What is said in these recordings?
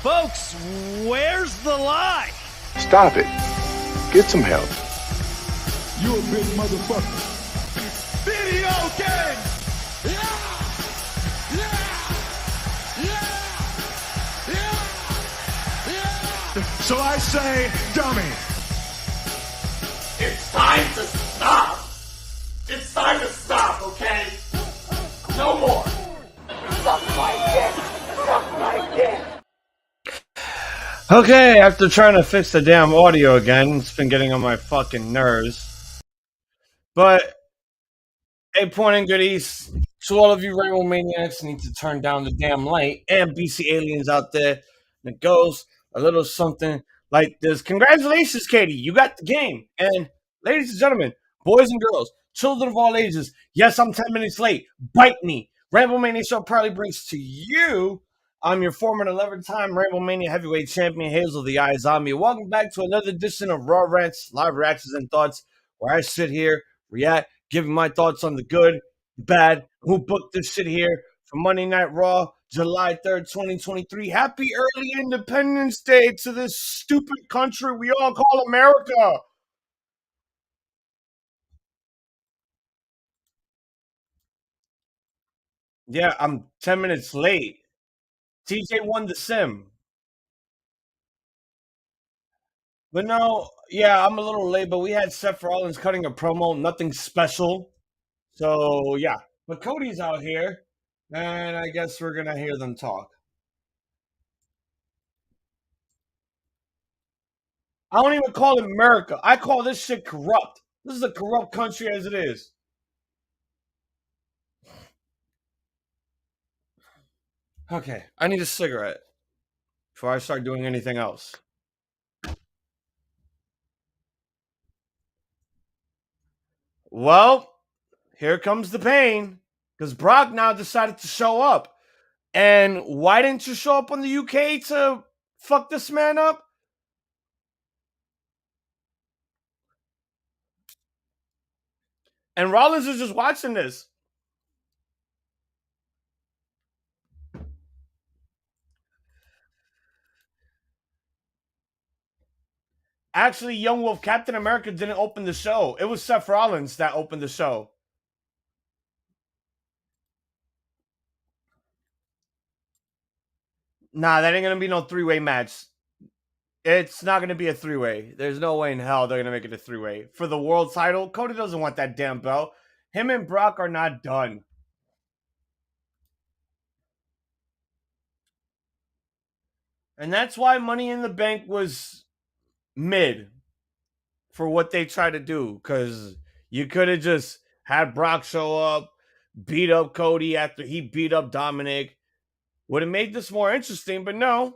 Folks, where's the lie? Stop it. Get some help. You a big motherfucker. Video game! So I say, dummy. It's time to stop. It's time to stop, okay? No more. Suck my dick. Suck my dick. Okay, after trying to fix the damn audio again, it's been getting on my fucking nerves. But, hey, pointing goodies to all of you Ramblemaniacs need to turn down the damn light, and BC aliens out there, and it goes a little something like this. Congratulations, Katie, you got the game. And, ladies and gentlemen, boys and girls, children of all ages, yes, I'm 10 minutes late. Bite me. Ramblemania Show proudly brings to you, I'm your former 11-time Ramblemania heavyweight champion, Hazel, the iZombie. Welcome back to another edition of Raw Rantz, live reactions and thoughts, where I sit here, react, giving my thoughts on the good, the bad, who booked this shit here for Monday Night Raw, July 3rd, 2023. Happy early Independence Day to this stupid country we all call America. Yeah, I'm 10 minutes late. TJ won the sim. But no, yeah, I'm a little late, but we had Seth Rollins cutting a promo, nothing special. So, yeah. But Cody's out here, and I guess we're going to hear them talk. I don't even call it America. I call this shit corrupt. This is a corrupt country as it is. Okay, I need a cigarette before I start doing anything else. Well, here comes the pain, because Brock now decided to show up. And why didn't you show up on the UK to fuck this man up? And Rollins is just watching this. Actually, Young Wolf, Captain America didn't open the show. It was Seth Rollins that opened the show. Nah, that ain't gonna be no three-way match. It's not gonna be a three-way. There's no way in hell they're gonna make it a three-way. For the world title, Cody doesn't want that damn belt. Him and Brock are not done. And that's why Money in the Bank was mid for what they tried to do. Because you could have just had Brock show up, beat up Cody after he beat up Dominic. Would have made this more interesting, but no.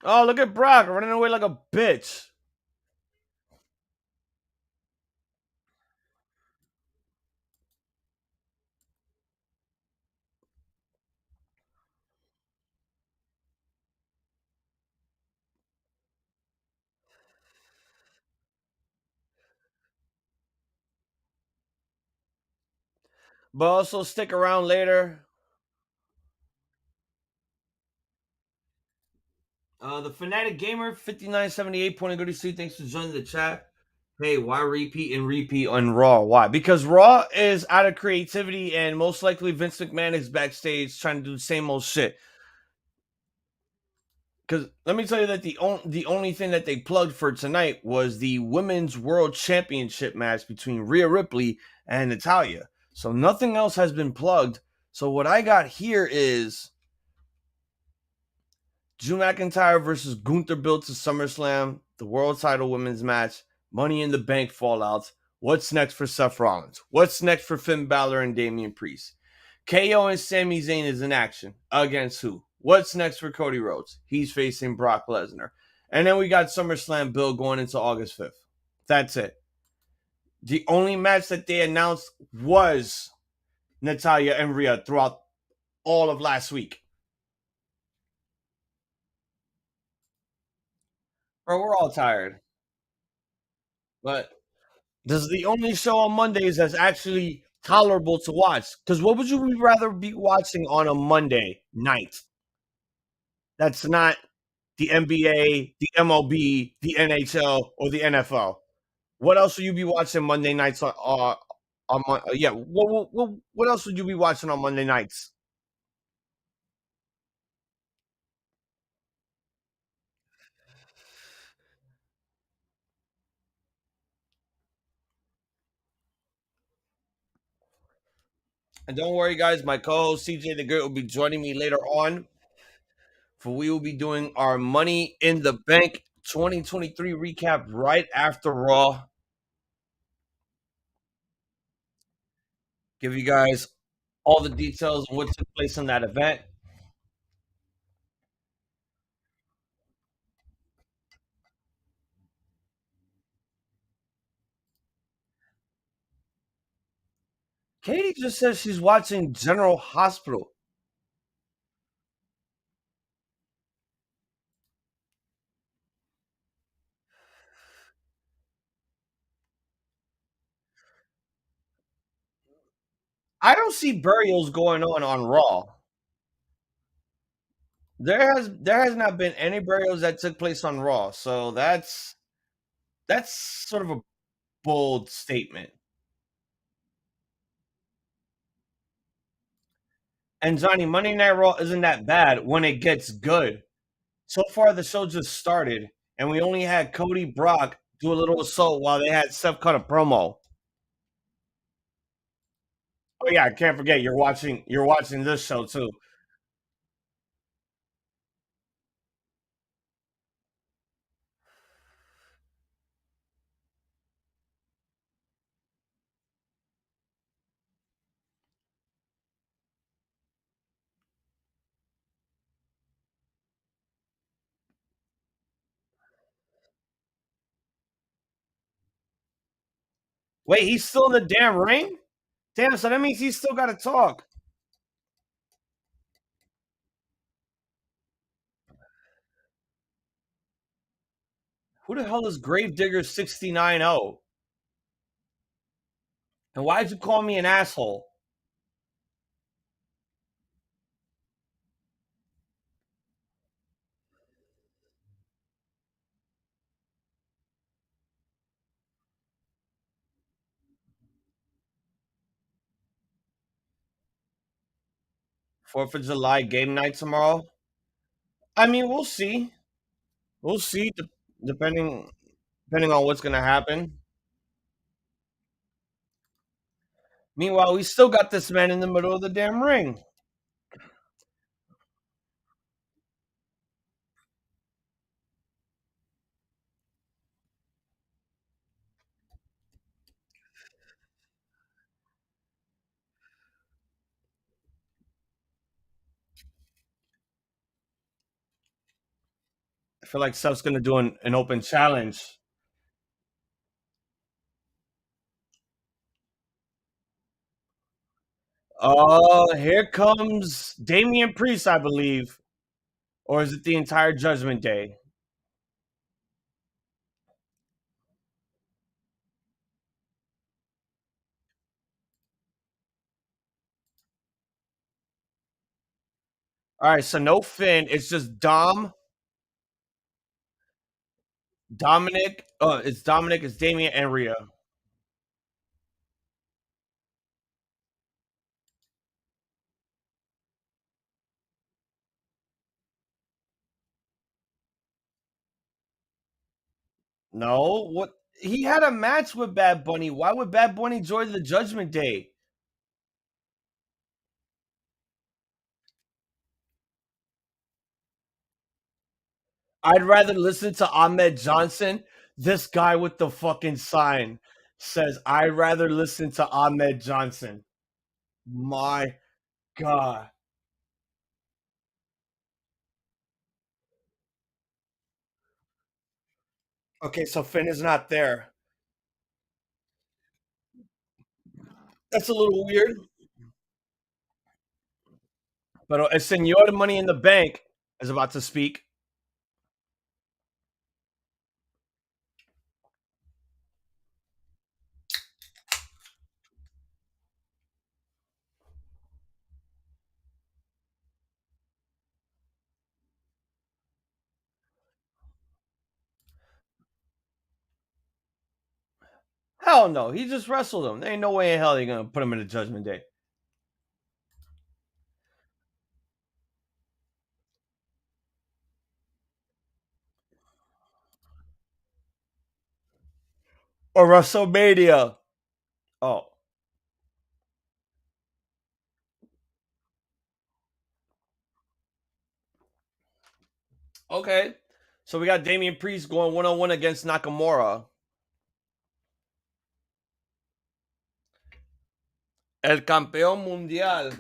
Oh, look at Brock running away like a bitch. But also stick around later. The Fanatic Gamer 5978 point of good. Thanks for joining the chat. Hey, why repeat and repeat on Raw? Why? Because Raw is out of creativity, and most likely Vince McMahon is backstage trying to do the same old shit. Because let me tell you that the only thing that they plugged for tonight was the Women's World Championship match between Rhea Ripley and Natalya. So nothing else has been plugged. So what I got here is Drew McIntyre versus Gunther built to SummerSlam, the world title women's match, Money in the Bank fallouts. What's next for Seth Rollins? What's next for Finn Balor and Damian Priest? KO and Sami Zayn is in action. Against who? What's next for Cody Rhodes? He's facing Brock Lesnar. And then we got SummerSlam Bill going into August 5th. That's it. The only match that they announced was Natalya and Rhea throughout all of last week. Bro, we're all tired. But This is the only show on Mondays that's actually tolerable to watch. Because what would you rather be watching on a Monday night? That's not the NBA, the MLB, the NHL, or the NFL. What else would you be watching Monday nights yeah, what else would you be watching on Monday nights? And don't worry, guys, my co-host CJ the Great will be joining me later on, for we will be doing our Money in the Bank 2023 recap right after Raw. Give you guys all the details of what took place in that event. Katie just says she's watching General Hospital. I don't see burials going on Raw. There has not been any burials that took place on Raw, so that's sort of a bold statement. And Johnny, Monday Night Raw isn't that bad when it gets good. So far, the show just started, and we only had Cody Brock do a little assault while they had Seth cut a promo. Oh yeah, I can't forget you're watching this show too. Wait, he's still in the damn ring? Damn, so that means he's still got to talk. Who the hell is Gravedigger 690? And why'd you call me an asshole? Fourth of July game night tomorrow. I mean, we'll see. We'll see, depending depending on what's gonna happen. Meanwhile, we still got this man in the middle of the damn ring. I feel like Seth's gonna do an open challenge. Here comes Damian Priest, I believe. Or is it the entire Judgment Day? All right, so no Finn. It's just Dominic. It's Dominic, it's Damian, and Rhea. No, what? He had a match with Bad Bunny. Why would Bad Bunny join the Judgment Day? I'd rather listen to Ahmed Johnson. This guy with the fucking sign says, I'd rather listen to Ahmed Johnson. My God. Okay, so Finn is not there. That's a little weird. But Senor Money in the Bank is about to speak. Hell no. He just wrestled him. There ain't no way in hell they're going to put him in the Judgment Day. Or WrestleMania. Oh. Okay. So we got Damian Priest going 1-on-1 against Nakamura. El campeón mundial.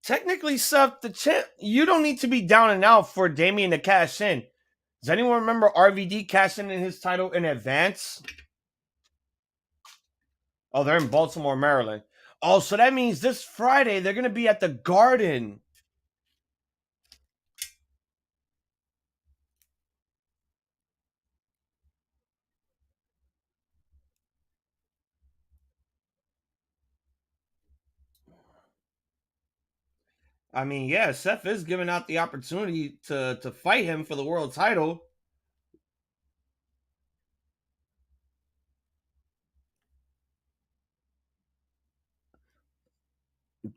Technically, Seth, the champ, you don't need to be down and out for Damian to cash in. Does anyone remember RVD cashing in his title in advance? Oh, they're in Baltimore, Maryland. Oh, so that means this Friday they're going to be at the Garden. I mean, yeah, Seth is giving out the opportunity to fight him for the world title.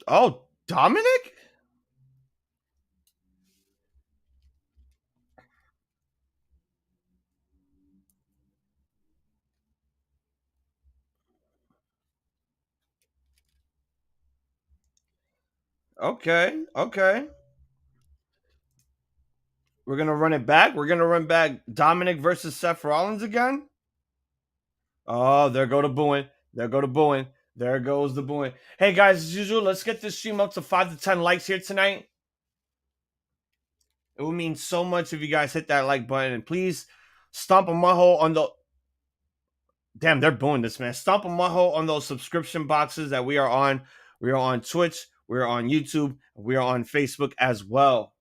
Oh, Dominic? Okay, okay. We're going to run it back. We're going to run back Dominic versus Seth Rollins again. Oh, there go the booing. There go the booing. There goes the booing. Hey, guys, as usual, let's get this stream up to 5 to 10 likes here tonight. It would mean so much if you guys hit that like button. And please stomp a mudhole on the... Damn, they're booing this, man. Stomp a mudhole on those subscription boxes that we are on. We are on Twitch. We are on YouTube. We are on Facebook as well.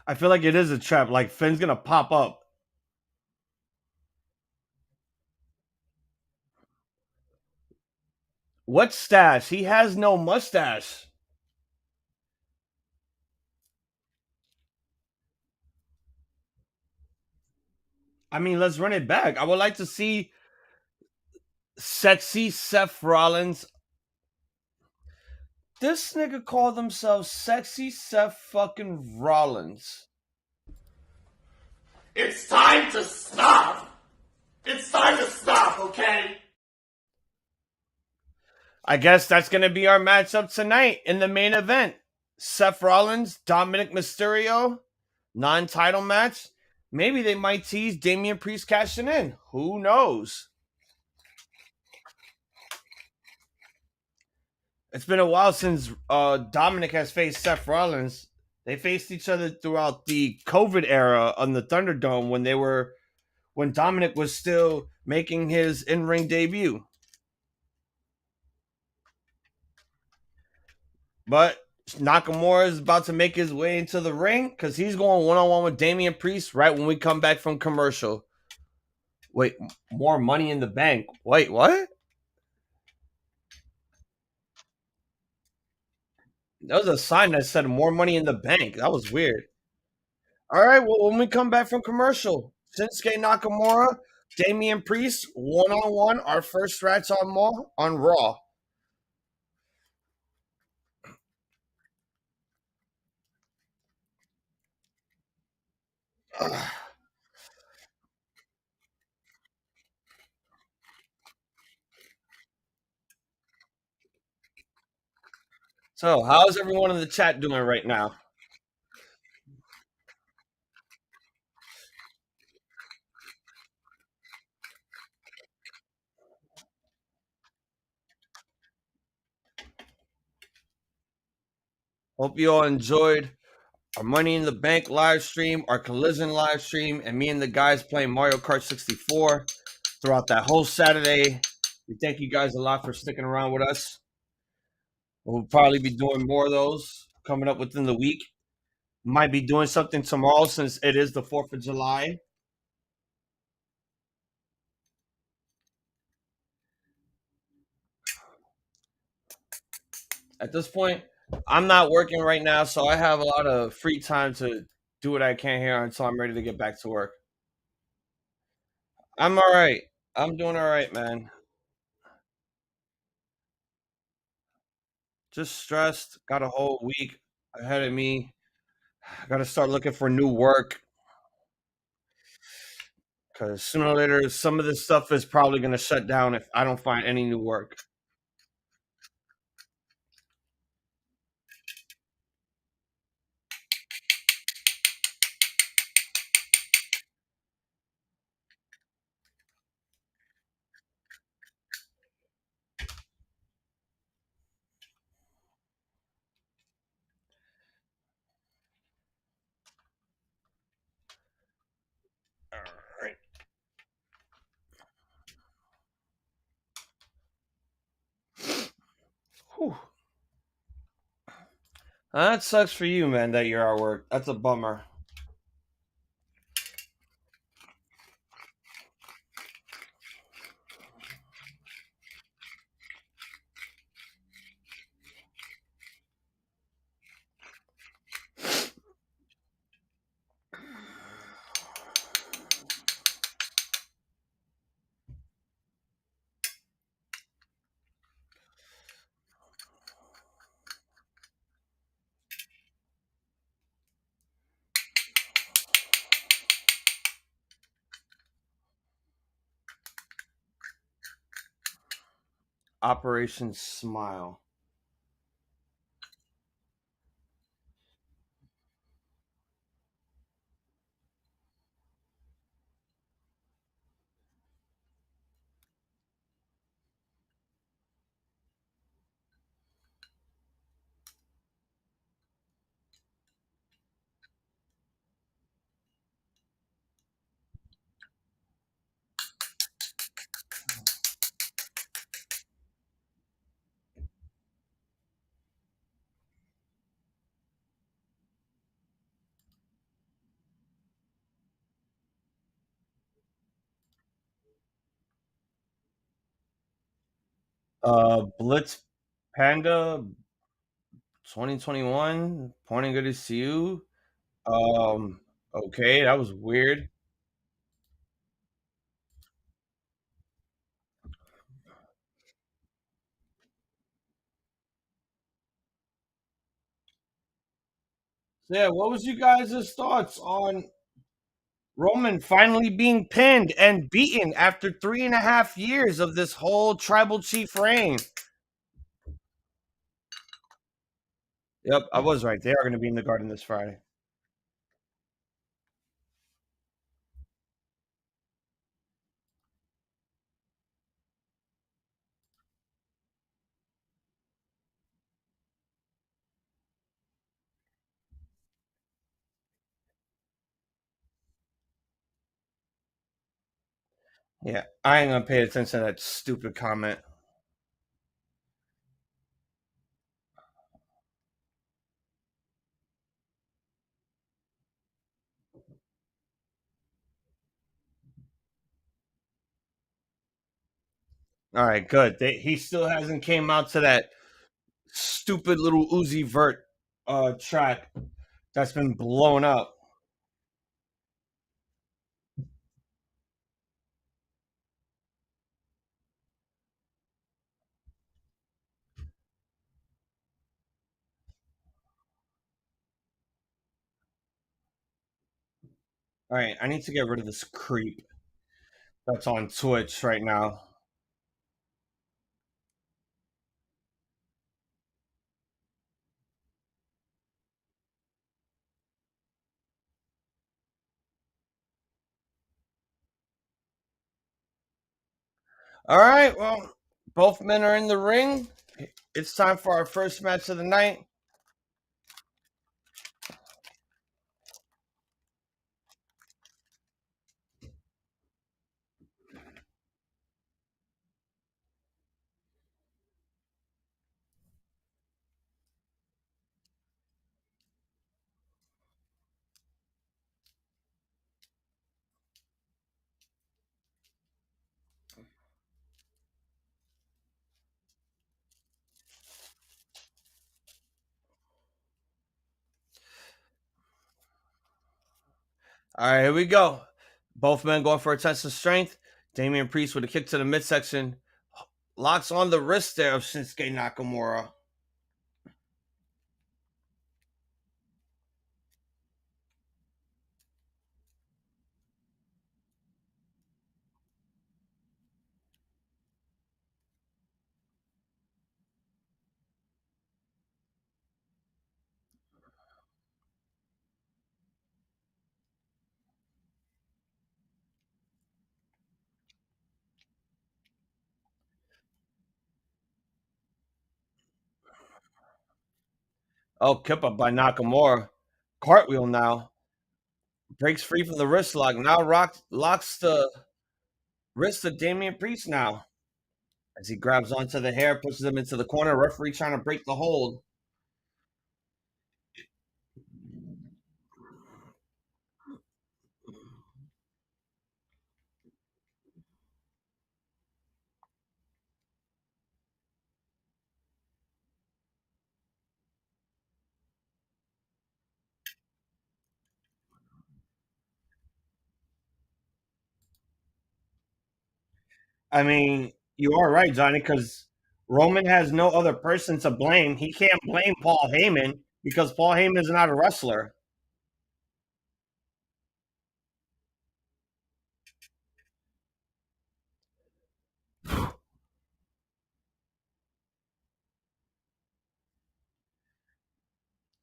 I feel like it is a trap. Like, Finn's going to pop up. What stash? He has no mustache. I mean, let's run it back. I would like to see sexy Seth Rollins. This nigga called himself sexy Seth fucking Rollins. It's time to stop. It's time to stop, okay? I guess that's going to be our matchup tonight in the main event. Seth Rollins, Dominic Mysterio, non-title match. Maybe they might tease Damian Priest cashing in. Who knows? It's been a while since Dominic has faced Seth Rollins. They faced each other throughout the COVID era on the Thunderdome when Dominic was still making his in-ring debut. But Nakamura is about to make his way into the ring because he's going one-on-one with Damian Priest right when we come back from commercial. Wait, more Money in the Bank. Wait, what? That was a sign that said more Money in the Bank. That was weird. All right, well, when we come back from commercial, Shinsuke Nakamura, Damian Priest, one-on-one, our first match on Raw. So, how's everyone in the chat doing right now? Hope you all enjoyed our Money in the Bank live stream, our Collision live stream, and me and the guys playing Mario Kart 64 throughout that whole Saturday. We thank you guys a lot for sticking around with us. We'll probably be doing more of those coming up within the week. Might be doing something tomorrow since it is the 4th of July. At this point, I'm not working right now, so I have a lot of free time to do what I can here until I'm ready to get back to work. I'm all right. I'm doing all right, man. Just stressed. Got a whole week ahead of me. Got to start looking for new work because sooner or later, some of this stuff is probably going to shut down if I don't find any new work. All right. Whew. That sucks for you, man, that you're at work. That's a bummer. Operation Smile. Blitz Panda 2021. Pointing good to see you. Okay, that was weird. So yeah, what was you guys' thoughts on Roman finally being pinned and beaten after 3.5 years of this whole tribal chief reign? Yep, I was right. They are going to be in the Garden this Friday. Yeah, I ain't gonna pay attention to that stupid comment. All right, good. He still hasn't came out to that stupid little Uzi Vert track that's been blown up. All right, I need to get rid of this creep that's on Twitch right now. All right, well, both men are in the ring. It's time for our first match of the night. All right, here we go. Both men going for a test of strength. Damian Priest with a kick to the midsection. Locks on the wrist there of Shinsuke Nakamura. Oh, kip up by Nakamura. Cartwheel now. Breaks free from the wrist lock. Now locks the wrist of Damian Priest now. As he grabs onto the hair, pushes him into the corner. Referee trying to break the hold. I mean, you are right, Johnny, because Roman has no other person to blame. He can't blame Paul Heyman because Paul Heyman is not a wrestler.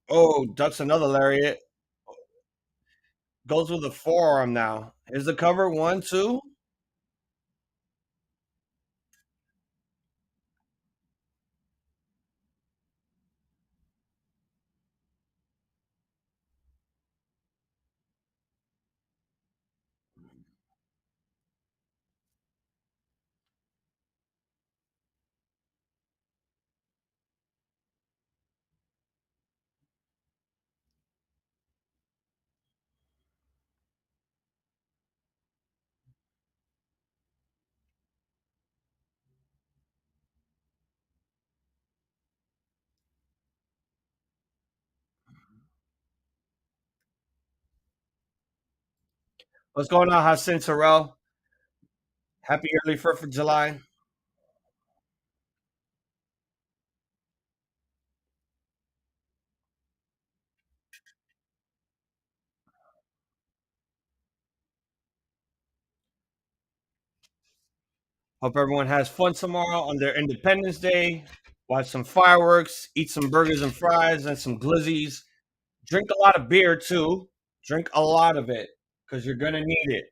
Oh, ducks another lariat. Goes with a forearm now. Here's the cover. 1, 2. What's going on, Hassan Terrell? Happy early 4th of July. Hope everyone has fun tomorrow on their Independence Day. Watch some fireworks, eat some burgers and fries and some glizzies. Drink a lot of beer too. Drink a lot of it because you're going to need it.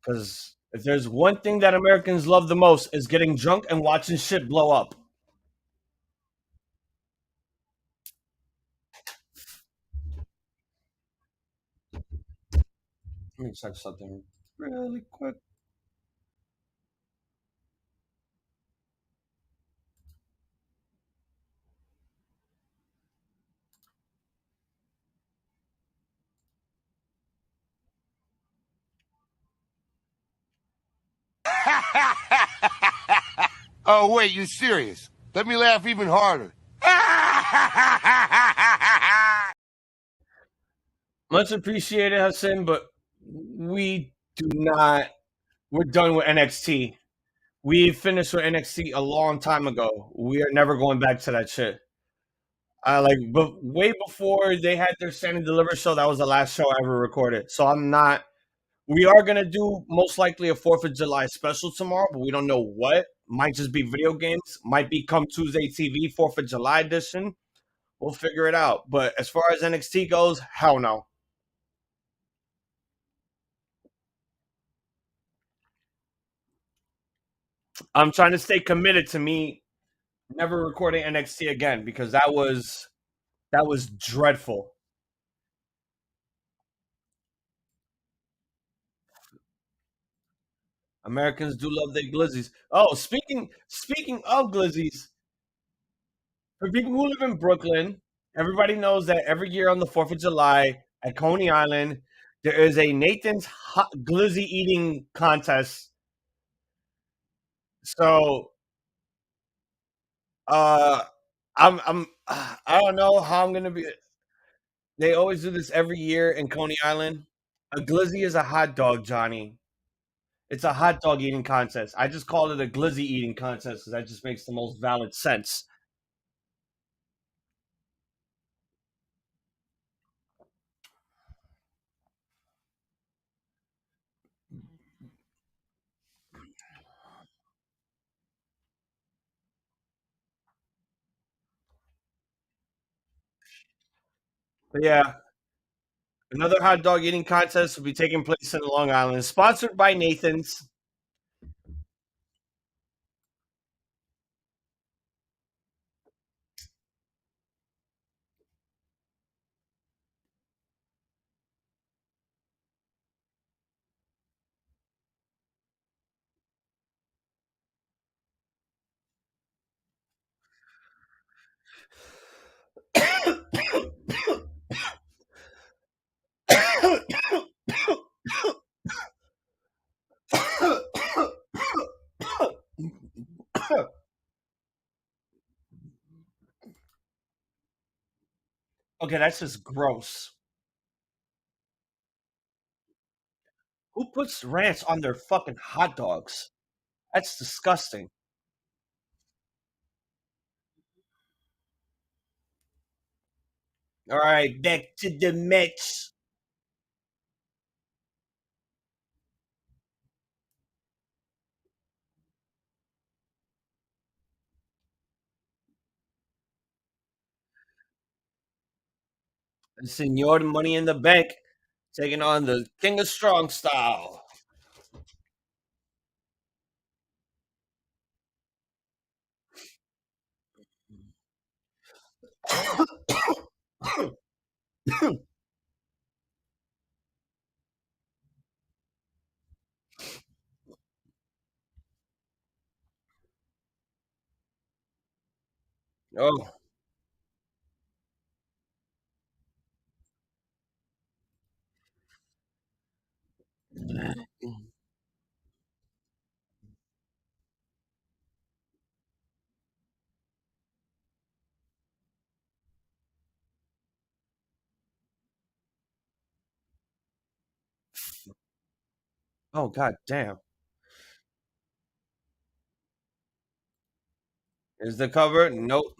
Because if there's one thing that Americans love the most is getting drunk and watching shit blow up. Let me check something really quick. Oh, wait, you serious? Let me laugh even harder. Much appreciated, Hassan, but we do not. We're done with NXT. We finished with NXT a long time ago. We are never going back to that shit. But way before they had their Stand and Deliver show, that was the last show I ever recorded. So I'm not. We are gonna do most likely a 4th of July special tomorrow, but we don't know what. Might just be video games. Might be come Tuesday TV 4th of July edition. We'll figure it out. But as far as NXT goes, hell no. I'm trying to stay committed to me never recording NXT again because that was dreadful. Americans do love their glizzies. Oh, speaking of glizzies, for people who live in Brooklyn, everybody knows that every year on the 4th of July at Coney Island, there is a Nathan's hot glizzy eating contest. So, uh, I don't know how I'm gonna be. They always do this every year in Coney Island. A glizzy is a hot dog, Johnny. It's a hot dog eating contest. I just called it a glizzy eating contest because that just makes the most valid sense. But yeah, another hot dog eating contest will be taking place in Long Island, sponsored by Nathan's. Okay, that's just gross. Who puts ranch on their fucking hot dogs? That's disgusting. All right, back to the match. Senor Money in the Bank taking on the King of Strong Style. Oh. Oh, god damn. Is the cover? Nope.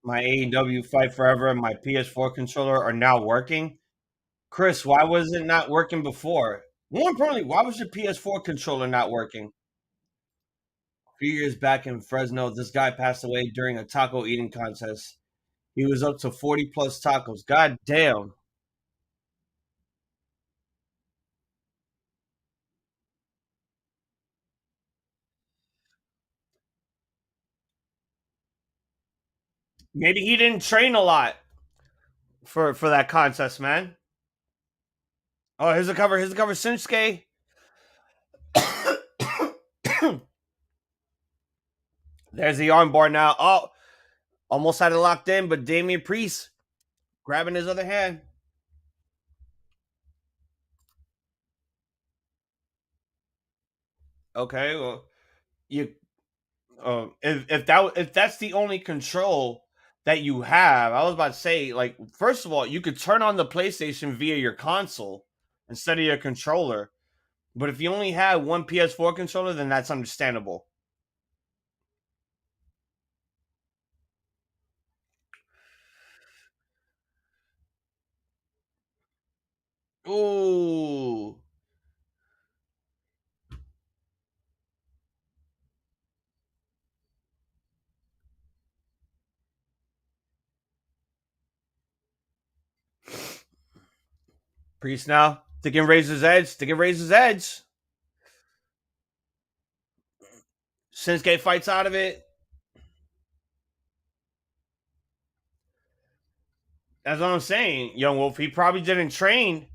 My AEW Fight Forever and my PS4 controller are now working. Chris, why was it not working before? More importantly, why was your PS4 controller not working? A few years back in Fresno, this guy passed away during a taco eating contest. He was up to 40 plus tacos. God damn. Maybe he didn't train a lot for that contest, man. Oh, here's the cover. Here's the cover. Shinsuke. There's the armbar now. Oh, almost had it locked in, but Damian Priest grabbing his other hand. Okay, well, you if that's the only control that you have, I was about to say, like, first of all, you could turn on the PlayStation via your console instead of your controller. But if you only have one PS4 controller, then that's understandable. Ooh. Priest now. Thinking Razor's Edge. Thinking Razor's Edge. Shinsuke fights out of it. That's what I'm saying, Young Wolf. He probably didn't train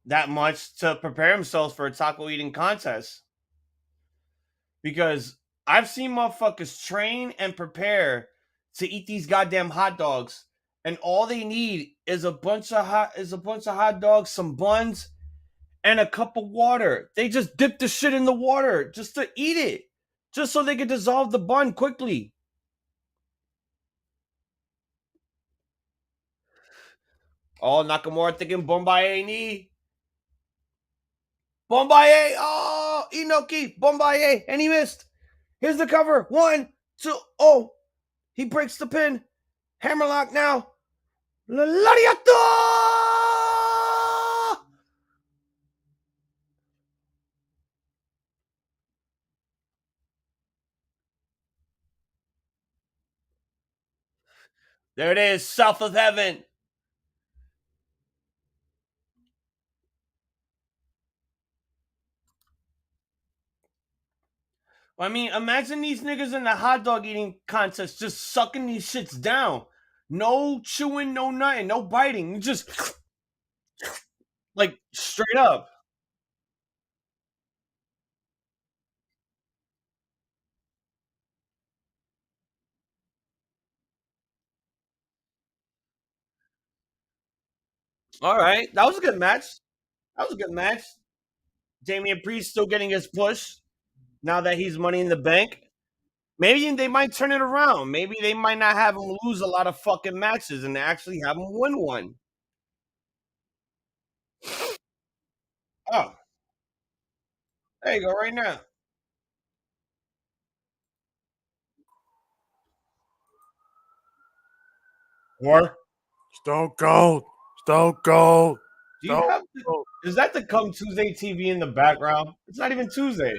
that much to prepare himself for a taco eating contest. Because I've seen motherfuckers train and prepare to eat these goddamn hot dogs, and all they need is a bunch of hot dogs, some buns, and a cup of water. They just dip the shit in the water just to eat it, just so they can dissolve the bun quickly. Oh, Nakamura thinking Bombaye knee. Bombaye. Oh, Inoki. Bombaye. And he missed. Here's the cover. 1, 2. Oh, he breaks the pin. Hammerlock now. Lariato! There it is. South of heaven. I mean, imagine these niggas in the hot dog eating contest just sucking these shits down. No chewing, no nothing, no biting. You just like straight up. All right. That was a good match. That was a good match. Damian Priest still getting his push now that he's Money in the Bank. Maybe they might turn it around. Maybe they might not have him lose a lot of fucking matches and actually have him win one. Oh. There you go, right now. Or Stone Cold. Stone Cold. do you have to, is that the Come Tuesday TV in the background? It's not even Tuesday.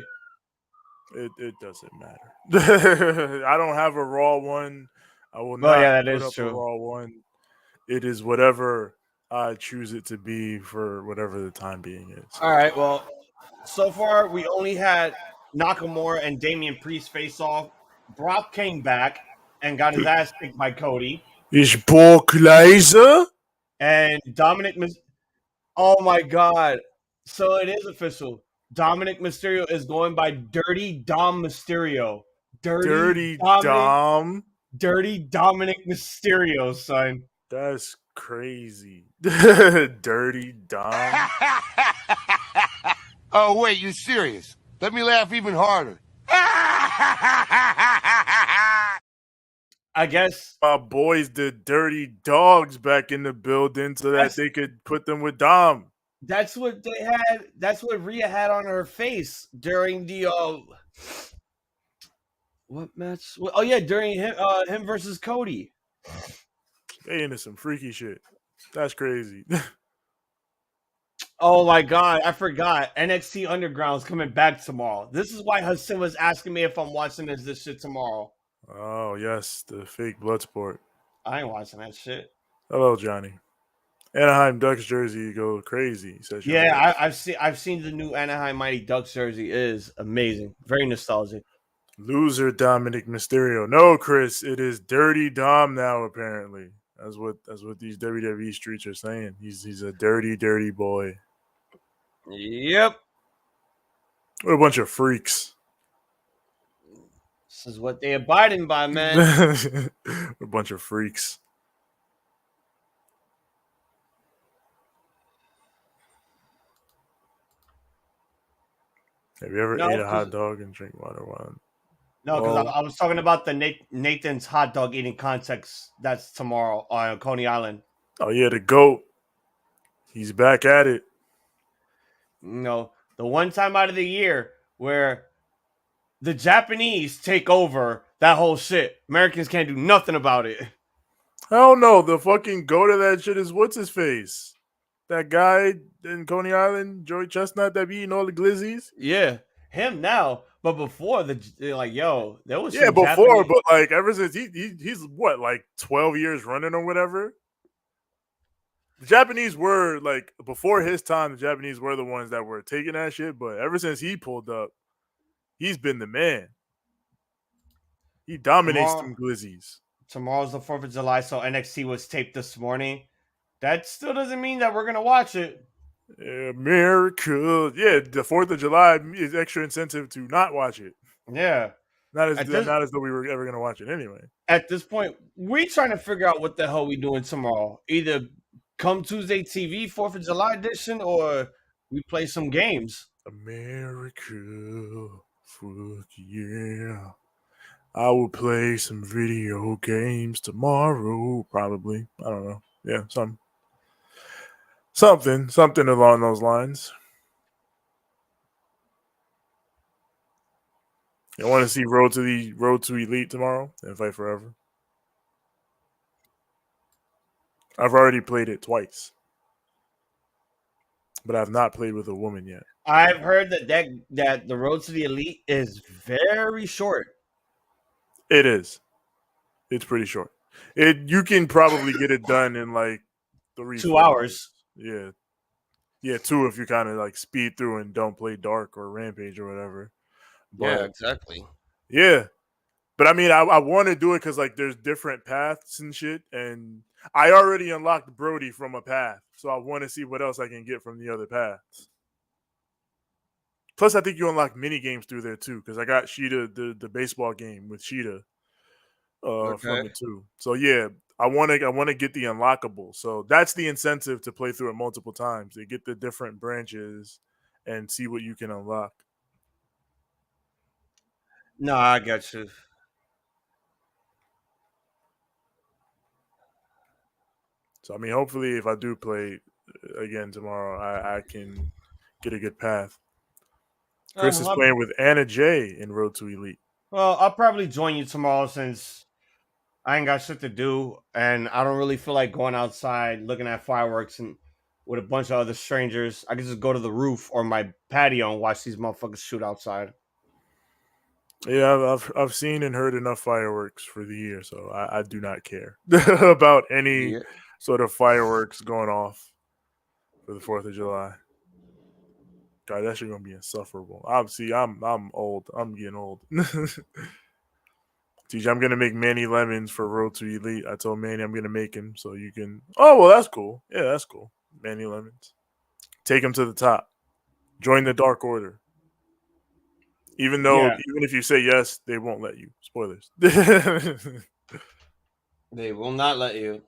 It doesn't matter. I don't have a Raw one. I will not that put is up true. a Raw one. It is whatever I choose it to be for whatever the time being is. All right, well, so far we only had Nakamura and Damian Priest face off. Brock came back and got his ass kicked by Cody. Is Brock Lesnar? And Dominic oh my god. So it is official. Dominic Mysterio is going by Dirty Dom Mysterio. Dirty Dom? Dirty Dominic Mysterio, son. That's crazy. Dirty Dom? Oh, wait, you serious? Let me laugh even harder. I guess my boys, the Dirty Dogs, back in the building so that they could put them with Dom. That's what they had. That's what Rhea had on her face during the what match? Oh yeah, during him versus Cody. They into some freaky shit. That's crazy. Oh my god, I forgot. NXT Underground's coming back tomorrow. This is why Hassan was asking me if I'm watching this shit tomorrow. Oh yes, the fake Bloodsport. I ain't watching that shit. Hello, Johnny. Anaheim Ducks jersey go crazy. Yeah, I've seen the new Anaheim Mighty Ducks jersey. It is amazing, very nostalgic. Loser Dominic Mysterio. No, Chris, it is Dirty Dom now. Apparently, that's what these WWE streets are saying. He's a dirty, dirty boy. Yep. What a bunch of freaks. This is what they abiding by, man. A bunch of freaks. Have you ever ate a hot dog and drink water? No, because I was talking about the Nathan's hot dog eating contest that's tomorrow on Coney Island. Oh, yeah, the GOAT. He's back at it. The one time out of the year where the Japanese take over that whole shit. Americans can't do nothing about it. Hell no. The fucking GOAT of that shit is what's his face? That guy in Coney Island, Joey Chestnut, that be eating all the glizzies? Yeah, him now. But before, they're like, yo, there was before, Japanese... but like ever since he's what, like 12 years running or whatever? The Japanese were like, before his time, the Japanese were the ones that were taking that shit. But ever since he pulled up, he's been the man. He dominates them glizzies. Tomorrow's the 4th of July, so NXT was taped this morning. That still doesn't mean that we're going to watch it. America. Yeah, the 4th of July is extra incentive to not watch it. Yeah. Not as though we were ever going to watch it anyway. At this point, we're trying to figure out what the hell we doing tomorrow. Either Come Tuesday TV, 4th of July edition, or We play some games. America, fuck yeah. I will play some video games tomorrow, probably. I don't know. Yeah, something along those lines. You want to see Road to Elite tomorrow and Fight Forever? I've already played it twice, but I've not played with a woman yet. I've heard that the Road to the Elite is very short. It is. It's pretty short. You can probably get it done in like 2 hours. Yeah. Yeah, 2 if you kind of like speed through and don't play Dark or Rampage or whatever. But, Yeah, exactly. Yeah. But I mean, I want to do it because like there's different paths and shit. And I already unlocked Brody from a path. So I want to see what else I can get from the other paths. Plus, I think you unlock mini games through there too, because I got Sheeta, the baseball game with Sheeta from it too. So yeah, I want to get the unlockable. So that's the incentive to play through it multiple times. To get the different branches and see what you can unlock. No, I got you. So I mean, hopefully, if I do play again tomorrow, I can get a good path. Chris is playing with Anna Jay in Road to Elite. Well, I'll probably join you tomorrow since I ain't got shit to do, and I don't really feel like going outside looking at fireworks and with a bunch of other strangers. I can just go to the roof or my patio and watch these motherfuckers shoot outside. Yeah, I've seen and heard enough fireworks for the year, so I do not care about any sort of fireworks going off for the 4th of July. God, that shit gonna be insufferable. Obviously, I'm old. I'm getting old. TJ, I'm gonna make Manny Lemons for Road to Elite. I told Manny I'm gonna make him so you can. Oh well, that's cool. Yeah, that's cool. Manny Lemons. Take him to the top. Join the Dark Order. Even if you say yes, they won't let you. Spoilers. They will not let you.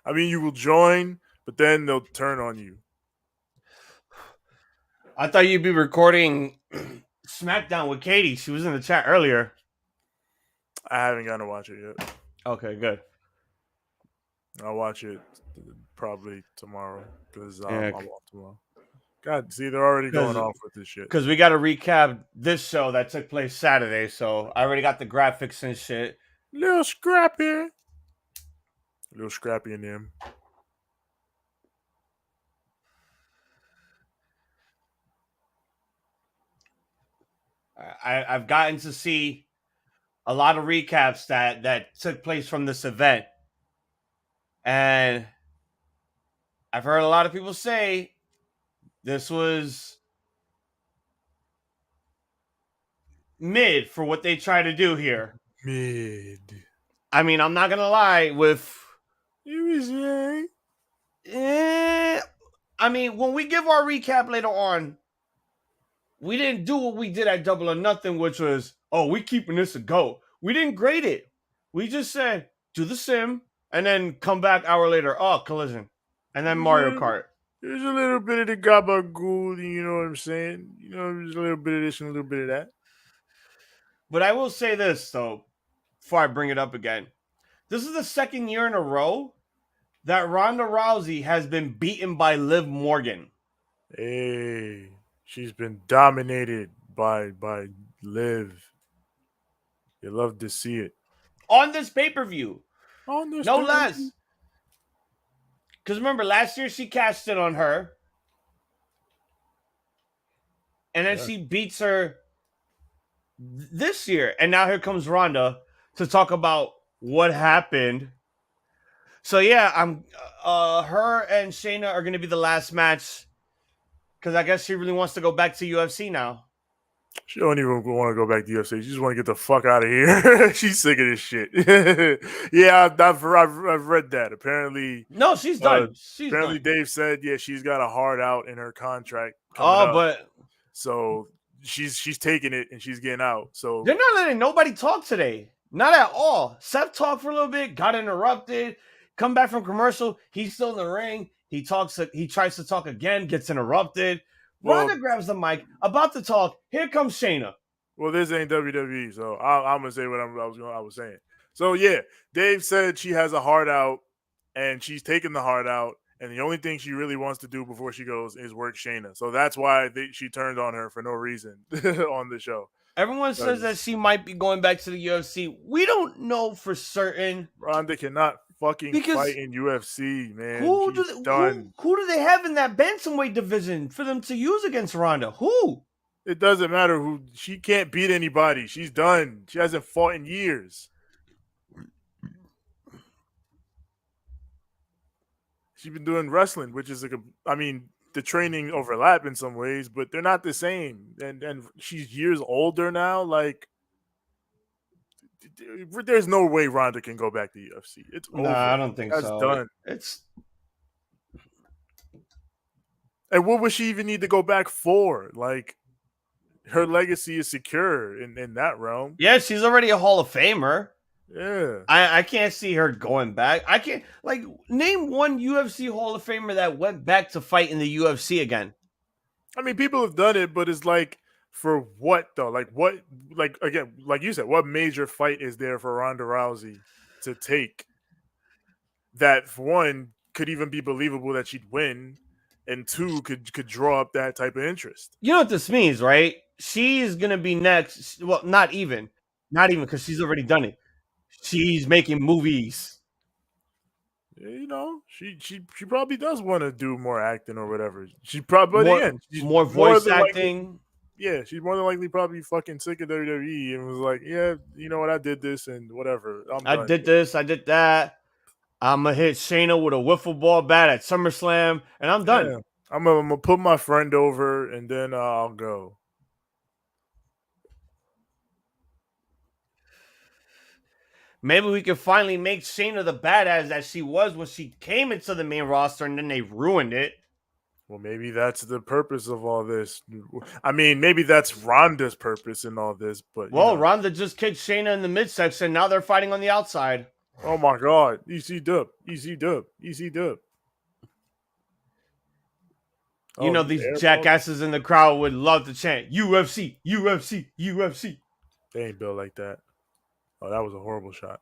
I mean, you will join, but then they'll turn on you. I thought you'd be recording SmackDown with Katie. She was in the chat earlier. I haven't gotten to watch it yet. Okay, good. I'll watch it probably tomorrow because I'm off tomorrow. God, see, they're already going off with this shit. Because we got to recap this show that took place Saturday, so I already got the graphics and shit. Little scrappy in them. I've gotten to see a lot of recaps that took place from this event. And I've heard a lot of people say this was mid for what they try to do here. Mid. I mean, I'm not going to lie with... I mean, when we give our recap later on, we didn't do what we did at Double or Nothing, which was, we keeping this a go. We didn't grade it. We just said, do the sim, and then come back hour later, Collision. And then Mario Kart. There's a little bit of the gabagool, you know what I'm saying? You know, there's a little bit of this and a little bit of that. But I will say this, though, before I bring it up again. This is the second year in a row that Ronda Rousey has been beaten by Liv Morgan. Hey, she's been dominated by Liv. You love to see it. On this pay-per-view. No less. Because remember, last year she cashed in on her. And then she beats her this year. And now here comes Ronda to talk about what happened. So yeah, her and Shayna are going to be the last match. Because I guess she really wants to go back to UFC now. She don't even want to go back to UFC. She just want to get the fuck out of here. She's sick of this shit. Yeah, I've read that. Apparently, no, she's done. Apparently, Dave said, she's got a hard out in her contract. But so she's taking it and she's getting out. So they're not letting nobody talk today. Not at all. Seth talked for a little bit, got interrupted, come back from commercial. He's still in the ring. He tries to talk again, gets interrupted. Well- Ronda grabs the mic, about to talk. Here comes Shayna. Well, this ain't WWE, so I'm gonna say what I was saying. So yeah, Dave said she has a heart out, and she's taking the heart out, and the only thing she really wants to do before she goes is work Shayna. So that's why she turned on her for no reason on the show. Everyone says that she might be going back to the UFC. We don't know for certain. Ronda cannot fucking fight in UFC, man. Who do they have in that bantamweight division for them to use against Ronda? Who? It doesn't matter who. She can't beat anybody. She's done. She hasn't fought in years. She's been doing wrestling, which is the training overlap in some ways, but they're not the same. And she's years older now. Like, there's no way Ronda can go back to UFC. It's over. I don't think That's so. done. And what would she even need to go back for? Like, her legacy is secure in that realm. Yeah, she's already a Hall of Famer. Yeah. I can't see her going back. I can't, name one UFC Hall of Famer that went back to fight in the UFC again. I mean, people have done it, but it's like, for what though? Again, like you said, what major fight is there for Ronda Rousey to take that, for one, could even be believable that she'd win, and two, could draw up that type of interest? You know what this means, right? She's gonna be next. Well, not even because she's already done it. She's making movies. You know, she probably does want to do more acting or whatever. She probably more voice acting. Yeah, she's more than likely probably fucking sick of WWE and was like, yeah, you know what, I did this and whatever. I did this, I did that. I'm gonna hit Shayna with a wiffle ball bat at SummerSlam, and I'm done. Yeah. I'm gonna put my friend over, and then I'll go. Maybe we can finally make Shayna the badass that she was when she came into the main roster, and then they ruined it. Well, maybe that's the purpose of all this. I mean, maybe that's Ronda's purpose in all this. But Ronda just kicked Shayna in the midsection. Now they're fighting on the outside. Oh my God! Easy dub. You know, these jackasses in the crowd would love to chant UFC, UFC, UFC. They ain't built like that. Oh, that was a horrible shot.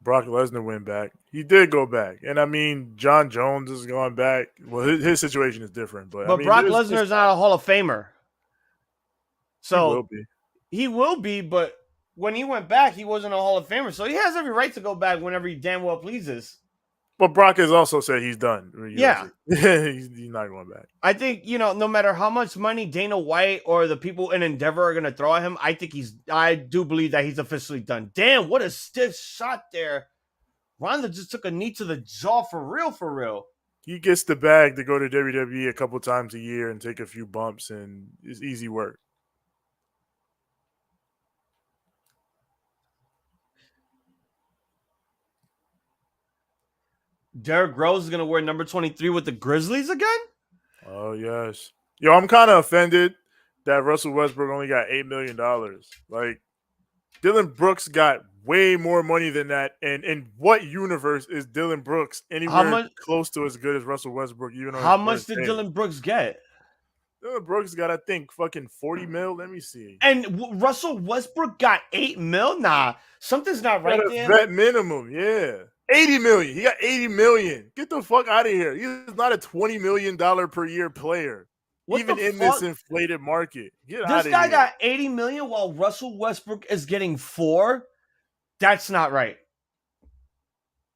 Brock Lesnar went back. He did go back. And I mean, John Jones is going back. Well, his situation is different. But I mean, Brock Lesnar is not a Hall of Famer. So he will be, but when he went back, he wasn't a Hall of Famer. So he has every right to go back whenever he damn well pleases. But Brock has also said he's done. Yeah. he's not going back. I think, no matter how much money Dana White or the people in Endeavor are going to throw at him, I do believe that he's officially done. Damn, what a stiff shot there. Ronda just took a knee to the jaw for real. He gets the bag to go to WWE a couple times a year and take a few bumps, and it's easy work. Derrick Rose is going to wear number 23 with the Grizzlies again? Oh, yes. Yo, I'm kind of offended that Russell Westbrook only got $8 million. Like, Dylan Brooks got way more money than that. And in what universe is Dylan Brooks anywhere close to as good as Russell Westbrook? How much did Dylan Brooks get? Dylan Brooks got, I think, fucking 40 mil. Let me see. And Russell Westbrook got 8 mil? Nah, something's not right there. Vet minimum, yeah. 80 million. He got 80 million. Get the fuck out of here. He's not a $20 million per year player. Even in this inflated market. Get out of here. This guy got 80 million while Russell Westbrook is getting 4. That's not right.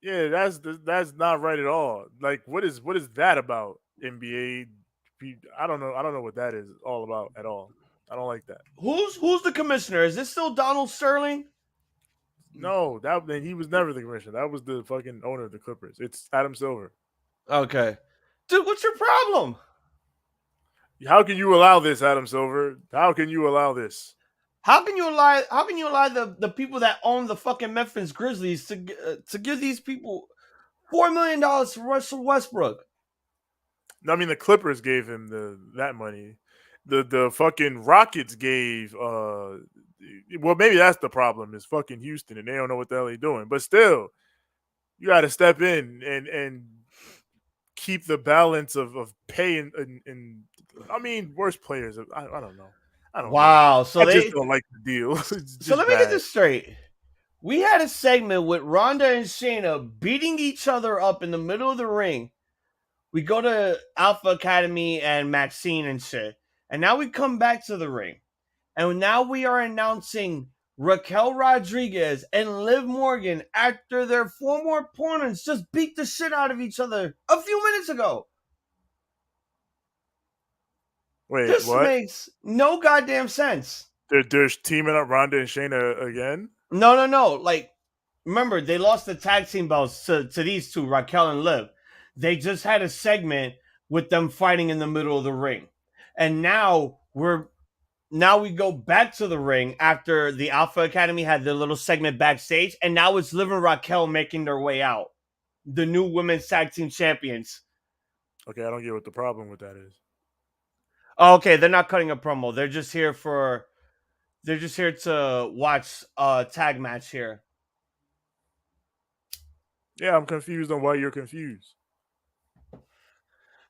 Yeah, that's not right at all. Like, what is that about, NBA? I don't know what that is all about at all. I don't like that. Who's the commissioner? Is this still Donald Sterling? No, he was never the commissioner. That was the fucking owner of the Clippers. It's Adam Silver. Okay. Dude, what's your problem? How can you allow this, Adam Silver? How can you allow this? How can you allow the people that own the fucking Memphis Grizzlies to give these people $4 million for Russell Westbrook? I mean, the Clippers gave him that money. The fucking Rockets gave well, maybe that's the problem, is fucking Houston, and they don't know what the hell they're doing. But still, you got to step in and keep the balance of pay and I mean, worst players. I don't know. I don't Wow. know. So I just don't like the deal. It's So just let me get bad. this straight. We had a segment with Ronda and Shayna beating each other up in the middle of the ring. We go to Alpha Academy and Maxine and shit. And now we come back to the ring. And now we are announcing Raquel Rodriguez and Liv Morgan after their former opponents just beat the shit out of each other a few minutes ago. Wait, This what? makes no goddamn sense. They're teaming up Ronda and Shayna again? No. Like, remember, they lost the tag team belts to these two, Raquel and Liv. They just had a segment with them fighting in the middle of the ring. And now we go back to the ring after the Alpha Academy had their little segment backstage, and now it's Liv and Raquel making their way out. The new women's tag team champions. Okay, I don't get what the problem with that is. Oh, okay, they're not cutting a promo. They're just here to watch a tag match here. Yeah, I'm confused on why you're confused.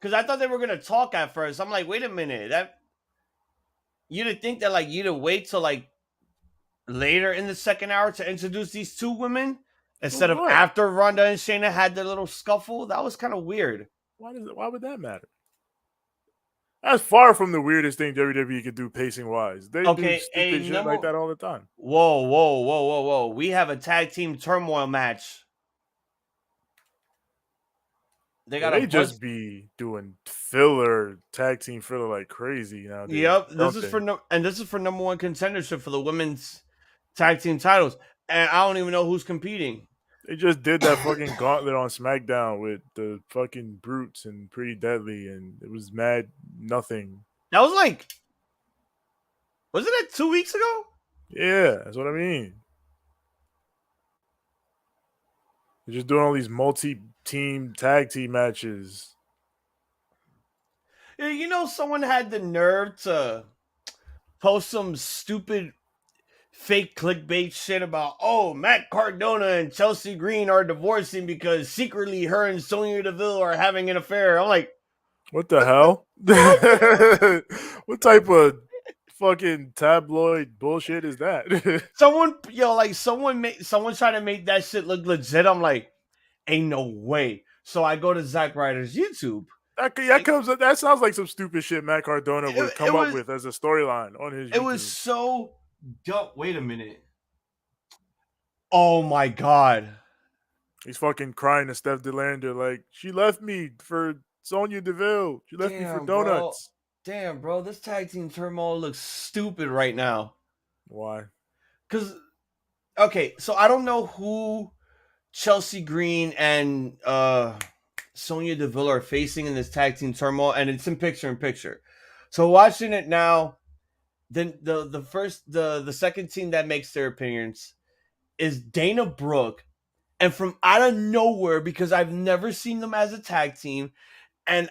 Because I thought they were gonna talk at first. I'm like, wait a minute, you'd think that like you'd wait till like later in the second hour to introduce these two women instead of after Ronda and Shayna had their little scuffle. That was kind of weird. Why would that matter? That's far from the weirdest thing WWE could do pacing wise. They do stupid shit like that all the time. Whoa. We have a tag team turmoil match. They just be doing filler tag team filler like crazy now. Yep, this is for number one contendership for the women's tag team titles, and I don't even know who's competing. They just did that fucking gauntlet on SmackDown with the fucking Brutes and Pretty Deadly, and it was mad nothing. That was like, wasn't that 2 weeks ago? Yeah, that's what I mean. They're just doing all these multi-team tag team matches. Yeah, you know, someone had the nerve to post some stupid fake clickbait shit about, oh, Matt Cardona and Chelsea Green are divorcing because secretly her and Sonya Deville are having an affair. I'm like, what the hell? What type of fucking tabloid bullshit is that? someone trying to make that shit look legit. I'm like, ain't no way. So I go to Zack Ryder's YouTube. That sounds like some stupid shit Matt Cardona would come up with as a storyline on his YouTube. It was so dumb. Wait a minute. Oh my god. He's fucking crying to Steph DeLander like, she left me for Sonya Deville. She left me for donuts. Damn, bro. This tag team turmoil looks stupid right now. Why? Because, okay, so I don't know who Chelsea Green and Sonya Deville are facing in this tag team turmoil, and it's in picture. So watching it now, then the second team that makes their appearance is Dana Brooke, and from out of nowhere, because I've never seen them as a tag team, and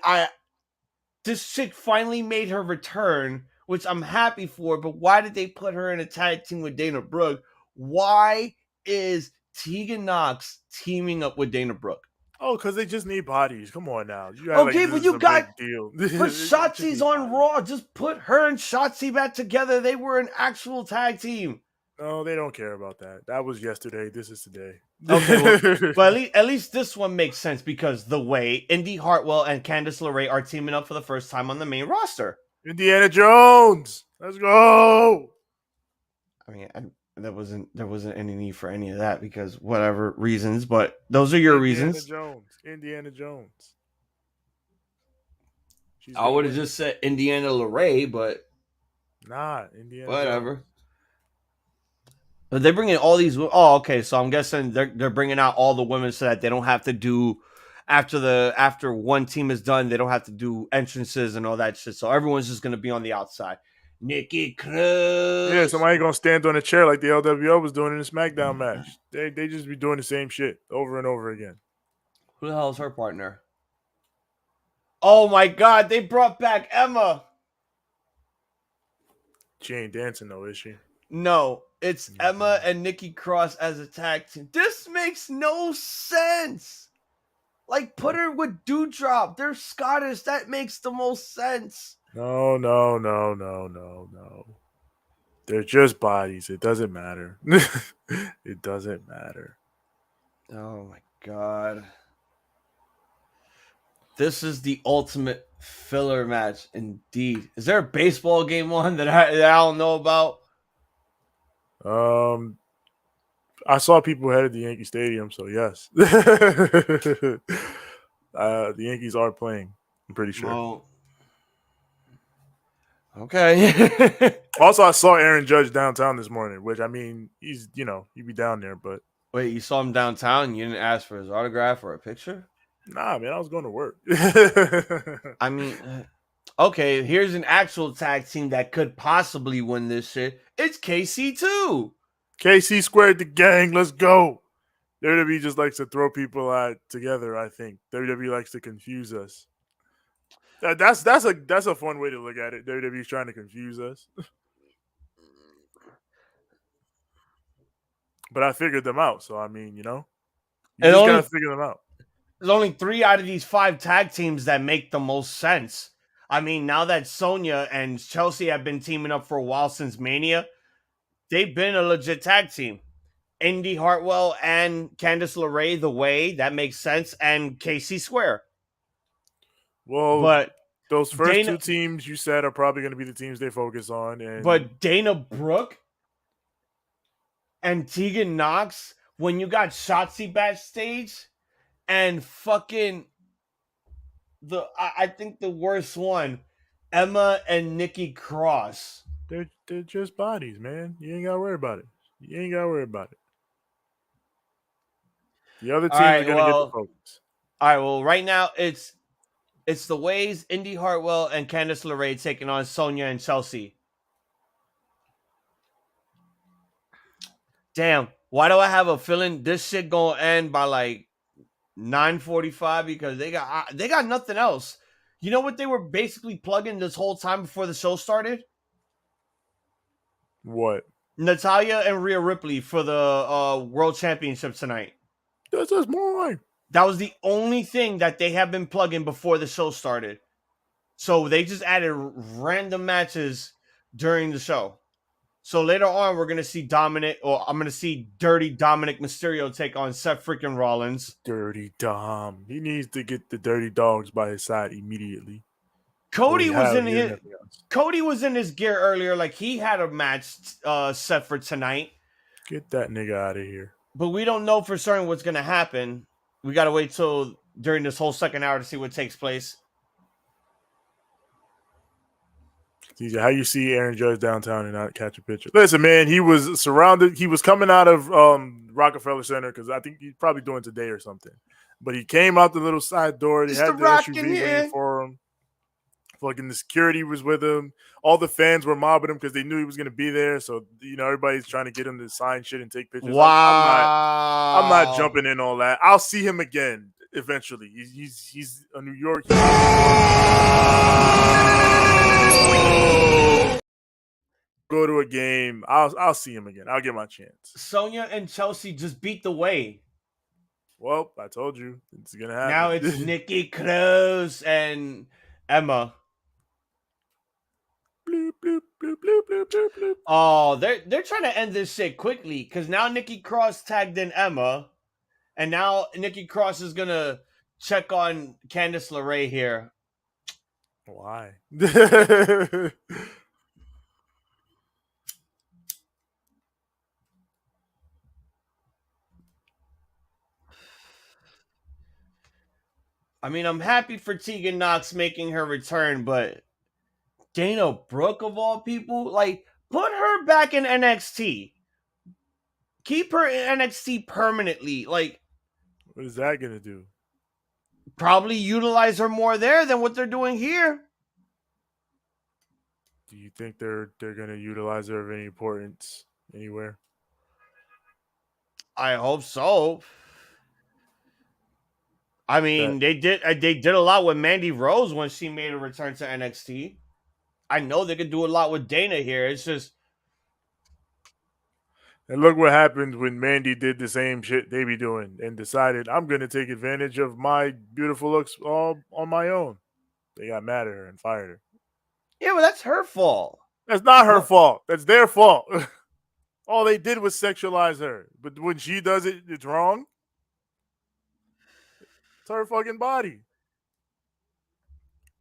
this chick finally made her return, which I'm happy for, but why did they put her in a tag team with Dana Brooke? Why is Tegan Nox teaming up with Dana Brooke? Oh, because they just need bodies. Come on now. Okay, but you got deal. But Shotzi's on Raw. Just put her and Shotzi back together. They were an actual tag team. No, they don't care about that. That was yesterday. This is today. Okay, but at least this one makes sense because the way Indy Hartwell and Candice LeRae are teaming up for the first time on the main roster. Indiana Jones. Let's go. I mean, there wasn't any need for any of that because whatever reasons, but those are your reasons. Indiana Jones. I would have just said Indiana LeRae, but Indiana. Whatever. Jones. But they're bringing all these. Oh, okay. So I'm guessing they're bringing out all the women so that they don't have to do after one team is done. They don't have to do entrances and all that shit. So everyone's just gonna be on the outside. Nikki Cruz. Yeah, somebody gonna stand on a chair like the LWO was doing in the SmackDown match. They just be doing the same shit over and over again. Who the hell is her partner? Oh my god, they brought back Emma. She ain't dancing though, is she? No, it's Emma and Nikki Cross as a tag team. This makes no sense. Like, put her with Dewdrop. They're Scottish. That makes the most sense. No. They're just bodies. It doesn't matter. It doesn't matter. Oh my god. This is the ultimate filler match indeed. Is there a baseball game on that I don't know about? I saw people headed to Yankee Stadium, so yes. The Yankees are playing, I'm pretty sure. Well, okay. Also, I saw Aaron Judge downtown this morning, which, I mean, he's, he'd be down there, but. Wait, you saw him downtown and you didn't ask for his autograph or a picture? Nah, man, I was going to work. I mean, okay, here's an actual tag team that could possibly win this shit. It's KC2. KC squared the gang. Let's go. WWE just likes to throw people together, I think. WWE likes to confuse us. That's a fun way to look at it. WWE's trying to confuse us. But I figured them out, so I mean, you just gotta figure them out. There's only 3 out of these 5 tag teams that make the most sense. I mean, now that Sonya and Chelsea have been teaming up for a while since Mania, they've been a legit tag team. Indy Hartwell and Candice LeRae, The Way, that makes sense, and KC Square. Well, but those first 2 teams you said are probably going to be the teams they focus on. But Dana Brooke and Tegan Knox, when you got Shotzi backstage, and fucking I think the worst one, Emma and Nikki Cross. They're just bodies, man. You ain't gotta worry about it. The other teams are gonna get the focus. All right, well, right now it's the Ways, Indy Hartwell, and Candice LeRae taking on Sonya and Chelsea. Damn, why do I have a feeling this shit gonna end by like 9:45? Because they got nothing else. You know what they were basically plugging this whole time before the show started? What? Natalya and Rhea Ripley for the World Championship tonight. That's just more. That was the only thing that they have been plugging before the show started. So they just added random matches during the show. So later on, we're going to see I'm going to see Dirty Dominic Mysterio take on Seth freaking Rollins. Dirty Dom. He needs to get the Dirty Dogs by his side immediately. Cody was in his gear earlier. Like, he had a match set for tonight. Get that nigga out of here. But we don't know for certain what's going to happen. We got to wait till during this whole second hour to see what takes place. DJ, how you see Aaron Judge downtown and not catch a picture? Listen, man, he was surrounded. He was coming out of Rockefeller Center because I think he's probably doing today or something. But he came out the little side door. They had the SUV waiting for him. Fucking the security was with him. All the fans were mobbing him because they knew he was going to be there. So, everybody's trying to get him to sign shit and take pictures. Wow. I'm not jumping in all that. I'll see him again eventually. He's a New York. Go to a game. I'll see him again. I'll get my chance. Sonya and Chelsea just beat the Way. Well, I told you it's gonna happen. Now it's Nikki Cross and Emma. Bloop, bloop, bloop, bloop, bloop, bloop, bloop. Oh, they're trying to end this shit quickly because now Nikki Cross tagged in Emma, and now Nikki Cross is gonna check on Candice LeRae here. Why? I mean, I'm happy for Tegan Knox making her return, but Dana Brooke, of all people, like, put her back in NXT. Keep her in NXT permanently. Like, what is that going to do? Probably utilize her more there than what they're doing here. Do you think they're going to utilize her of any importance anywhere? I hope so. I mean, they did a lot with Mandy Rose when she made a return to NXT. I know they could do a lot with Dana here. It's just And look what happened when Mandy did the same shit they be doing and decided, I'm going to take advantage of my beautiful looks all on my own. They got mad at her and fired her. Yeah, but that's her fault. That's not her fault. That's their fault. All they did was sexualize her. But when she does it, it's wrong. It's her fucking body.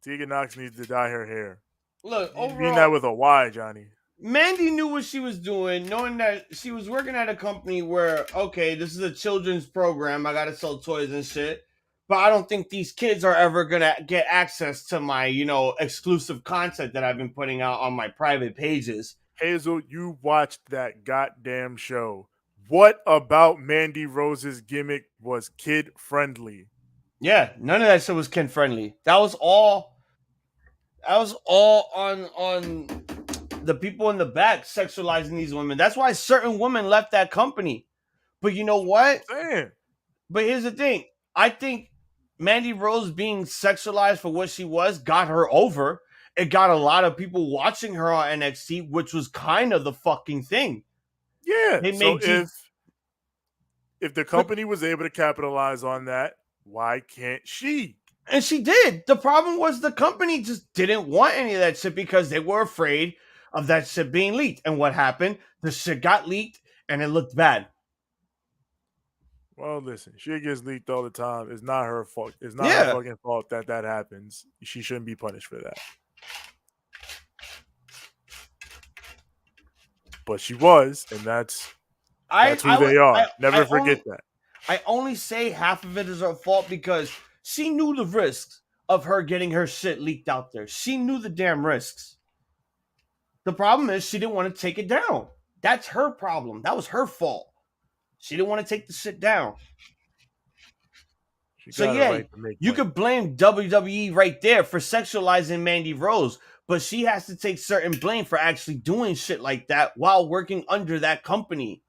Tegan Knox needs to dye her hair. Look, You mean overall, that with a Y, Johnny. Mandy knew what she was doing, knowing that she was working at a company where, okay, this is a children's program. I got to sell toys and shit. But I don't think these kids are ever going to get access to my, exclusive content that I've been putting out on my private pages. Hazel, you watched that goddamn show. What about Mandy Rose's gimmick was kid friendly? Yeah, none of that shit was kid friendly. That was all on the people in the back sexualizing these women. That's why certain women left that company. But you know what? Man. But here's the thing. I think Mandy Rose being sexualized for what she was got her over. It got a lot of people watching her on NXT, which was kind of the fucking thing. Yeah. They So made if the company was able to capitalize on that, why can't she? And she did. The problem was the company just didn't want any of that shit because they were afraid of that shit being leaked. And what happened? The shit got leaked and it looked bad. Well, listen, shit gets leaked all the time. It's not her fault. It's not her fucking fault that happens. She shouldn't be punished for that. But she was, and that's who they are. Never forget that. I only say half of it is her fault because she knew the risks of her getting her shit leaked out there. She knew the damn risks. The problem is she didn't want to take it down. That's her problem. That was her fault. She didn't want to take the shit down. So yeah, you could blame WWE right there for sexualizing Mandy Rose, but she has to take certain blame for actually doing shit like that while working under that company.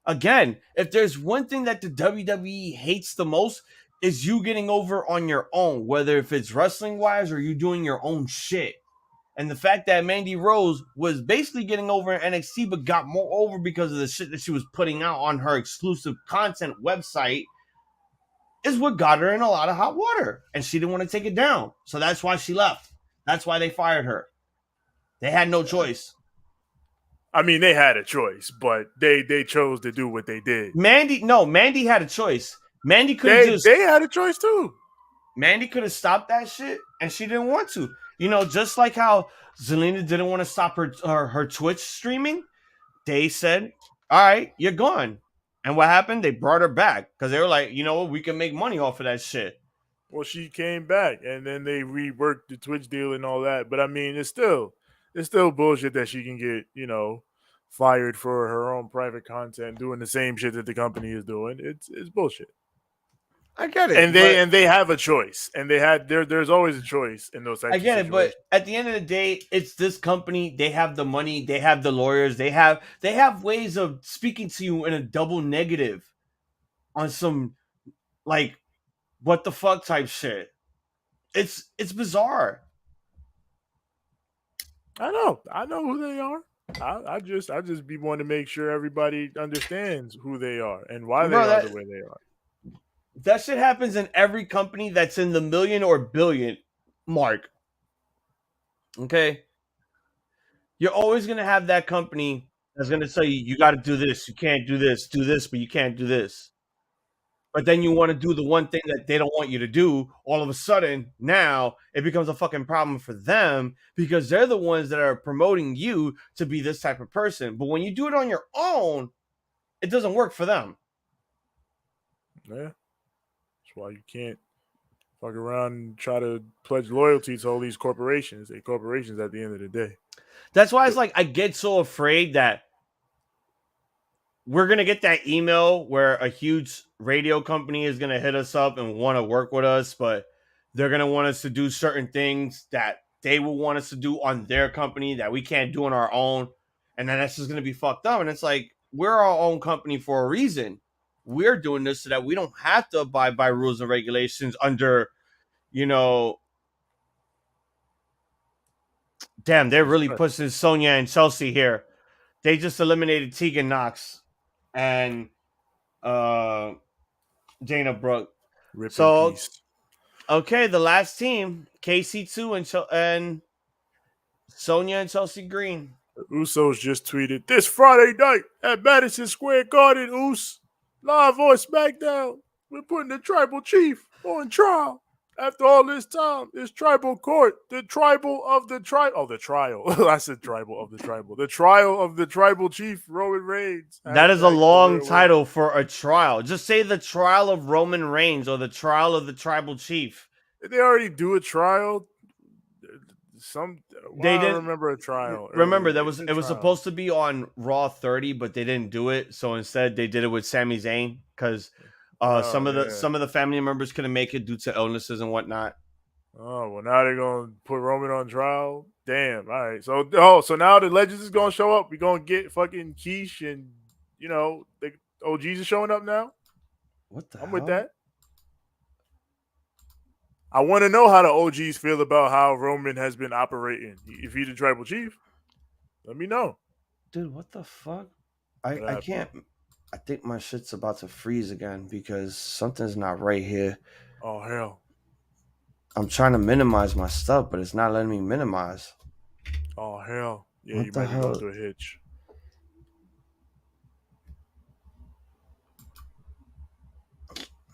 Again, if there's one thing that the WWE hates the most is you getting over on your own, whether if it's wrestling wise or you doing your own shit. And the fact that Mandy Rose was basically getting over in NXT, but got more over because of the shit that she was putting out on her exclusive content website is what got her in a lot of hot water. And she didn't want to take it down. So that's why she left. That's why they fired her. They had no choice. I mean, they had a choice, but they chose to do what they did. Mandy had a choice. Mandy could have they had a choice too. Mandy could have stopped that shit, and she didn't want to. Just like how Zelina didn't want to stop her Twitch streaming, they said, all right, you're gone. And what happened? They brought her back because they were like, you know what, we can make money off of that shit. Well, she came back, and then they reworked the Twitch deal and all that. But I mean, it's still bullshit that she can get, fired for her own private content, doing the same shit that the company is doing. It's bullshit. I get it. And they have a choice. And there's always a choice in those types of situations. I get it, but at the end of the day, it's this company. They have the money, they have the lawyers, they have ways of speaking to you in a double negative on some like what the fuck type shit. It's bizarre. I know who they are. I just be wanting to make sure everybody understands who they are and why they are the way they are. That shit happens in every company that's in the million or billion mark. Okay? You're always going to have that company that's going to tell you, you got to do this, you can't do this, but you can't do this. But then you want to do the one thing that they don't want you to do. All of a sudden, now it becomes a fucking problem for them because they're the ones that are promoting you to be this type of person. But when you do it on your own, it doesn't work for them. Yeah. That's why you can't fuck around and try to pledge loyalty to all these corporations. They're corporations at the end of the day. That's why it's like I get so afraid that we're going to get that email where a huge radio company is going to hit us up and want to work with us, but they're going to want us to do certain things that they will want us to do on their company that we can't do on our own. And then that's just going to be fucked up. And it's like, we're our own company for a reason. We're doing this so that we don't have to abide by rules and regulations under, damn, they're really pushing Sonya and Chelsea here. They just eliminated Tegan Knox and Dana Brooke. Rip So in peace. okay, the last team, KC2 and Sonya and Chelsea Green. Usos just tweeted, "This Friday night at Madison Square Garden, Us, live on SmackDown. We're putting the Tribal Chief on trial. After all this time, it's Tribal Court, the Tribal of the Trial. Oh, the trial. I said Tribal of the Tribal. The trial of the Tribal Chief, Roman Reigns. That is a Hashtag long the real title for a trial. Just say the trial of Roman Reigns or the trial of the Tribal Chief. Did they already do a trial? They I didn't remember a trial. Remember, earlier. it was supposed to be on Raw 30, but they didn't do it. So instead, they did it with Sami Zayn because some of the family members couldn't make it due to illnesses and whatnot. Oh well, now they're gonna put Roman on trial. Damn. All right. So now the legends is gonna show up. We're gonna get fucking Quiche and the OGs are showing up now. What the I'm hell? with that. I want to know how the OGs feel about how Roman has been operating. If he's the Tribal Chief, let me know. Dude, what the fuck? I can't. I think my shit's about to freeze again because something's not right here. Oh, hell. I'm trying to minimize my stuff, but it's not letting me minimize. Oh, hell. Yeah, What you the might be hell? going through a hitch.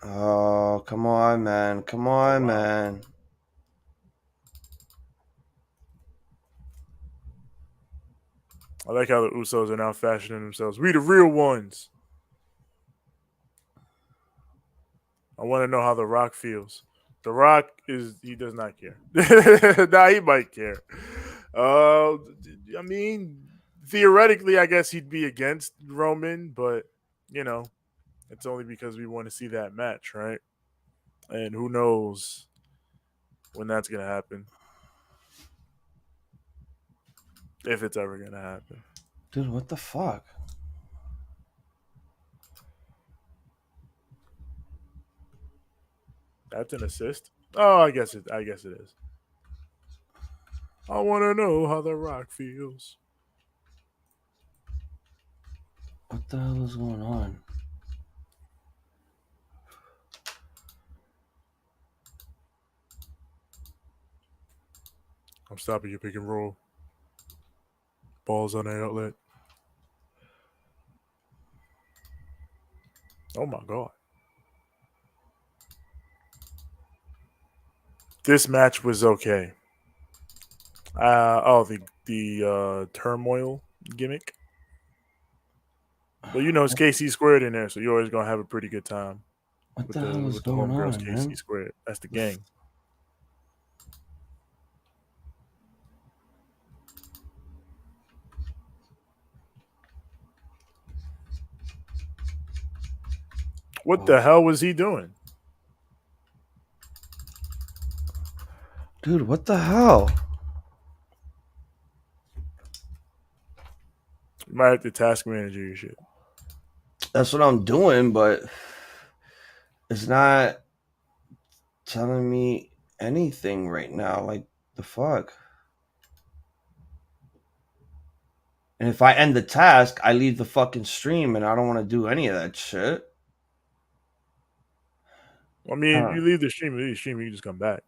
Oh, come on, man. Come on, man. I like how the Usos are now fashioning themselves. We the real ones. I want to know how The Rock feels. The Rock he does not care. Nah, he might care. I mean, theoretically, I guess he'd be against Roman, but it's only because we want to see that match, right? And who knows when that's gonna happen. If it's ever gonna happen. Dude, what the fuck? That's an assist. Oh, I guess it is. I want to know how The Rock feels. What the hell is going on? I'm stopping your pick and roll. Balls on the outlet. Oh my god. This match was okay. The turmoil gimmick. But it's KC squared in there, so you're always gonna have a pretty good time. What with the hell is with the going homegirls on, KC man? squared. That's the gang. What the hell was he doing? Dude, what the hell? You might have to task manager your shit. That's what I'm doing, but it's not telling me anything right now. Like, the fuck? And if I end the task, I leave the fucking stream, and I don't want to do any of that shit. I mean, you leave the stream, you can just come back.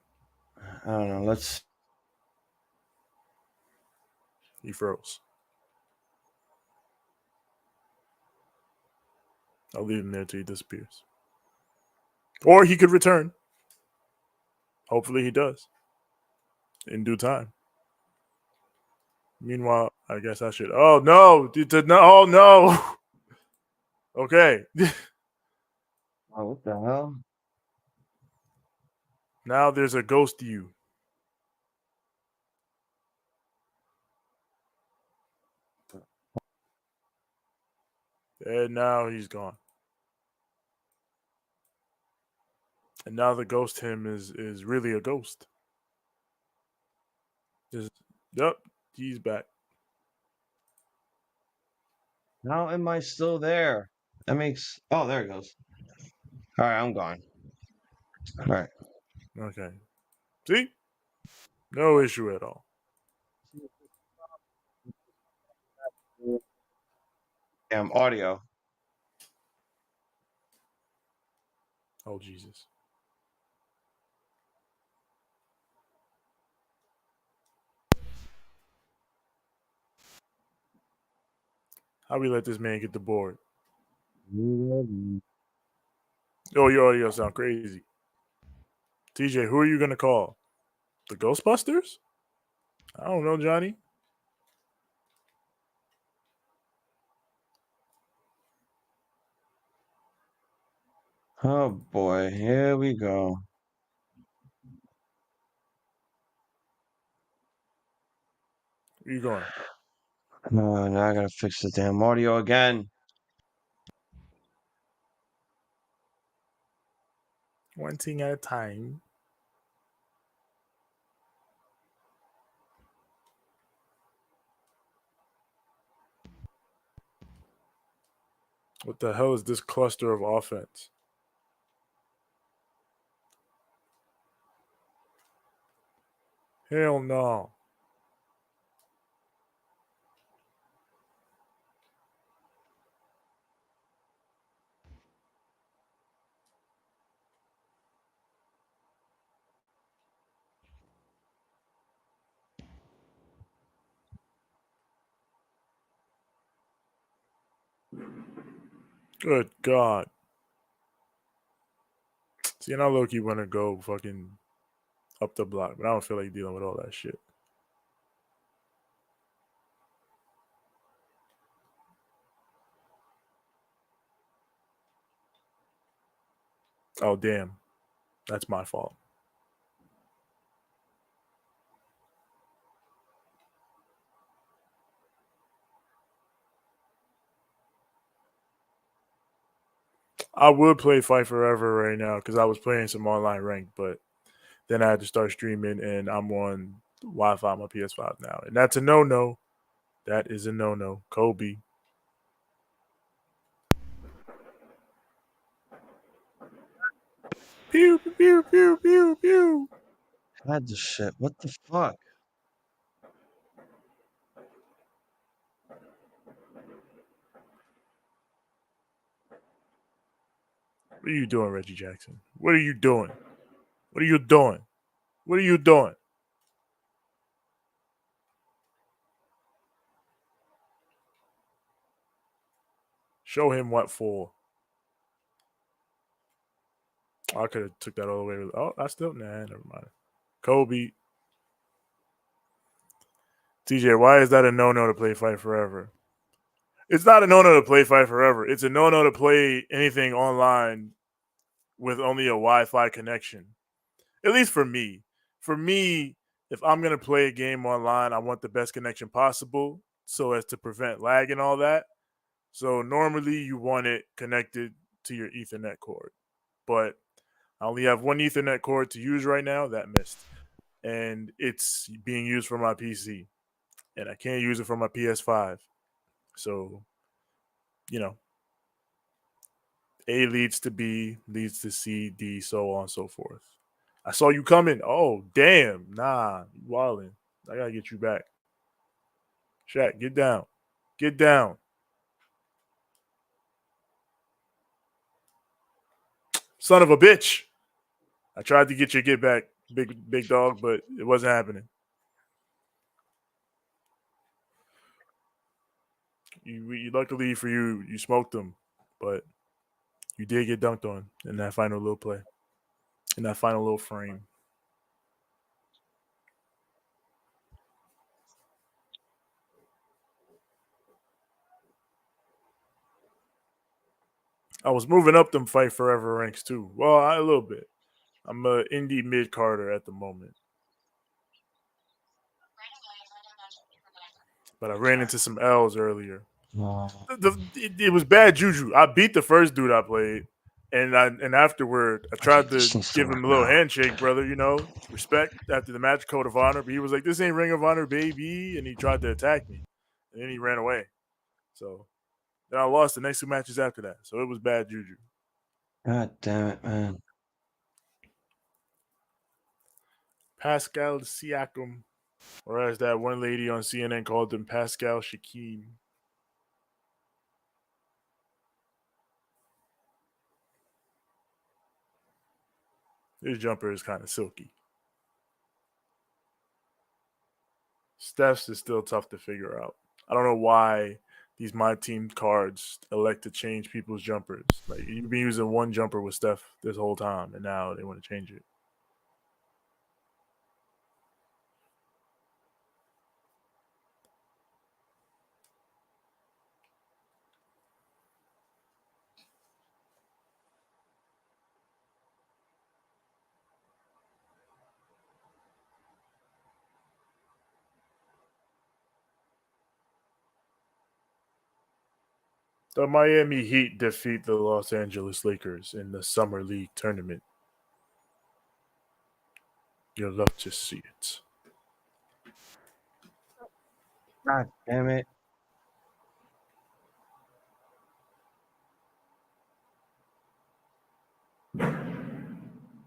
I don't know. He froze. I'll leave him there till he disappears. Or he could return. Hopefully he does. In due time. Meanwhile, I guess I should. Oh no! Oh no! Okay. Oh, what the hell? Now there's a ghost you. And now he's gone. And now the ghost him is really a ghost. Yep, he's back. How am I still there? That makes... Oh, there it goes. All right, I'm gone. All right. Okay. See? No issue at all. Damn audio. Oh, Jesus. How we let this man get the board? Oh, your audio sound crazy. TJ, who are you going to call? The Ghostbusters? I don't know, Johnny. Oh boy, here we go. Where you going? Oh, now I gotta fix the damn audio again. One thing at a time. What the hell is this cluster of offense? Hell no. Good God. See, and I low-key want to go fucking up the block, but I don't feel like dealing with all that shit. Oh, damn. That's my fault. I would play Fight Forever right now because I was playing some online rank, but then I had to start streaming, and I'm on Wi-Fi on my PS5 now. And that's a no-no. That is a no-no. Kobe. Pew, pew, pew, pew, pew. God, this shit. What the fuck? What are you doing, Reggie Jackson? What are you doing? What are you doing? What are you doing? Show him what for. I could have took that all the way. Oh, I still never mind. Kobe. TJ, why is that a no-no to play Fight Forever? It's not a no-no to play Fight Forever. It's a no-no to play anything online with only a Wi-Fi connection. At least for me. For me, if I'm going to play a game online, I want the best connection possible so as to prevent lag and all that. So normally you want it connected to your Ethernet cord. But I only have one Ethernet cord to use right now. That missed. And it's being used for my PC. And I can't use it for my PS5. So, you know, A leads to B, leads to C, D, so on and so forth. I saw you coming. Oh, damn. Nah, you wildin'. I gotta get you back. Shaq, get down. Get down. Son of a bitch. I tried to get your get back, big dog, but it wasn't happening. You luckily for you, you smoked them, but you did get dunked on in that final little play, in that final little frame. I was moving up them Fight Forever ranks too. Well, a little bit. I'm a indie mid Carter at the moment. But I ran into some L's earlier. It was bad juju. I beat the first dude I played, and afterward I tried to give him a little handshake, brother. You know, respect after the match, code of honor. But he was like, "This ain't Ring of Honor, baby," and he tried to attack me, and then he ran away. So then I lost the next two matches after that. So it was bad juju. God damn it, man. Pascal Siakam, or as that one lady on CNN called him, Pascal Shakim. His jumper is kind of silky. Steph's is still tough to figure out. I don't know why these My Team cards elect to change people's jumpers. Like, you've been using one jumper with Steph this whole time, and now they want to change it. The Miami Heat defeat the Los Angeles Lakers in the Summer League tournament. You'll love to see it. God damn it.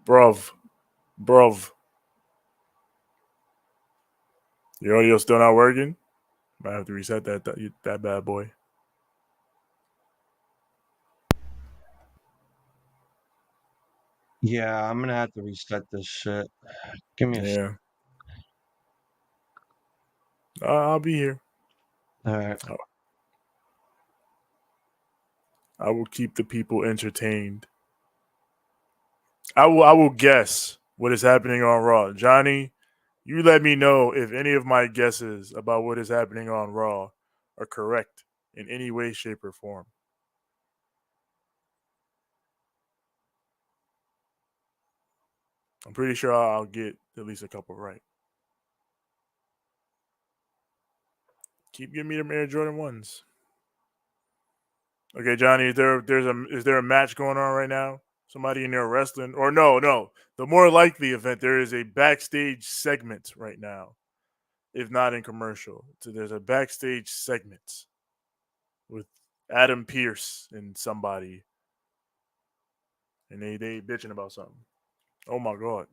Bruv. Your audio still not working? Might have to reset that bad boy. Yeah, I'm gonna have to reset this shit. Give me a Yeah. I'll be here. All right. I will keep the people entertained. I will guess what is happening on Raw. Johnny, you let me know if any of my guesses about what is happening on Raw are correct in any way, shape, or form. I'm pretty sure I'll get at least a couple right. Keep giving me them Air Jordan 1s. Okay, Johnny, is there a match going on right now? Somebody in there wrestling? Or no. The more likely event, there is a backstage segment right now, if not in commercial. So there's a backstage segment with Adam Pearce and somebody. And they bitching about something. Oh my God.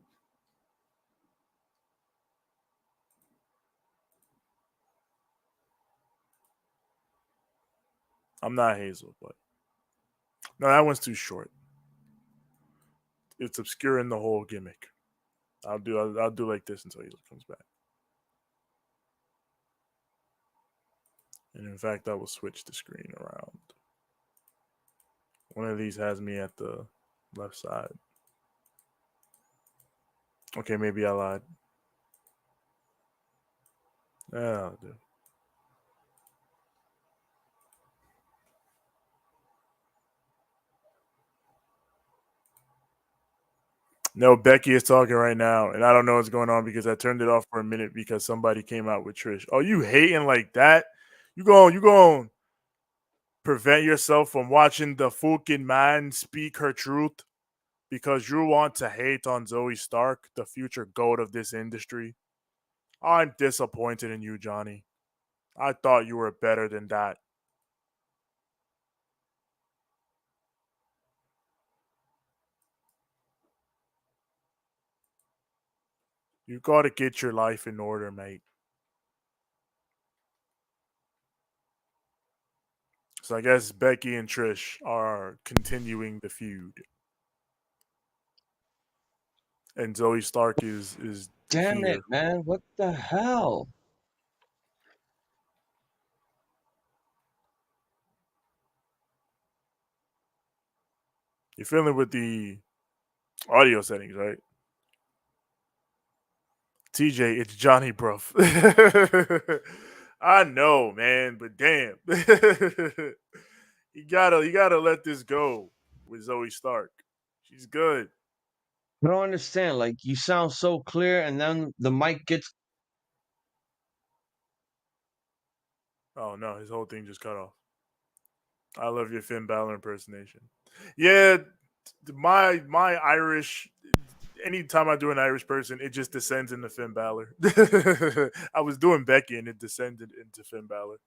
I'm not Hazel, but no, that one's too short. It's obscuring the whole gimmick. I'll do like this until Hazel comes back. And in fact, I will switch the screen around. One of these has me at the left side. Okay, maybe I lied. Yeah, I'll do. No, Becky is talking right now, and I don't know what's going on because I turned it off for a minute because somebody came out with Trish. Oh, you hating like that? You going prevent yourself from watching the fucking man speak her truth because you want to hate on Zoe Stark, the future goat of this industry? I'm disappointed in you, Johnny. I thought you were better than that. You got to get your life in order, mate. So I guess Becky and Trish are continuing the feud. And Zoe Stark is Damn here. it, man. What the hell? You're feeling with the audio settings, right? TJ, it's Johnny, bruv. I know, man, but damn. you gotta let this go with Zoe Stark. She's good. I don't understand. Like, you sound so clear, and then the mic gets. Oh no, his whole thing just cut off. I love your Finn Balor impersonation. Yeah, my Irish. Anytime I do an Irish person, it just descends into Finn Balor. I was doing Becky, and it descended into Finn Balor.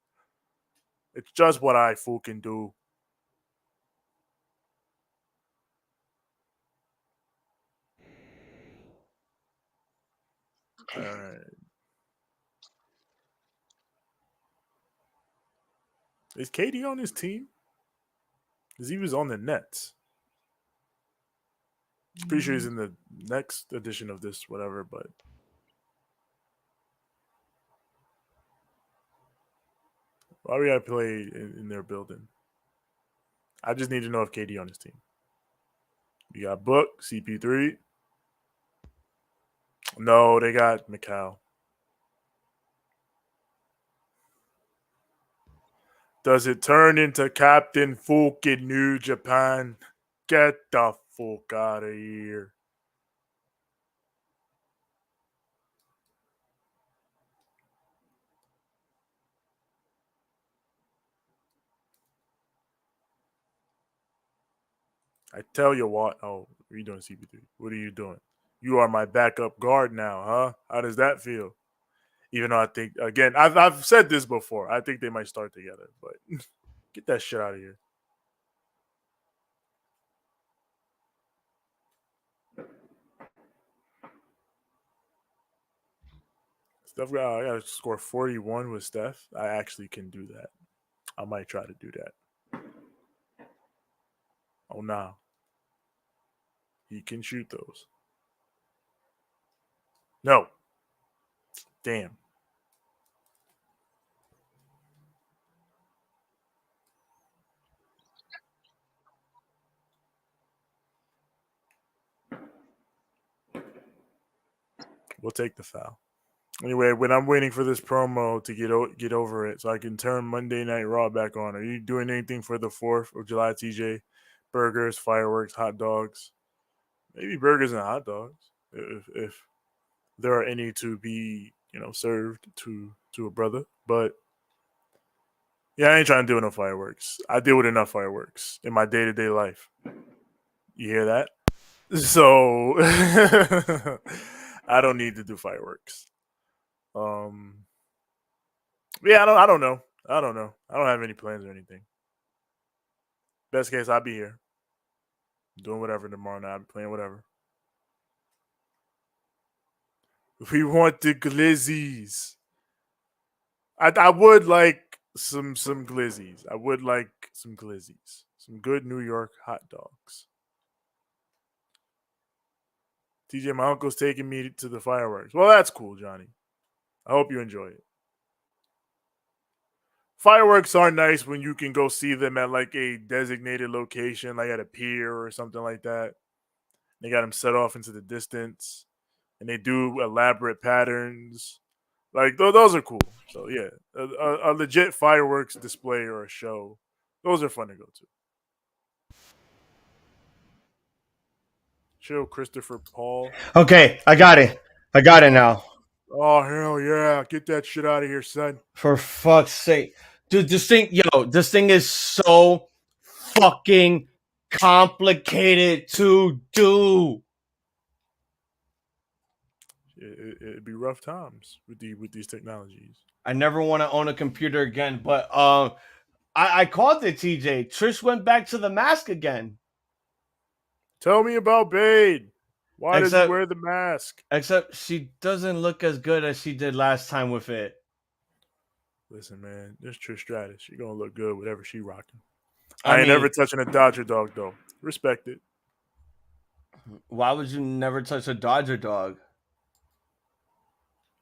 It's just what I fucking do. All right. Is Katie on his team? Because he was on the Nets. Pretty sure he's in the next edition of this, whatever, but why we gotta play in their building? I just need to know if KD on his team. We got Book, CP3. No, they got Mikal. Does it turn into Captain Fulk in New Japan? Get the fuck out of here. I tell you what. Oh, what are you doing, CP3? What are you doing? You are my backup guard now, huh? How does that feel? Even though I think, again, I've said this before. I think they might start together, but get that shit out of here. Steph, I got to score 41 with Steph. I actually can do that. I might try to do that. Oh, no. He can shoot those. No. Damn. We'll take the foul. Anyway, when I'm waiting for this promo to get over it so I can turn Monday Night Raw back on, are you doing anything for the 4th of July, TJ? Burgers, fireworks, hot dogs? Maybe burgers and hot dogs if there are any to be, served to a brother. But yeah, I ain't trying to do no fireworks. I deal with enough fireworks in my day-to-day life. You hear that? So I don't need to do fireworks. Yeah, I don't know. I don't have any plans or anything. Best case, I'll be here. Doing whatever tomorrow night. I'll be playing whatever. We want the glizzies. I would like some glizzies. I would like some glizzies. Some good New York hot dogs. TJ, my uncle's taking me to the fireworks. Well, that's cool, Johnny. I hope you enjoy it. Fireworks are nice when you can go see them at like a designated location, like at a pier or something like that. They got them set off into the distance, and they do elaborate patterns. Like those are cool. So yeah, a legit fireworks display or a show, those are fun to go to. Chill, Christopher Paul. Okay, I got it. I got it now. Oh hell yeah! Get that shit out of here, son. For fuck's sake, dude, this thing is so fucking complicated to do. It'd be rough times with these technologies. I never want to own a computer again, but I called it, TJ. Trish went back to the mask again. Tell me about Bade. Why does he wear the mask? Except she doesn't look as good as she did last time with it. Listen, man, this Trish Stratus, she gonna look good whatever she rocking. I ain't never touching a Dodger dog though. Respect it. Why would you never touch a Dodger dog?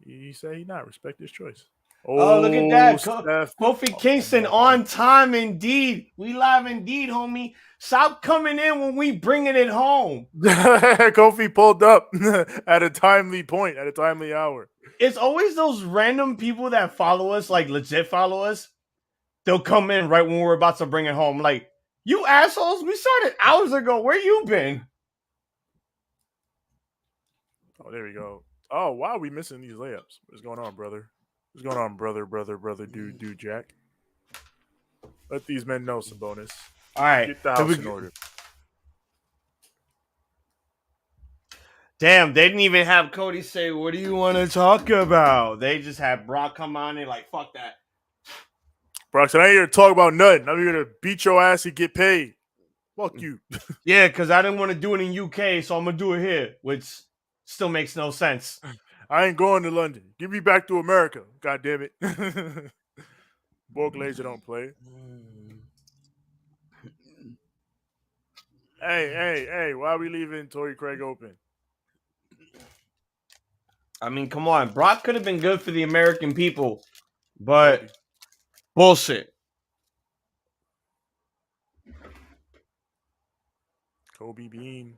He say he not. Respect his choice. Oh, look at that. Steph. Kofi Kingston on time indeed. We live indeed, homie. Stop coming in when we bringing it home. Kofi pulled up at a timely point, at a timely hour. It's always those random people that follow us, like legit follow us. They'll come in right when we're about to bring it home. Like, you assholes, we started hours ago. Where you been? Oh, there we go. Oh, why are we missing these layups? What's going on, brother? What's going on, brother, dude, Jack? Let these men know, Sabonis. All right. Get the house in order. Damn, they didn't even have Cody say, what do you want to talk about? They just had Brock come on and like, fuck that. Brock said, I ain't here to talk about nothing. I'm here to beat your ass and get paid. Fuck you. Yeah, because I didn't want to do it in UK, so I'm going to do it here, which still makes no sense. I ain't going to London. Give me back to America. God damn it. Borg Laser don't play. Hey, why are we leaving Torrey Craig open? I mean, come on. Brock could have been good for the American people, but bullshit. Kobe Bean.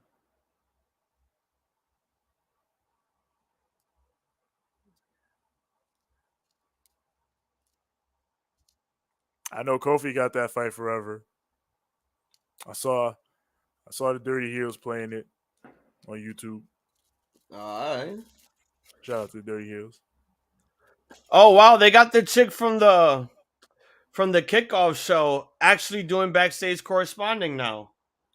I know Kofi got that fight forever. I saw the Dirty Heels playing it on YouTube. All right. Shout out to the Dirty Heels. Oh wow, they got the chick from the kickoff show actually doing backstage corresponding now.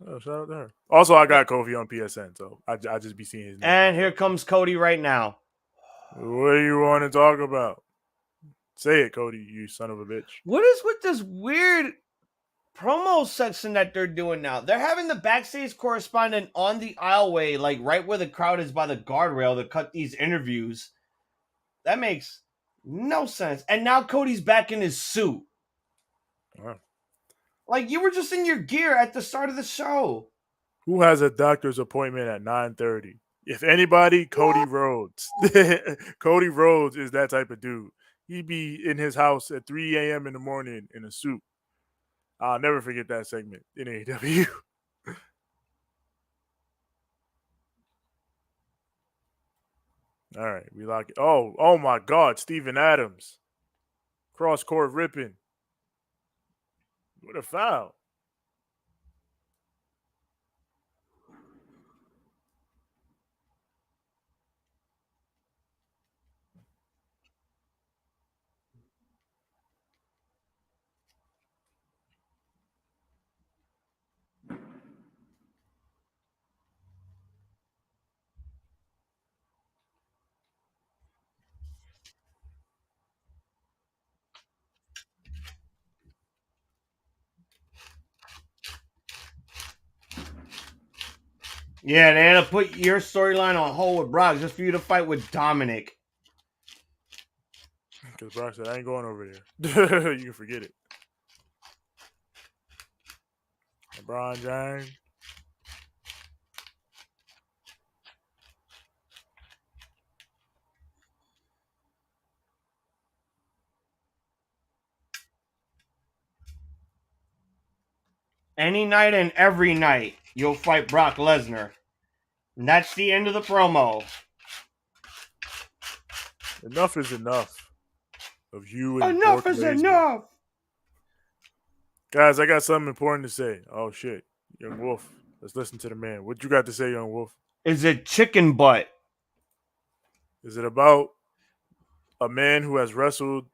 Oh, shout out to her. Also, I got Kofi on PSN, so I just be seeing his name. And here comes Cody right now. What do you want to talk about? Say it, Cody, you son of a bitch. What is with this weird promo section that they're doing now? They're having the backstage correspondent on the aisleway, like right where the crowd is by the guardrail, to cut these interviews. That makes no sense. And now Cody's back in his suit. Wow. Like, you were just in your gear at the start of the show. Who has a doctor's appointment at 9:30? If anybody, Cody Rhodes. Cody Rhodes is that type of dude. He'd be in his house at 3 a.m. in the morning in a suit. I'll never forget that segment in AEW. All right, we lock it. Oh my God, Steven Adams. Cross court ripping. What a foul. Yeah, they had to put your storyline on hold with Brock just for you to fight with Dominic. Because Brock said, I ain't going over there. You can forget it. LeBron James. Any night and every night, you'll fight Brock Lesnar. And that's the end of the promo. Enough is enough of you and Enough Brock is Lesnar. enough. Guys, I got something important to say. Oh, shit. Young Wolf. Let's listen to the man. What you got to say, Young Wolf? Is it chicken butt? Is it about a man who has wrestled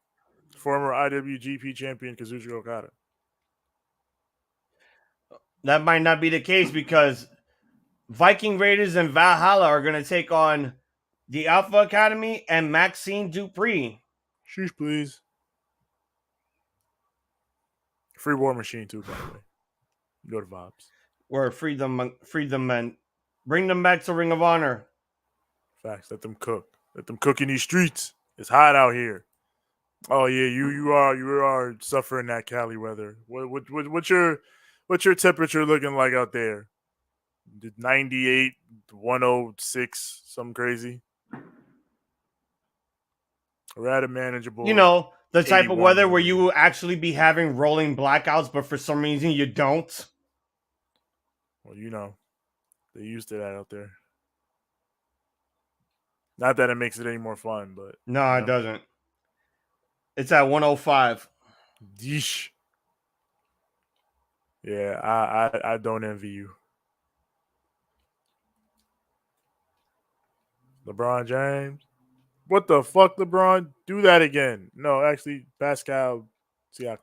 former IWGP champion Kazuchika Okada? That might not be the case because Viking Raiders and Valhalla are going to take on the Alpha Academy and Maxine Dupree. Sheesh, please. Free War Machine, too, by the way. You know the vibes. Or free them and bring them back to Ring of Honor. Facts. Let them cook. Let them cook in these streets. It's hot out here. Oh yeah, you are suffering that Cali weather. What's your temperature looking like out there? 98, 106, something crazy. Rather manageable. You know, the type of 81 weather where you will actually be having rolling blackouts, but for some reason you don't. Well, you know, they used to that out there. Not that it makes it any more fun, but No, it doesn't. It's at 105. Yeesh. Yeah, I don't envy you. LeBron James. What the fuck, LeBron? Do that again. No, actually, Pascal Siakam.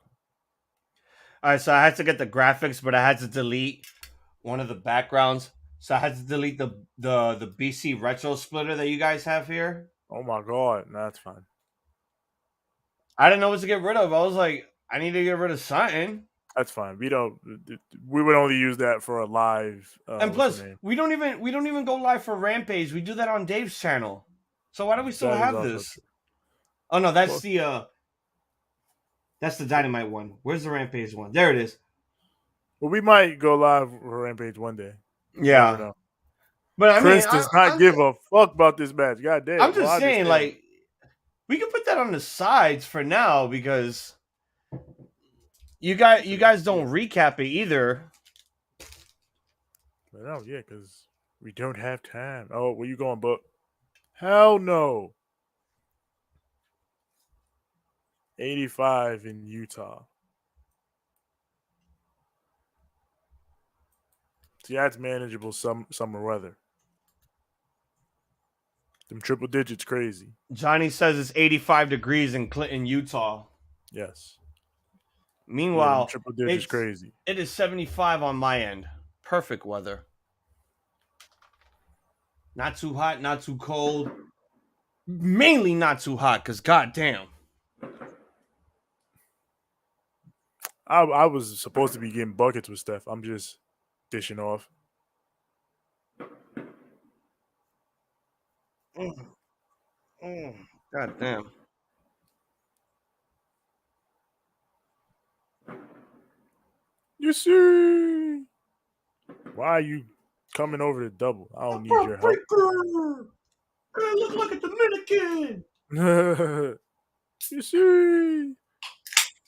All right, so I had to get the graphics, but I had to delete one of the backgrounds. So I had to delete the BC retro splitter that you guys have here. Oh my God, no, that's fine. I didn't know what to get rid of. I was like, I need to get rid of something. That's fine. We would only use that for a live. And plus, we don't even go live for Rampage. We do that on Dave's channel. So why do we still have this? True. Oh no, that's the Dynamite one. Where's the Rampage one? There it is. Well, we might go live for Rampage one day. You never Yeah. know. But I Chris mean, does not give a fuck about this match. God damn. I'm just Well, I saying, understand. like, we can put that on the sides for now because you guys don't recap it either. No, yeah, because we don't have time. Oh, where you going, Buck? Hell no. 85 in Utah. See, that's manageable summer weather. Them triple digits crazy. Johnny says it's 85 degrees in Clinton, Utah. Yes. Meanwhile, them triple digits crazy. It is 75 on my end. Perfect weather. Not too hot, not too cold. Mainly not too hot, because goddamn. I was supposed to be getting buckets with Steph. I'm just dishing off. God damn. You see? Why are you coming over to double? I don't need your help. Hey, look like a Dominican. You see?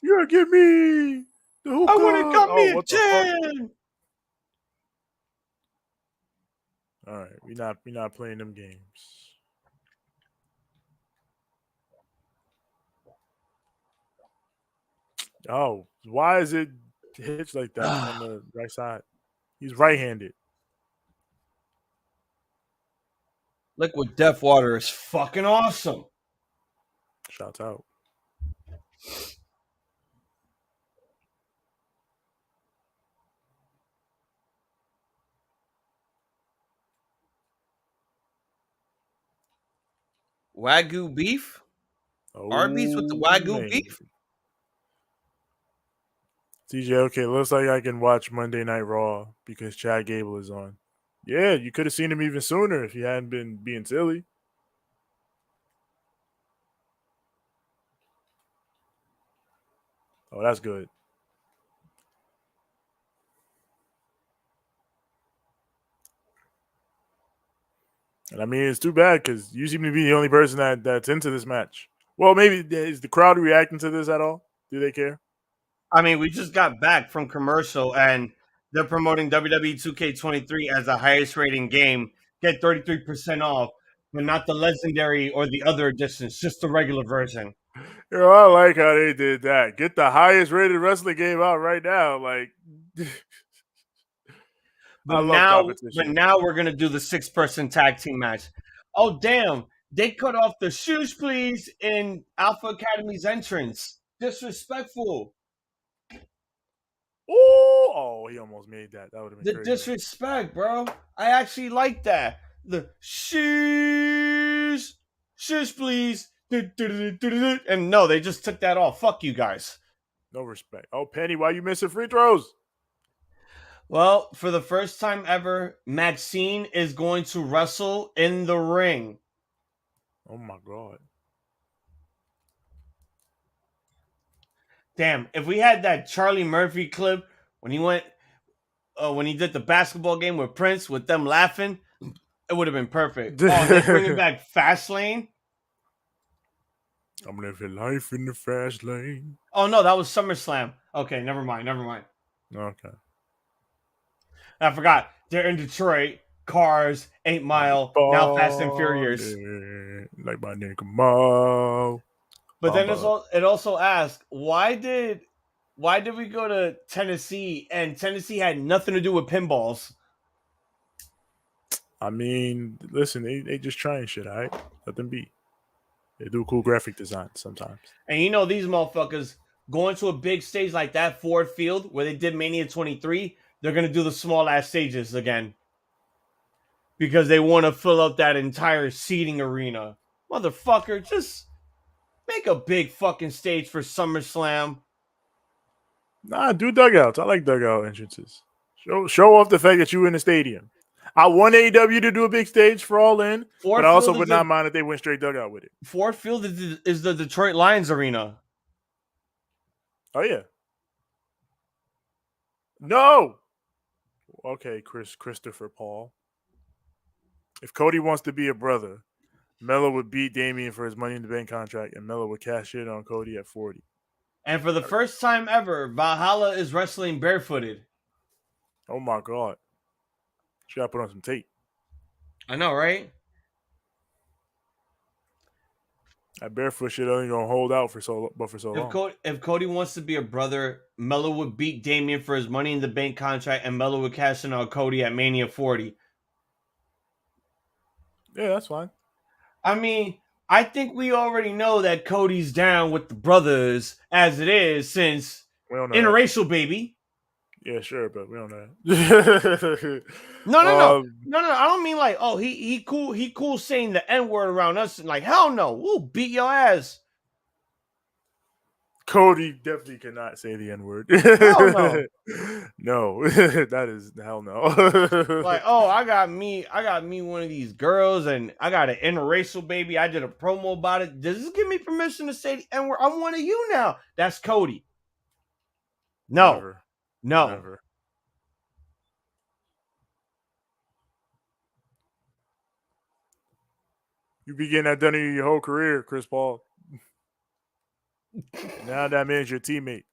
You gotta give me the hookah. I want to got me a what the fuck? 10. All right, we not playing them games. Oh, why is it hitched like that on the right side? He's right-handed. Liquid Death Water is fucking awesome. Shouts out. Wagyu beef? Oh, Arby's with the Wagyu man. beef? TJ, okay, looks like I can watch Monday Night Raw because Chad Gable is on. Yeah, you could have seen him even sooner if you hadn't been being silly. Oh, that's good. And I mean, it's too bad because you seem to be the only person that's into this match. Well, maybe is the crowd reacting to this at all? Do they care? I mean, we just got back from commercial and they're promoting WWE 2K23 as the highest rating game. Get 33% off, but not the legendary or the other editions, just the regular version. Yo, I like how they did that. Get the highest rated wrestling game out right now. Like, I love competition. But now we're gonna do the 6-person tag team match. Oh damn! They cut off the shoes, please, in Alpha Academy's entrance. Disrespectful. Oh, he almost made that. That would have been The crazy. disrespect, bro. I actually like that. The shoes, please. And no, they just took that off. Fuck you guys. No respect. Oh, Penny, why you missing free throws? Well, for the first time ever, Maxine is going to wrestle in the ring. Oh my god. Damn, if we had that Charlie Murphy clip when he did the basketball game with Prince with them laughing, it would have been perfect. Oh, they're bringing back Fastlane. I'm living life in the fast lane. Oh no, that was SummerSlam. Okay, never mind. Okay. I forgot. They're in Detroit. Cars, 8 Mile, now Fast and Furious. Like my nigga Mo. But then it also asks, why did we go to Tennessee and Tennessee had nothing to do with pinballs? I mean, listen, they just trying shit, all right? Let them be. They do cool graphic design sometimes. And you know these motherfuckers going to a big stage like that Ford Field where they did Mania 23, they're going to do the small ass stages again. Because they want to fill up that entire seating arena. Motherfucker, just make a big fucking stage for SummerSlam. Nah, do dugouts. I like dugout entrances. Show off the fact that you in the stadium. I want AEW to do a big stage for All In, but I also would not mind if they went straight dugout with it. Ford Field is the Detroit Lions arena. Oh, yeah. No. Okay, Christopher Paul. If Cody wants to be a brother, Melo would beat Damian for his Money in the Bank contract, and Melo would cash in on Cody at 40. And for the first time ever, Valhalla is wrestling barefooted. Oh my God. She got to put on some tape. I know, right? That barefoot shit only gonna hold out for so long. If Cody wants to be a brother, Melo would beat Damian for his Money in the Bank contract, and Melo would cash in on Cody at Mania 40. Yeah, that's fine. I mean, I think we already know that Cody's down with the brothers as it is since interracial baby. Yeah, sure, but we don't know that. No. I don't mean like, oh, he cool saying the N-word around us. Like, hell no, we'll beat your ass. Cody definitely cannot say the N-word. Hell no. No, that is hell no. Like, oh, I got me one of these girls, and I got an interracial baby. I did a promo about it. Does this give me permission to say the N-word? I'm one of you now. That's Cody. No. Never. No. Never. You be getting that done in your whole career, Chris Paul. Now that man's your teammate.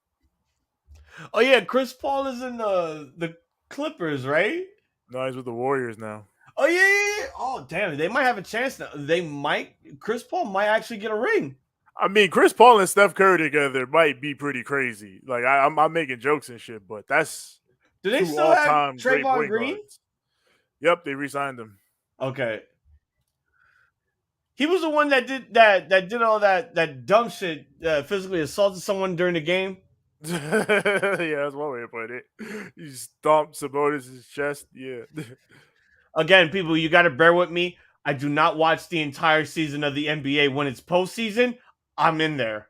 Oh yeah, Chris Paul is in the Clippers, right? No, he's with the Warriors now. Oh yeah. Oh damn, they might have a chance now. Chris Paul might actually get a ring. I mean, Chris Paul and Steph Curry together might be pretty crazy. Like I'm making jokes and shit, but that's do they still have Trayvon Green? Guards. Yep, they re-signed him. Okay. He was the one that did all that dumb shit, physically assaulted someone during the game. Yeah, that's one way to put it. You stomped Sabonis' chest. Yeah. Again, people, you got to bear with me. I do not watch the entire season of the NBA. When it's postseason, I'm in there.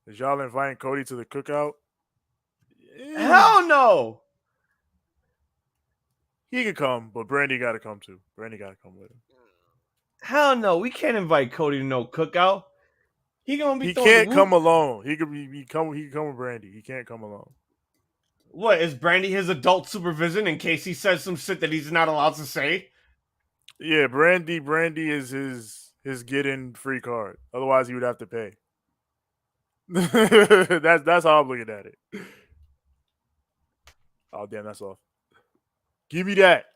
Is y'all inviting Cody to the cookout? Hell no. He can come, but Brandy got to come too. Brandy got to come with him. Hell no. We can't invite Cody to no cookout. He can't come alone. He can come with Brandy. He can't come alone. What, is Brandy his adult supervision in case he says some shit that he's not allowed to say? Yeah, Brandy is his get-in free card. Otherwise, he would have to pay. That's how I'm looking at it. Oh damn, that's off. Give me that.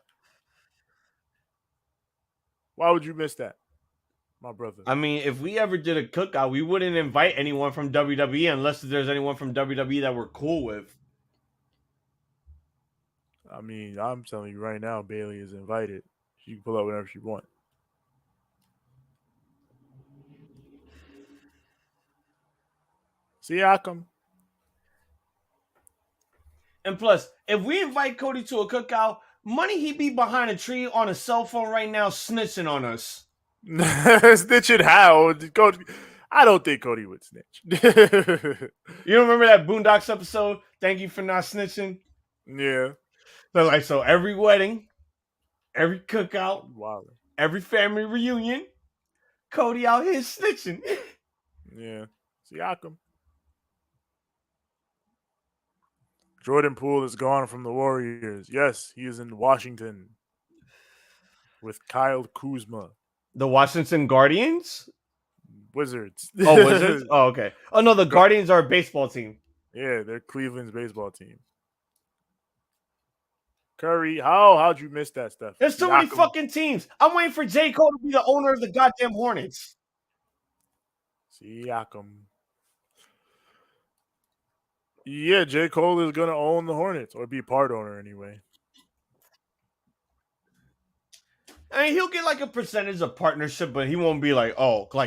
Why would you miss that, my brother? I mean, if we ever did a cookout, we wouldn't invite anyone from WWE unless there's anyone from WWE that we're cool with. I mean, I'm telling you right now, Bayley is invited. She can pull out whenever she wants. See, I come. And plus, if we invite Cody to a cookout, money he be behind a tree on a cell phone right now snitching on us. Snitching how? I don't think Cody would snitch. You don't remember that Boondocks episode? Thank you for not snitching. Yeah. So every wedding, every cookout, wow, every family reunion, Cody out here snitching. Yeah. Siakam. Jordan Poole is gone from the Warriors. Yes, he is in Washington with Kyle Kuzma. The Washington Guardians? Wizards. Oh, Wizards? Oh, okay. Oh, no, the Guardians are a baseball team. Yeah, they're Cleveland's baseball team. Curry, how'd you miss that stuff? There's too many fucking teams. I'm waiting for J. Cole to be the owner of the goddamn Hornets. Siakam. Yeah, J. Cole is going to own the Hornets, or be part owner anyway. I mean, he'll get like a percentage of partnership, but he won't be like,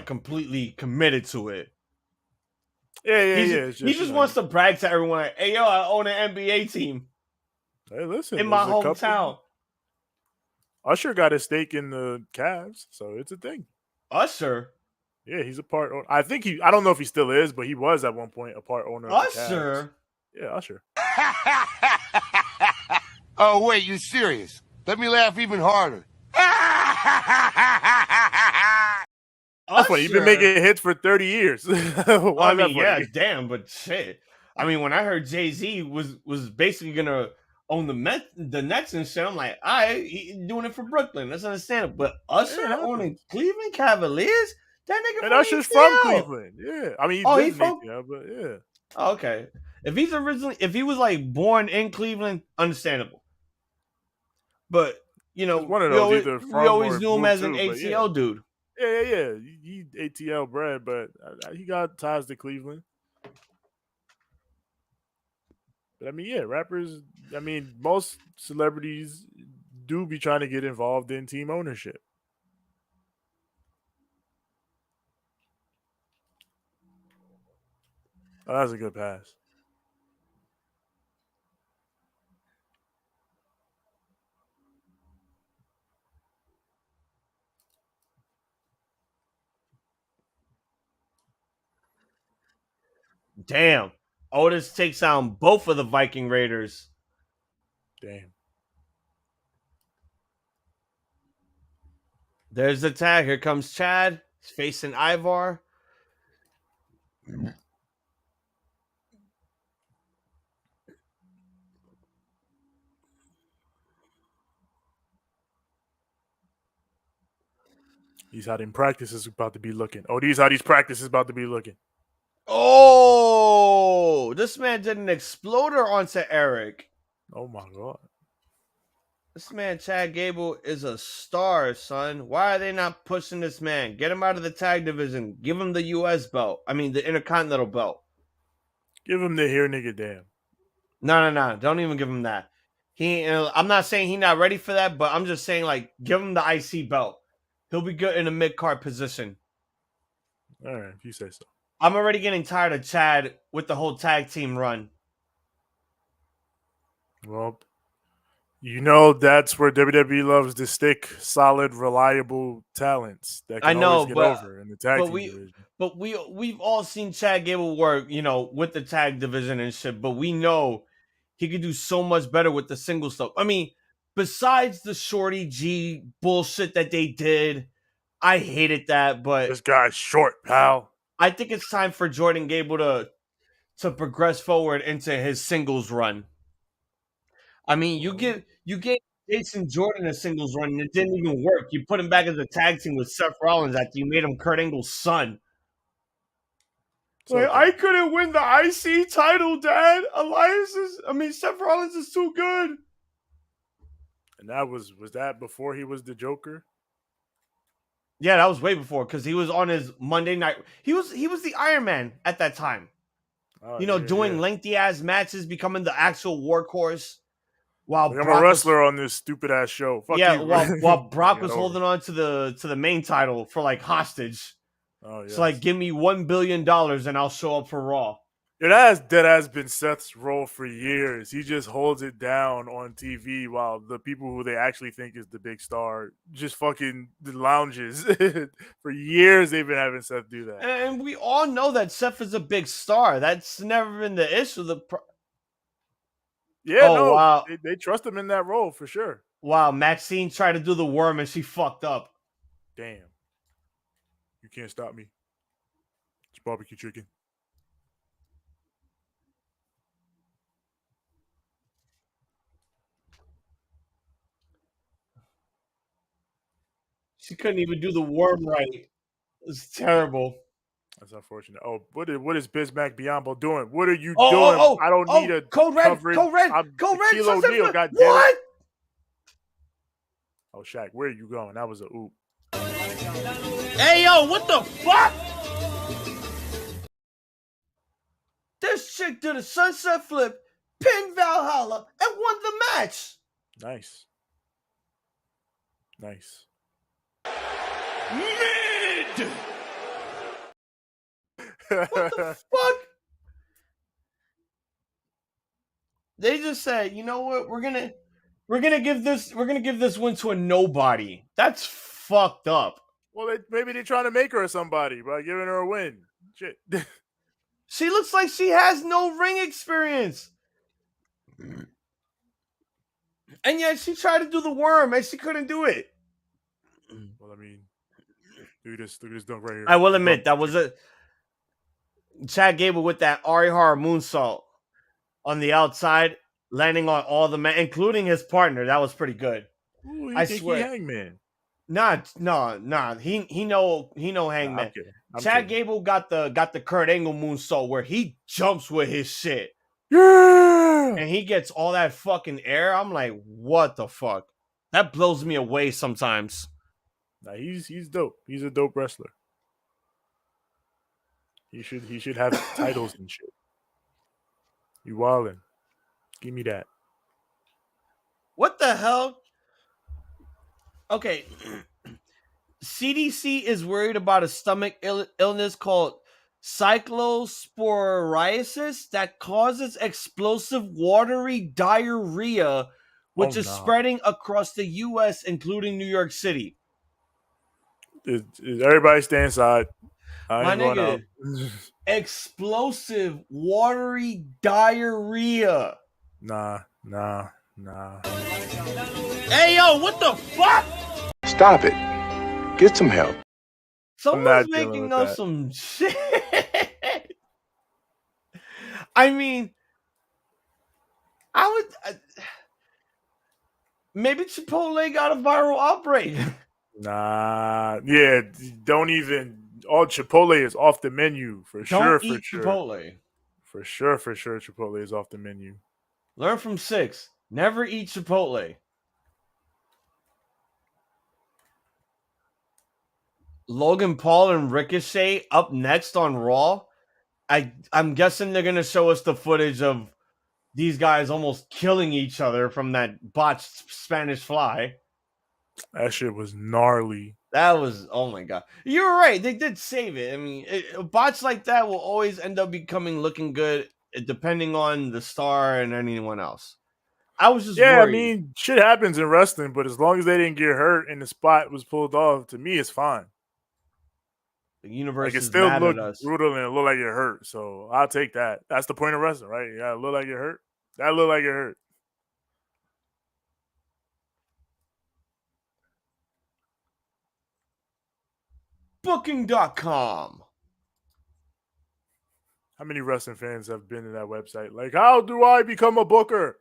completely committed to it. Yeah. He just wants to brag to everyone, like, hey, yo, I own an NBA team. Hey, listen. In my hometown. Usher got a stake in the Cavs, so it's a thing. Usher? Yeah, he's a part owner. I don't know if he still is, but he was at one point a part owner of the Cavs. Usher? Yeah, Usher. Oh, wait, you serious? Let me laugh even harder. That's funny. You've been making hits for 30 years. I mean, yeah, damn, but shit. I mean, when I heard Jay-Z was basically gonna own the Nets and shit, I'm like, all right, he doing it for Brooklyn. That's understandable. But Usher owning Cleveland Cavaliers, that nigga And from Usher's ATL. from Cleveland. Yeah, I mean, he's from ATL, but yeah. Oh, okay. If he was like born in Cleveland, understandable. But you know, one of those either from we always or knew him moved as an to, but ATL dude. Yeah. He ATL bred, but he got ties to Cleveland. But I mean, yeah, rappers. I mean, most celebrities do be trying to get involved in team ownership. Oh, that's a good pass. Damn. Otis takes down both of the Viking Raiders. Damn. There's the tag. Here comes Chad. He's facing Ivar. These how them practices about to be looking. Oh, these how these practices about to be looking. Oh, this man did an exploder onto Eric. Oh my god. This man, Chad Gable, is a star, son. Why are they not pushing this man? Get him out of the tag division. Give him the U.S. belt. I mean, the Intercontinental belt. Give him the here nigga damn. No. Don't even give him that. I'm not saying he's not ready for that, but I'm just saying, like, give him the IC belt. He'll be good in a mid-card position. All right, if you say so. I'm already getting tired of Chad with the whole tag team run. Well, you know that's where WWE loves to stick solid, reliable talents that can always get over in the tag team division. But we've all seen Chad Gable work, you know, with the tag division and shit. But we know he could do so much better with the single stuff. I mean, besides the Shorty G bullshit that they did, I hated that. But this guy's short, pal. I think it's time for Jordan Gable to progress forward into his singles run. I mean, you gave Jason Jordan a singles run and it didn't even work. You put him back as a tag team with Seth Rollins after you made him Kurt Angle's son. Like, I couldn't win the IC title, Dad. Seth Rollins is too good. And that was that before he was the Joker? Yeah, that was way before because he was on his Monday night. He was the Iron Man at that time. Oh, doing lengthy ass matches, becoming the actual workhorse. While I'm a wrestler on this stupid ass show. Fuck you. while Brock was holding on to the main title for like hostage. Oh yeah. So like, give me $1 billion and I'll show up for Raw. Yeah, that has been Seth's role for years. He just holds it down on TV while the people who they actually think is the big star just fucking lounges. For years, they've been having Seth do that. And we all know that Seth is a big star. That's never been the issue. Wow. They trust him in that role for sure. Wow, Maxine tried to do the worm and she fucked up. Damn. You can't stop me. It's barbecue chicken. She couldn't even do the worm right. It was terrible. That's unfortunate. Oh, what is Bismack Biombo doing? What are you doing? I don't need a code red. Code red. Kilo deal. God damn it. Oh, Shaq, where are you going? That was a oop. Hey, yo, what the fuck? This chick did a sunset flip, pinned Valhalla, and won the match. Nice. Mid! What the fuck? They just said, you know what? We're gonna give this win to a nobody. That's fucked up. Well, maybe they're trying to make her somebody by giving her a win. Shit. She looks like she has no ring experience. And yet she tried to do the worm and she couldn't do it. Well, I mean, look at this dunk right here. I will admit that was a Chad Gable with that Ari Horror moonsault. on the outside, landing on all the men, including his partner. That was pretty good. Ooh, you I think swear. he Hangman? Nah. He know Hangman. I'm Chad kidding. Gable got the Kurt Angle moonsault where he jumps with his shit. Yeah. And he gets all that fucking air. I'm like, what the fuck? That blows me away sometimes. Nah, he's dope. He's a dope wrestler. He should have titles and shit. You wildin'. Give me that. What the hell? Okay. CDC is worried about a stomach illness called cyclosporiasis that causes explosive watery diarrhea, which is spreading across the U.S., including New York City. Is everybody stay inside? I ain't My going out. nigga, explosive watery diarrhea. Nah. Hey, yo, what the fuck? Stop it. Get some help. Someone's making up some shit. I mean, I would... maybe Chipotle got a viral outbreak. Nah. Yeah, don't even... All Chipotle is off the menu for sure. Don't eat Chipotle. For sure, Chipotle is off the menu. Learn from 6. Never eat Chipotle. Logan Paul and Ricochet up next on Raw. I'm guessing they're going to show us the footage of these guys almost killing each other from that botched Spanish Fly. That shit was gnarly. That was, oh my God. You were right. They did save it. I mean, a botch like that will always end up looking good depending on the star and anyone else. I was just worried. I mean, shit happens in wrestling, but as long as they didn't get hurt and the spot was pulled off, to me, it's fine. The universe like, it is still mad looked at us. brutal and it looked like it hurt, so I'll take that. That's the point of wrestling, right? Yeah, it looked like it hurt. That looked like it hurt. Booking.com. How many wrestling fans have been to that website? Like, how do I become a booker?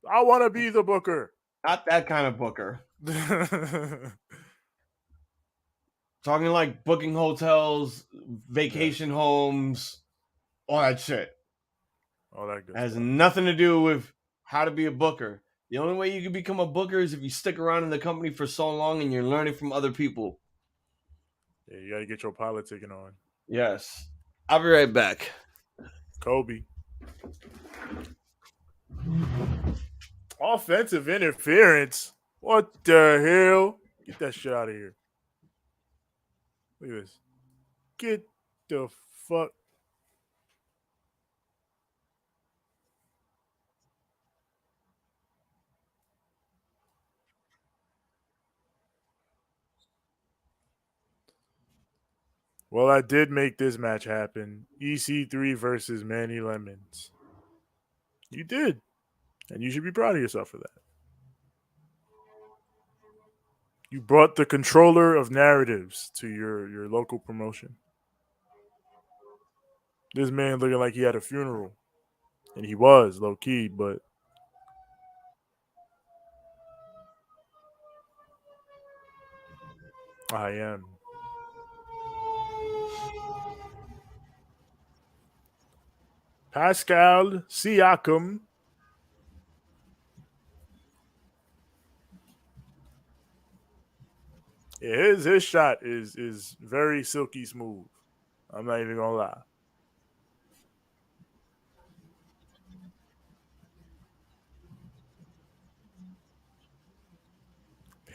I want to be the booker. Not that kind of booker. Talking like booking hotels, vacation homes, all that shit. All that good It has stuff. nothing to do with how to be a booker. The only way you can become a booker is if you stick around in the company for so long and you're learning from other people. Yeah, you got to get your politicking on. Yes. I'll be right back. Kobe. Offensive interference. What the hell? Get that shit out of here. Look at this. Get the fuck. Well, I did make this match happen. EC3 versus Manny Lemons. You did. And you should be proud of yourself for that. You brought the controller of narratives to your local promotion. This man looking like he had a funeral. And he was, low-key, but... I am. Pascal Siakam. Yeah, his shot is very silky smooth. I'm not even gonna lie.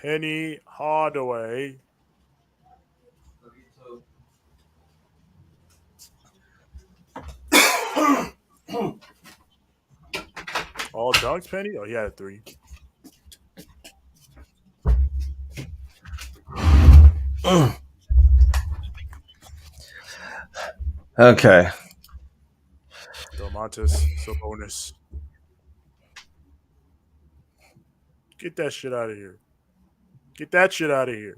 Penny Hardaway. All dunks, Penny? Oh, he had a 3. Okay. Domantas Sabonis. Get that shit out of here. Get that shit out of here.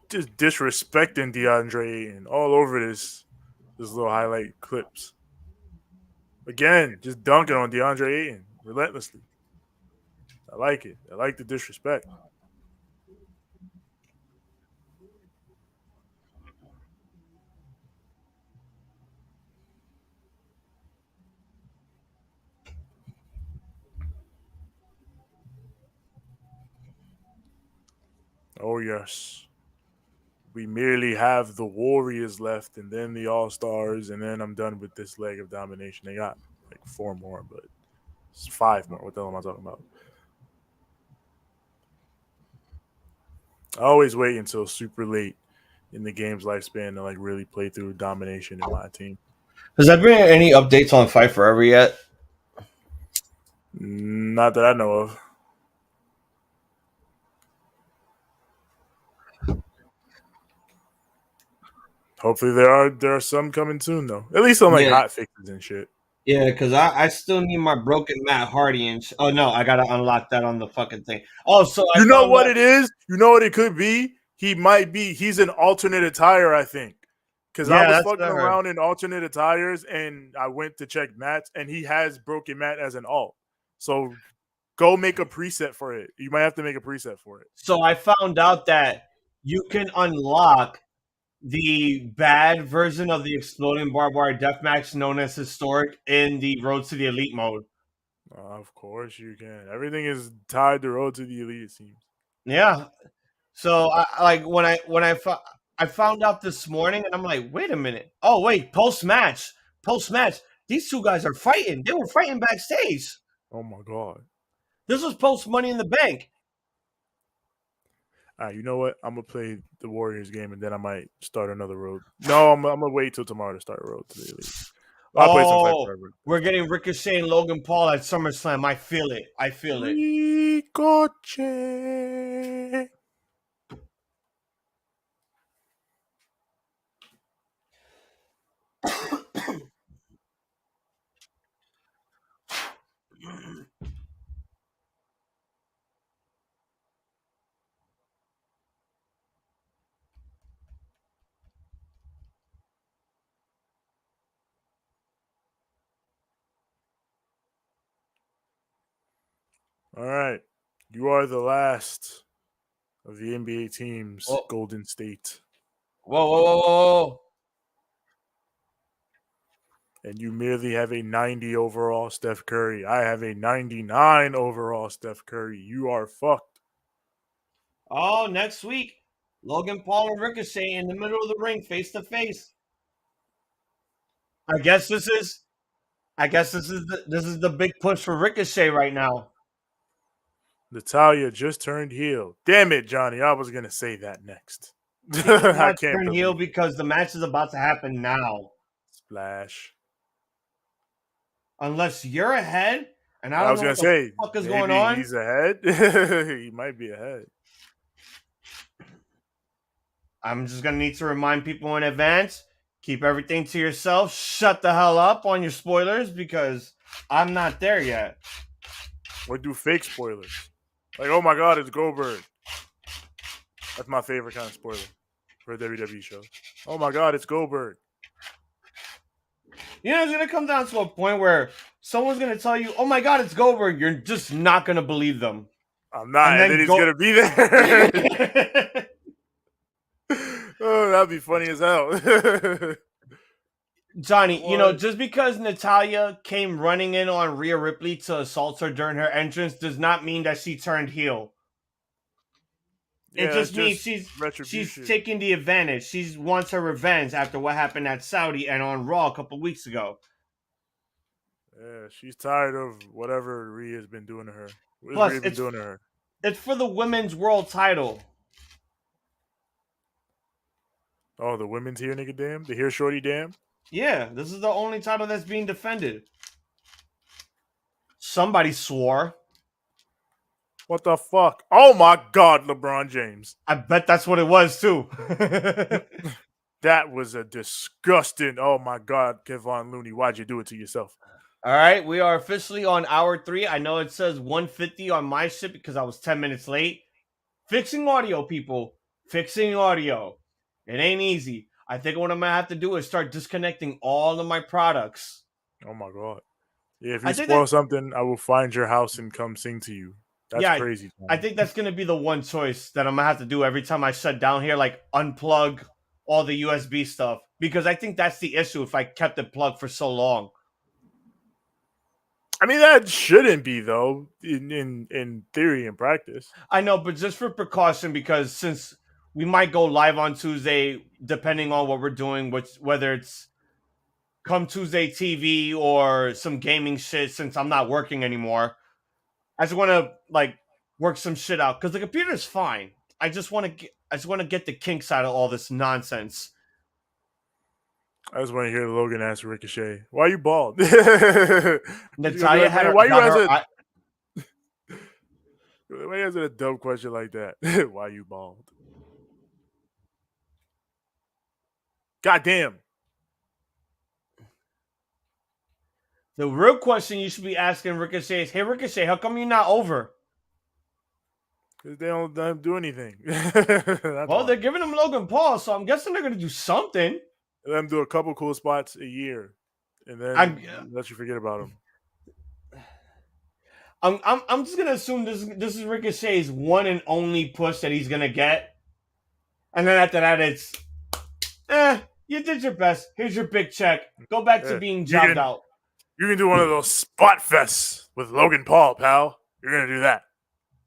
just disrespecting DeAndre Ayton all over this little highlight clips. Again, just dunking on DeAndre Ayton relentlessly. I like it. I like the disrespect. Oh, yes. We merely have the Warriors left and then the All-Stars, and then I'm done with this leg of domination. They got like 4 more, but it's 5 more. What the hell am I talking about? I always wait until super late in the game's lifespan to like really play through domination in my team. Has there been any updates on Fight Forever yet? Not that I know of. Hopefully there are some coming soon though. At least on like hot fixes and shit. Yeah, because I still need my broken Matt Hardy and oh no, I gotta unlock that on the fucking thing. Oh, so you know what it is? You know what it could be? He's an alternate attire, I think. Because I was fucking around in alternate attires and I went to check Matt's and he has broken Matt as an alt. So go make a preset for it. You might have to make a preset for it. So I found out that you can unlock the bad version of the exploding barbed wire deathmatch known as historic in the Road to the Elite mode. Of course you can. Everything is tied to Road to the Elite, it seems. Yeah. So I found out this morning and I'm like, wait a minute. Oh wait, post match. These two guys are fighting. They were fighting backstage. Oh my god. This was post Money in the Bank. All right, you know what? I'm gonna play the Warriors game and then I might start another road. No, I'm gonna wait till tomorrow to start Road to the Elite. I'll play some Fight Forever. We're getting Ricochet and Logan Paul at SummerSlam. I feel it. Ricochet. All right. You are the last of the NBA teams, Golden State. Whoa. And you merely have a 90 overall Steph Curry. I have a 99 overall Steph Curry. You are fucked. Oh, next week, Logan Paul and Ricochet in the middle of the ring, face to face. I guess this is the big push for Ricochet right now. Natalya just turned heel. Damn it, Johnny. I was going to say that next. I can't turn heel because the match is about to happen now. Splash. Unless you're ahead, and I was going to say, what the fuck is going on? He's ahead. He might be ahead. I'm just going to need to remind people in advance, keep everything to yourself. Shut the hell up on your spoilers because I'm not there yet. Or do fake spoilers. Like, oh my God, it's Goldberg. That's my favorite kind of spoiler for a WWE show. Oh my God, it's Goldberg. You know, it's going to come down to a point where someone's going to tell you, oh my God, it's Goldberg. You're just not going to believe them. I'm not, and then he's going to be there. Oh, that'd be funny as hell. Johnny, you know, just because Natalya came running in on Rhea Ripley to assault her during her entrance does not mean that she turned heel. It just means she's taking the advantage. She wants her revenge after what happened at Saudi and on Raw a couple weeks ago. Yeah, she's tired of whatever Rhea's been doing to her. Plus, it's for the women's world title. Oh, the women's here, nigga, damn? The here, shorty, damn? Yeah, this is the only title that's being defended. Somebody swore. What the fuck? Oh my God, LeBron James. I bet that's what it was, too. That was a disgusting, oh my God, Kevon Looney, why'd you do it to yourself? All right, we are officially on hour 3. I know it says 150 on my shit because I was 10 minutes late. Fixing audio, people. fixing audio. It ain't easy. I think what I'm gonna have to do is start disconnecting all of my products. Oh my god. Yeah, if I you think spoil that something, I will find your house and come sing to you. That's yeah, crazy. I Man. think that's gonna be the one choice that I'm gonna have to do every time I shut down here, like unplug all the USB stuff. Because I think that's the issue if I kept it plugged for so long. I mean, that shouldn't be though, in theory and practice. I know, but just for precaution, because since we might go live on Tuesday, depending on what we're doing, whether it's come Tuesday TV or some gaming shit, since I'm not working anymore, I just want to like work some shit out because the computer's fine. I just want to get the kinks out of all this nonsense. I just want to hear Logan ask Ricochet, "Why you bald?" Natalya Natalya had why you got ask her. it? Why you asking a dumb question like that? Why you bald? God damn. The real question you should be asking Ricochet is, "Hey Ricochet, how come you're not over?" Because they don't do anything. Well, they're giving him Logan Paul, so I'm guessing they're gonna do something. Let them do a couple cool spots a year, and then let you forget about them. I'm just gonna assume this is Ricochet's one and only push that he's gonna get, and then after that it's, you did your best. Here's your big check. Go back to being jobbed out. You can do one of those spot fests with Logan Paul, pal. You're gonna do that,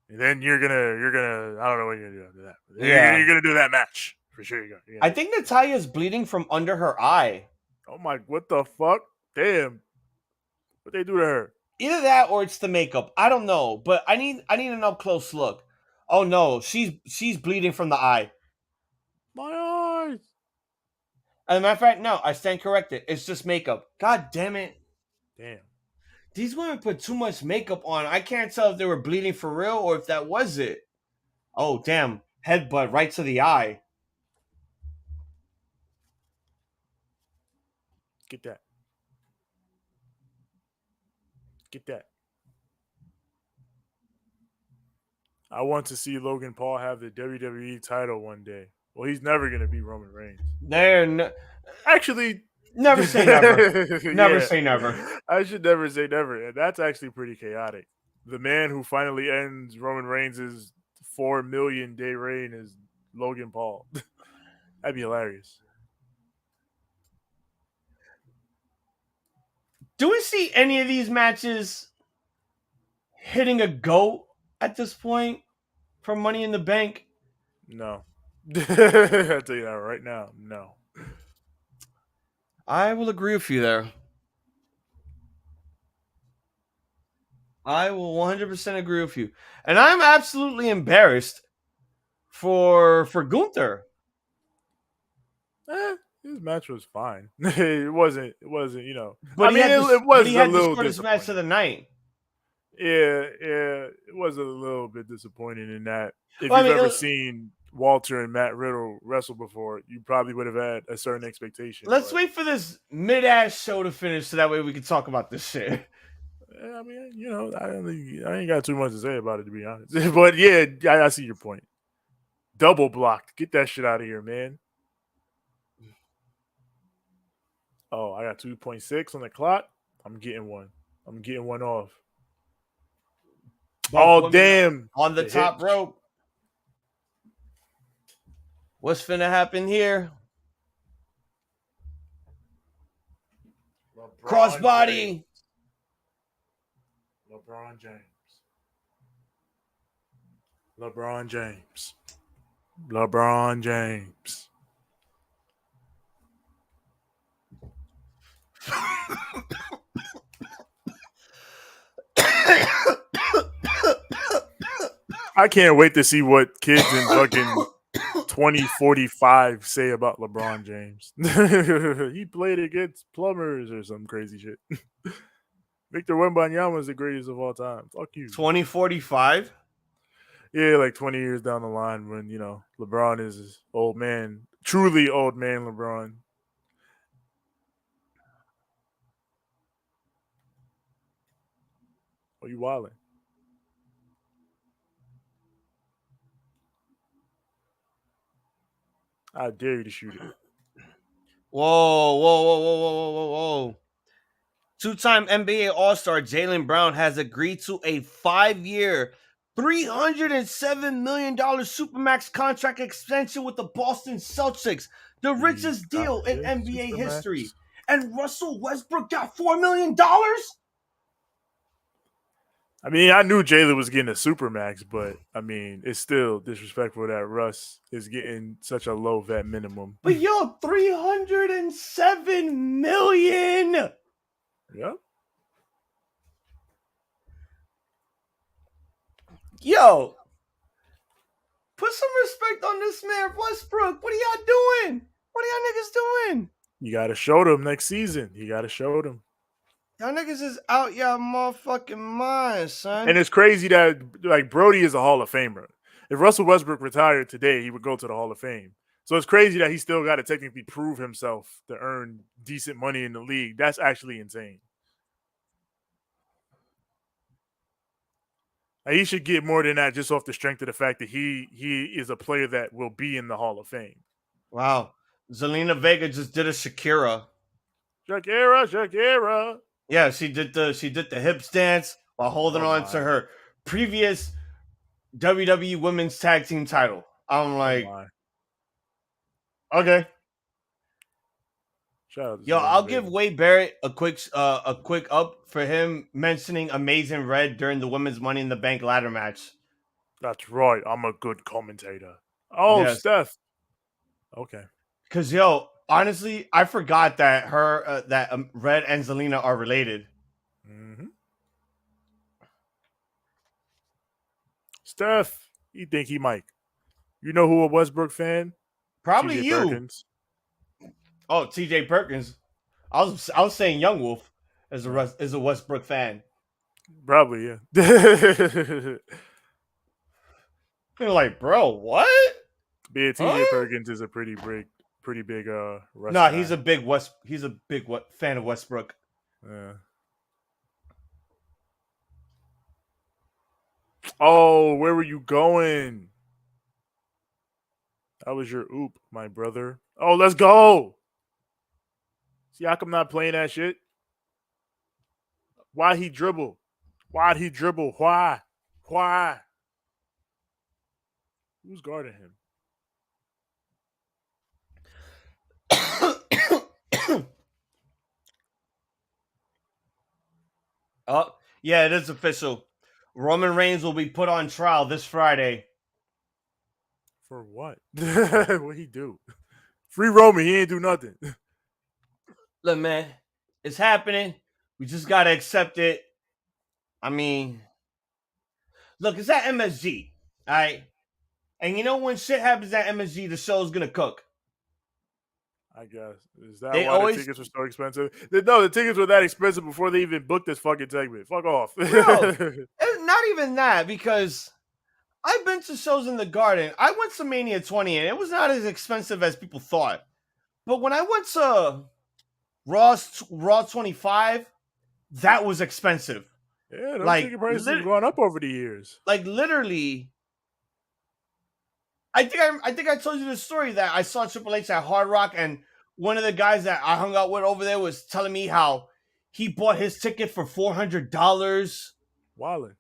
and then you're gonna. I don't know what you're gonna do after that. Yeah. You're gonna do that match for sure. You're gonna I think Natalya's bleeding from under her eye. Oh my! What the fuck? Damn! What they do to her? Either that or it's the makeup. I don't know, but I need an up close look. Oh no, she's bleeding from the eye. My eyes. As a matter of fact, no, I stand corrected. It's just makeup. God damn it. Damn. These women put too much makeup on. I can't tell if they were bleeding for real or if that was it. Oh, damn. Headbutt right to the eye. Get that. Get that. I want to see Logan Paul have the WWE title one day. Well, he's never going to be Roman Reigns. Actually, never say never. Never say never. I should never say never. And that's actually pretty chaotic. The man who finally ends Roman Reigns' 4 million day reign is Logan Paul. That'd be hilarious. Do we see any of these matches hitting a GOAT at this point for Money in the Bank? No. I'll tell you that right now. No. I will agree with you there. I will 100% agree with you. And I'm absolutely embarrassed for Gunther. His match was fine. It wasn't, you know. But it was he had a little the shortest match of the night. Yeah, it was a little bit disappointing in that. If you've ever seen Walter and Matt Riddle wrestle before, you probably would have had a certain expectation. Let's wait for this mid-ass show to finish so that way we can talk about this shit. I mean, you know, I ain't got too much to say about it, to be honest. But yeah, I see your point. Double blocked. Get that shit out of here, man. Oh, I got 2.6 on the clock. I'm getting one. I'm getting one off. Oh, damn. On the top rope. What's finna happen here? Crossbody. LeBron James. LeBron James. LeBron James. I can't wait to see what kids in fucking 2045 say about LeBron James. He played against plumbers or some crazy shit. Victor Wembanyama is the greatest of all time. Fuck you. 2045? Yeah, like 20 years down the line when, you know, LeBron is old man. Truly old man LeBron. Are you wilding? I dare you to shoot it. Whoa. Two-time NBA All-Star Jaylen Brown has agreed to a 5-year, $307 million Supermax contract extension with the Boston Celtics, the richest deal in NBA history. And Russell Westbrook got $4 million? I mean, I knew Jaylen was getting a Supermax, but I mean, it's still disrespectful that Russ is getting such a low vet minimum. But yo, $307 million. Yep. Yo, put some respect on this man, Westbrook. What are y'all doing? What are y'all niggas doing? You got to show them next season. You got to show them. Y'all niggas is out y'all motherfucking minds, son. And it's crazy that, like, Brody is a Hall of Famer. If Russell Westbrook retired today, he would go to the Hall of Fame. So it's crazy that he still got to technically prove himself to earn decent money in the league. That's actually insane. He should get more than that just off the strength of the fact that he is a player that will be in the Hall of Fame. Wow. Zelina Vega just did a Shakira. Shakira. Yeah, she did the hip stance while holding on to her previous WWE Women's Tag Team title. I'm like, okay. Yo, I'll give Wade Barrett a quick up for him mentioning Amazing Red during the Women's Money in the Bank ladder match. That's right. I'm a good commentator. Oh, yes. Steph. Okay. Because, yo, honestly, I forgot that Red and Zelina are related. Mm-hmm. Steph, you think he might? You know who a Westbrook fan? Probably you. Perkins. Oh, T.J. Perkins. I was saying Young Wolf is a Westbrook fan. Probably, yeah. You're like, bro, what? Yeah, T.J. Perkins is a pretty big Russ guy. He's a big fan of Westbrook. Yeah. Oh, where were you going? That was your oop, my brother. Oh, let's go. See, how come not playing that shit? Why'd he dribble? Why? Who's guarding him? Oh, yeah, it is official. Roman Reigns will be put on trial this Friday. For what? What'd he do? Free Roman, he ain't do nothing. Look, man, it's happening. We just gotta accept it. I mean, look, it's at MSG, all right? And you know when shit happens at MSG, the show's gonna cook. I guess. Is that why the tickets were so expensive? No, the tickets were that expensive before they even booked this fucking segment. Fuck off. Bro, it's not even that, because I've been to shows in the Garden. I went to Mania 20, and it was not as expensive as people thought. But when I went to Raw 25, that was expensive. Yeah, those ticket prices have gone up over the years. Like, literally, I think I told you the story that I saw Triple H at Hard Rock, and one of the guys that I hung out with over there was telling me how he bought his ticket for $400. Wildin'.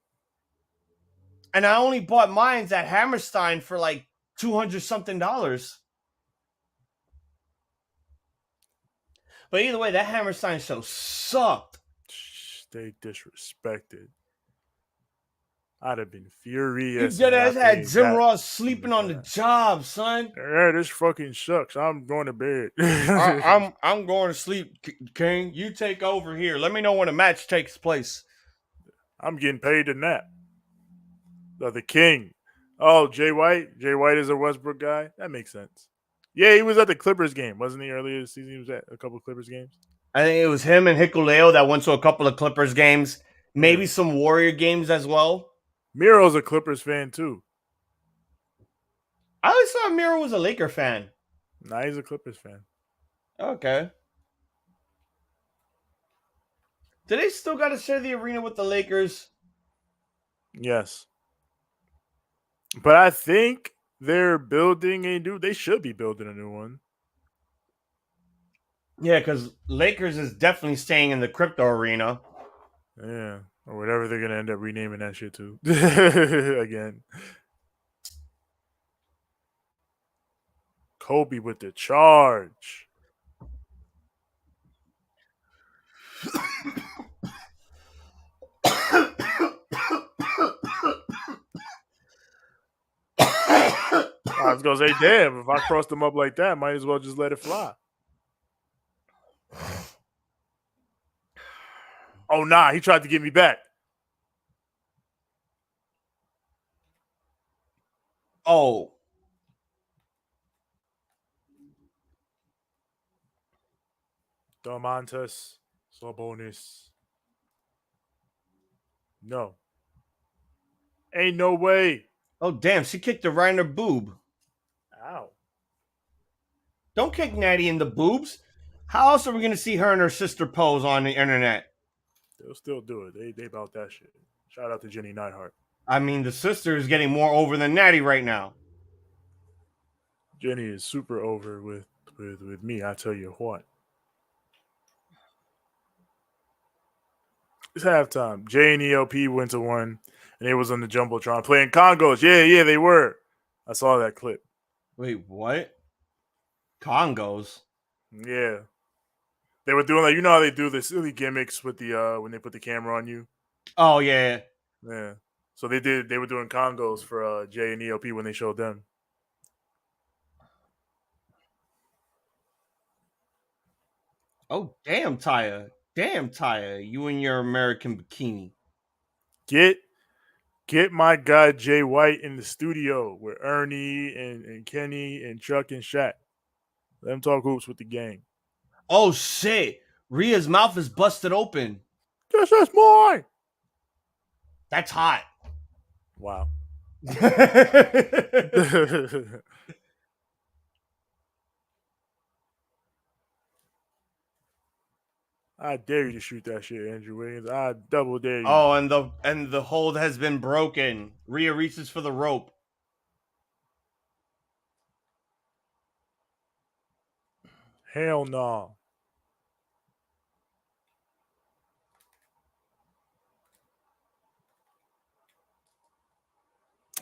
And I only bought mine at Hammerstein for like $200-something. But either way, that Hammerstein show sucked. They disrespected. I'd have been furious. You dead ass had Jim Ross sleeping on the job, son. Yeah, this fucking sucks. I'm going to bed. I'm going to sleep, King. You take over here. Let me know when a match takes place. I'm getting paid to nap. The King. Oh, Jay White. Jay White is a Westbrook guy. That makes sense. Yeah, he was at the Clippers game, wasn't he? Earlier this season, he was at a couple of Clippers games. I think it was him and Hikuleo that went to a couple of Clippers games. Maybe some Warrior games as well. Miro's a Clippers fan, too. I always thought Miro was a Laker fan. Nah, he's a Clippers fan. Okay. Do they still got to share the arena with the Lakers? Yes. But I think they're building a new. They should be building a new one. Yeah, because Lakers is definitely staying in the crypto arena. Yeah, or whatever they're gonna end up renaming that shit to again. Kobe with the charge. I was gonna say, damn, if I crossed them up like that, might as well just let it fly. Oh nah, he tried to get me back. Oh. Domantas Sabonis. No. Ain't no way. Oh, damn. She kicked her right in her boob. Ow. Don't kick Natty in the boobs. How else are we going to see her and her sister pose on the internet? They'll still do it. They about that shit. Shout out to Jenny Neidhart. I mean, the sister is getting more over than Natty right now. Jenny is super over with me, I tell you what. It's halftime. J and ELP went to one, and it was on the Jumbotron playing Congos. Yeah, they were. I saw that clip. Wait, what? Congos? Yeah. They were doing, like, you know how they do the silly gimmicks with the when they put the camera on you? Oh, yeah. Yeah. So they were doing Congos for J and ELP when they showed them. Oh, damn, Taya. Damn, Taya. You in your American bikini. Get my guy Jay White in the studio with Ernie and Kenny and Chuck and Shaq. Let them talk hoops with the gang. Oh, shit. Rhea's mouth is busted open. This is mine. That's hot. Wow. I dare you to shoot that shit, Andrew Wiggins. I double dare you. Oh, and the hold has been broken. Rhea reaches for the rope. Hell no.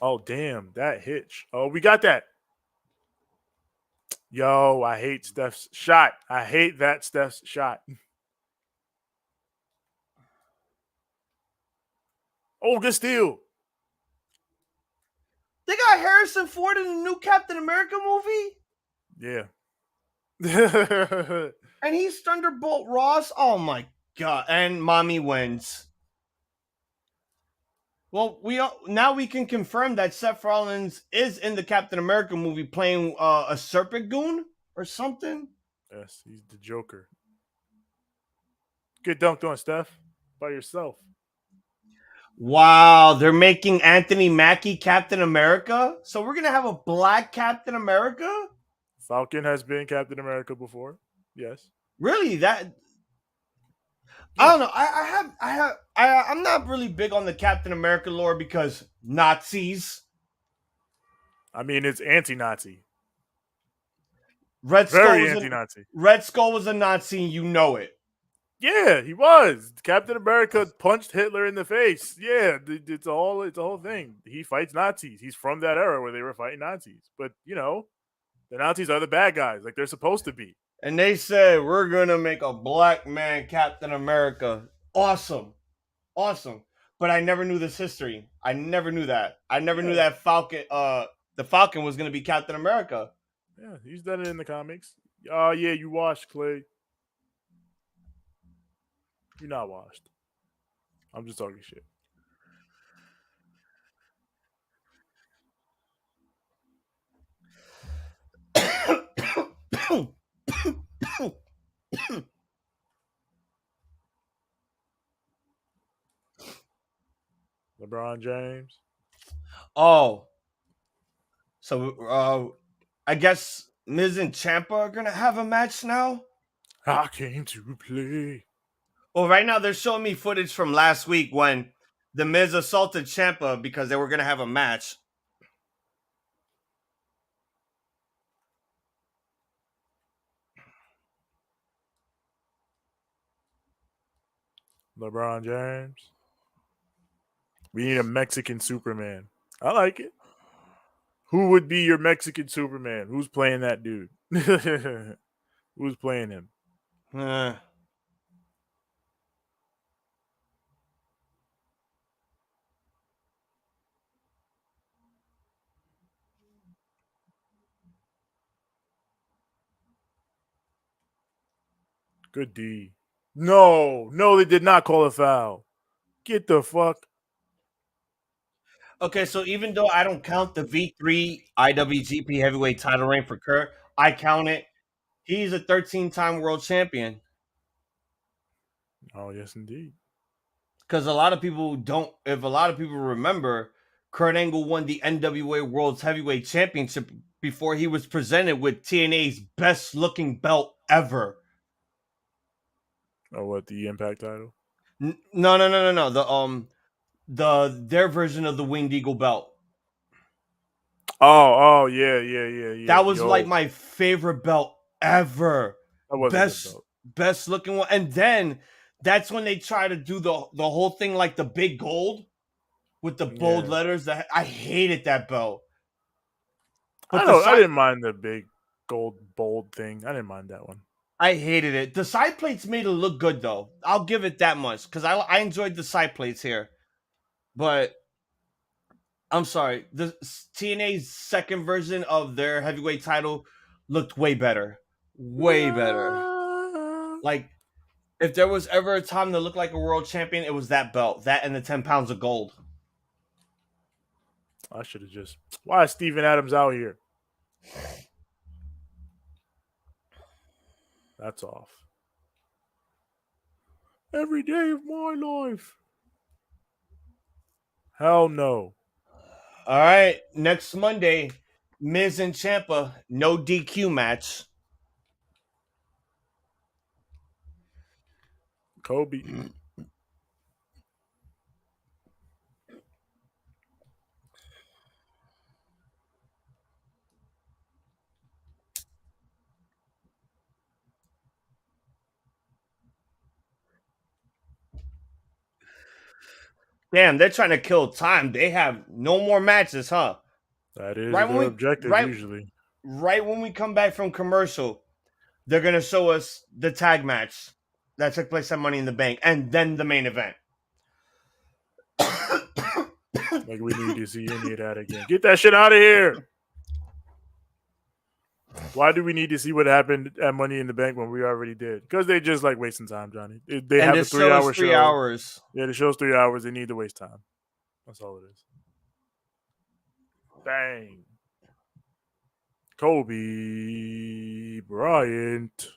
Oh, damn. That hitch. Oh, we got that. Yo, I hate Steph's shot. I hate that Steph's shot. Oh, good steal. They got Harrison Ford in the new Captain America movie? Yeah. And he's Thunderbolt Ross? Oh, my God. And Mommy wins. Well, now we can confirm that Seth Rollins is in the Captain America movie playing a Serpent Goon or something. Yes, he's the Joker. Get dunked on, Steph, by yourself. Wow, they're making Anthony Mackie Captain America? So we're going to have a black Captain America? Falcon has been Captain America before. Yes. Really? That... I don't know. I'm not really big on the Captain America lore because Nazis. I mean, it's anti-Nazi. Very anti-Nazi. Red Skull was a Nazi, you know it. Yeah, he was. Captain America punched Hitler in the face. Yeah, it's a whole thing. He fights Nazis. He's from that era where they were fighting Nazis. But, you know, the Nazis are the bad guys, like they're supposed to be. And they said, we're going to make a black man Captain America. Awesome. Awesome. But I never knew this history. I never knew that. I never knew that Falcon, the Falcon was going to be Captain America. Yeah, he's done it in the comics. Oh, yeah, you washed, Clay. You're not washed. I'm just talking shit. LeBron James. Oh. So, I guess Miz and Ciampa are going to have a match now? I came to play. Well, right now they're showing me footage from last week when the Miz assaulted Ciampa because they were going to have a match. LeBron James. We need a Mexican Superman. I like it. Who would be your Mexican Superman? Who's playing that dude? Who's playing him? Good D. No, they did not call a foul. Get the fuck. Okay, so even though I don't count the V3 IWGP Heavyweight title reign for Kurt, I count it. He's a 13-time world champion. Oh, yes, indeed. Because a lot of people remember, Kurt Angle won the NWA World's Heavyweight Championship before he was presented with TNA's best-looking belt ever. Oh, what, the Impact title? No. Their version of the Winged Eagle belt. Oh, yeah. That was like my favorite belt ever. That was a good belt. Best looking one. And then that's when they try to do the whole thing like the big gold with the bold letters. I hated that belt. But I didn't mind the big gold bold thing. I didn't mind that one. I hated it. The side plates made it look good, though. I'll give it that much because I enjoyed the side plates here. But I'm sorry, the TNA's second version of their heavyweight title looked way better. Way better. Like, if there was ever a time to look like a world champion, it was that belt. That and the 10 pounds of gold. I should have just... Why is Steven Adams out here? That's off. Every day of my life. Hell no. All right, next Monday, Miz and Ciampa, no DQ match. Kobe. Damn, they're trying to kill time. They have no more matches, huh? That is their objective usually. Right when we come back from commercial, they're going to show us the tag match that took place at Money in the Bank and then the main event. Like we need to see any of that again. Get that shit out of here. Why do we need to see what happened at Money in the Bank when we already did? Because they just like wasting time, Johnny. They have a 3-hour show. 3 hours. Yeah, the show's 3 hours. They need to waste time. That's all it is. Bang. Kobe Bryant.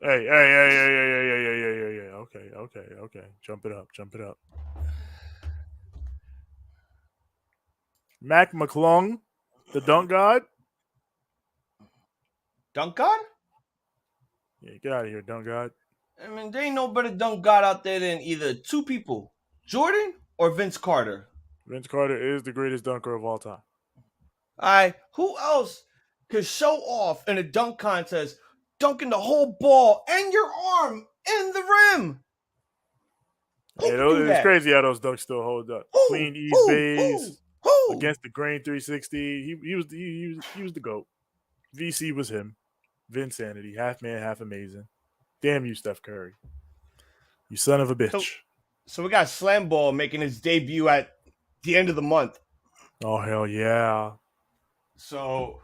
Hey. Okay. Jump it up. Mac McClung, the dunk god. Dunk God? Yeah, get out of here, dunk god. I mean, there ain't no better dunk God out there than either two people, Jordan or Vince Carter. Vince Carter is the greatest dunker of all time. All right, who else could show off in a dunk contest, dunking the whole ball and your arm in the rim? It's crazy how those dunks still hold up. Clean East base against the grain 360. He was the GOAT. VC was him. Vinsanity, half man, half amazing. Damn you, Steph Curry. You son of a bitch. So we got Slam Ball making his debut at the end of the month. Oh, hell yeah. So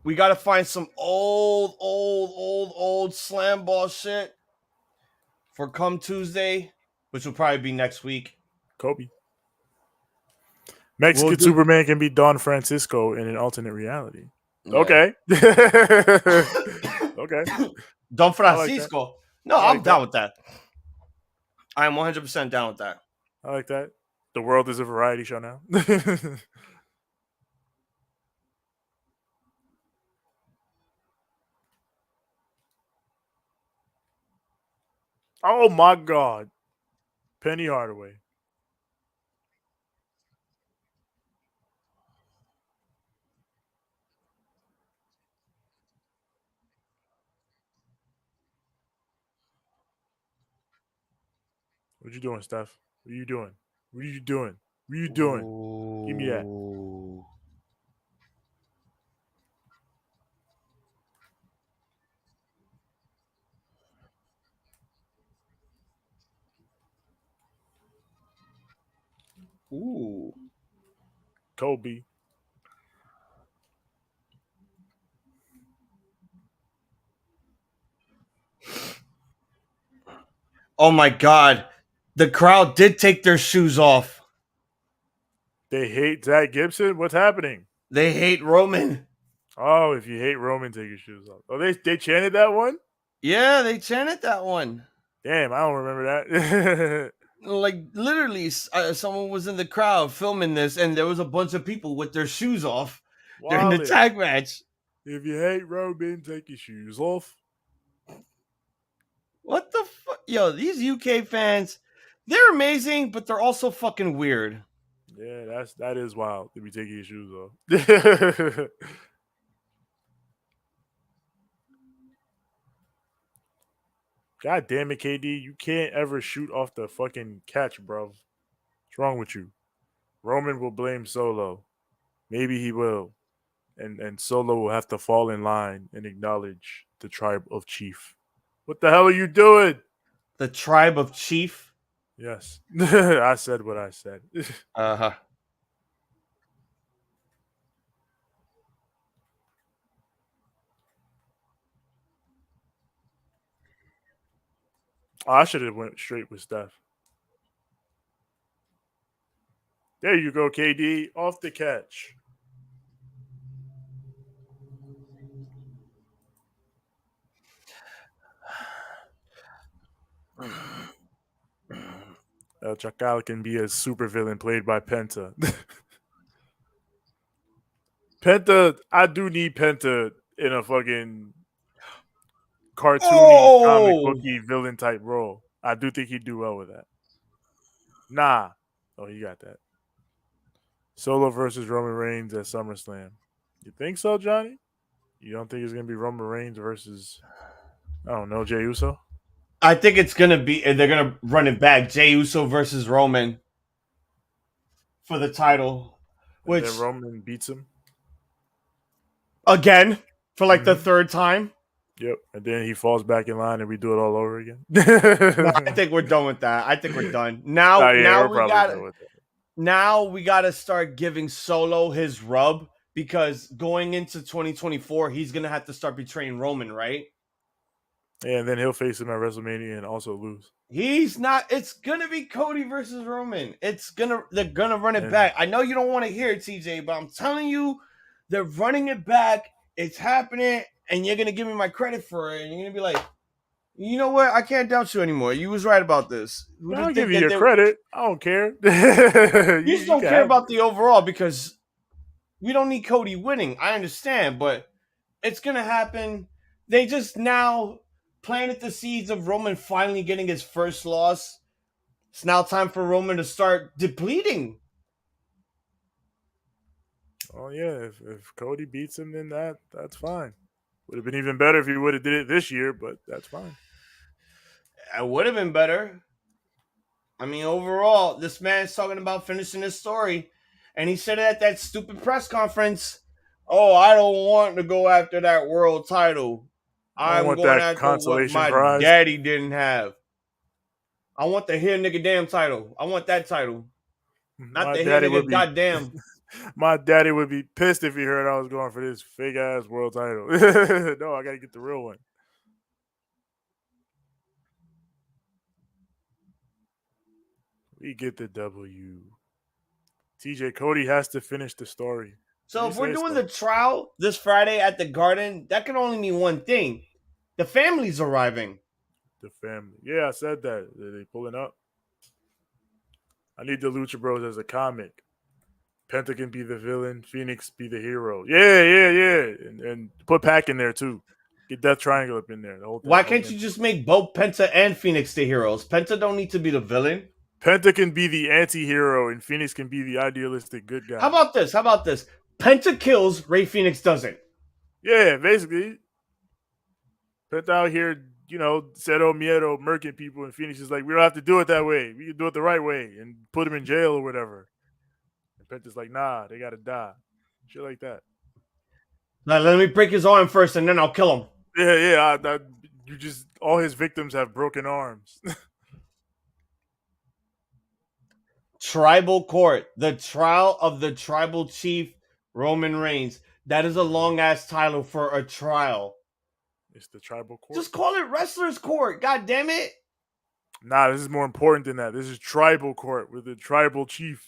we got to find some old Slam Ball shit for come Tuesday, which will probably be next week. Kobe. Mexican Superman can be Don Francisco in an alternate reality. Yeah. Okay. Okay. Don Francisco. No, I like I'm down that. with that. I am 100% down with that. I like that. The world is a variety show now. Oh my God. Penny Hardaway. What you doing, Steph? What are you doing? What are you doing? What are you doing? Give me that. Ooh. Kobe. Oh my God. The crowd did take their shoes off. They hate Zach Gibson? What's happening? They hate Roman. Oh, if you hate Roman, take your shoes off. Oh, they chanted that one? Yeah, they chanted that one. Damn, I don't remember that. Like, literally, someone was in the crowd filming this, and there was a bunch of people with their shoes off during the Wallet. tag match. If you hate Roman, take your shoes off. What the fuck? Yo, these UK fans, they're amazing, but they're also fucking weird. Yeah, that is wild to be taking your shoes off. God damn it, KD. You can't ever shoot off the fucking catch, bro. What's wrong with you? Roman will blame Solo. Maybe he will. And Solo will have to fall in line and acknowledge the tribe of Chief. What the hell are you doing? The tribe of Chief? Yes. I said what I said. Uh-huh. Oh, I should have went straight with Steph. There you go, KD. Off the catch. El Chacal can be a supervillain played by Penta. Penta, I do need Penta in a fucking cartoony comic booky villain type role. I do think he'd do well with that. Nah. Oh, you got that. Solo versus Roman Reigns at SummerSlam. You think so, Johnny? You don't think it's gonna be Roman Reigns versus I don't know, Jey Uso? I think it's gonna be they're gonna run it back. Jey Uso versus Roman for the title. And then Roman beats him. Again, for like the third time. Yep. And then he falls back in line and we do it all over again. No, I think we're done with that. I think we're done. Now we gotta start giving Solo his rub because going into 2024, he's gonna have to start betraying Roman, right? And then he'll face him at WrestleMania and also lose. He's not. It's gonna be Cody versus Roman. They're gonna run it back. I know you don't want to hear it, TJ, but I'm telling you, they're running it back. It's happening, and you're gonna give me my credit for it. And you're gonna be like, you know what? I can't doubt you anymore. You was right about this. I'll give you your credit. I don't care. You just don't care about the overall because we don't need Cody winning. I understand, but it's gonna happen. They just now planted the seeds of Roman finally getting his first loss. It's now time for Roman to start depleting. Oh yeah, if Cody beats him, then that's fine. Would have been even better if he would have did it this year, but that's fine. It would have been better. I mean, overall, this man's talking about finishing his story, and he said it at that stupid press conference. Oh, I don't want to go after that world title. I'm going after what my daddy didn't have. I want the here nigga damn title. I want that title. Not the here nigga goddamn. My daddy would be pissed if he heard I was going for this fake ass world title. No, I gotta get the real one. We get the W. TJ Cody has to finish the story. So if we're doing the trial this Friday at the Garden, that can only mean one thing. The family's arriving. The family. Yeah, I said that. Are they pulling up? I need the Lucha Bros as a comic. Penta can be the villain. Phoenix be the hero. Yeah. And put Pac in there too. Get Death Triangle up in there. The whole thing. Why can't you just make both Penta and Phoenix the heroes? Penta don't need to be the villain. Penta can be the anti-hero and Phoenix can be the idealistic good guy. How about this? Penta kills, Ray Phoenix doesn't. Yeah, basically. Penta out here, Cero Miedo murking people, and Phoenix is like, we don't have to do it that way. We can do it the right way and put him in jail or whatever. And Penta's like, nah, they gotta die. Shit like that. Now, let me break his arm first and then I'll kill him. Yeah. All his victims have broken arms. Tribal Court. The trial of the tribal chief, Roman Reigns. That is a long-ass title for a trial. It's the tribal court. Just call it Wrestler's Court. God damn it. Nah, this is more important than that. This is tribal court with the tribal chief.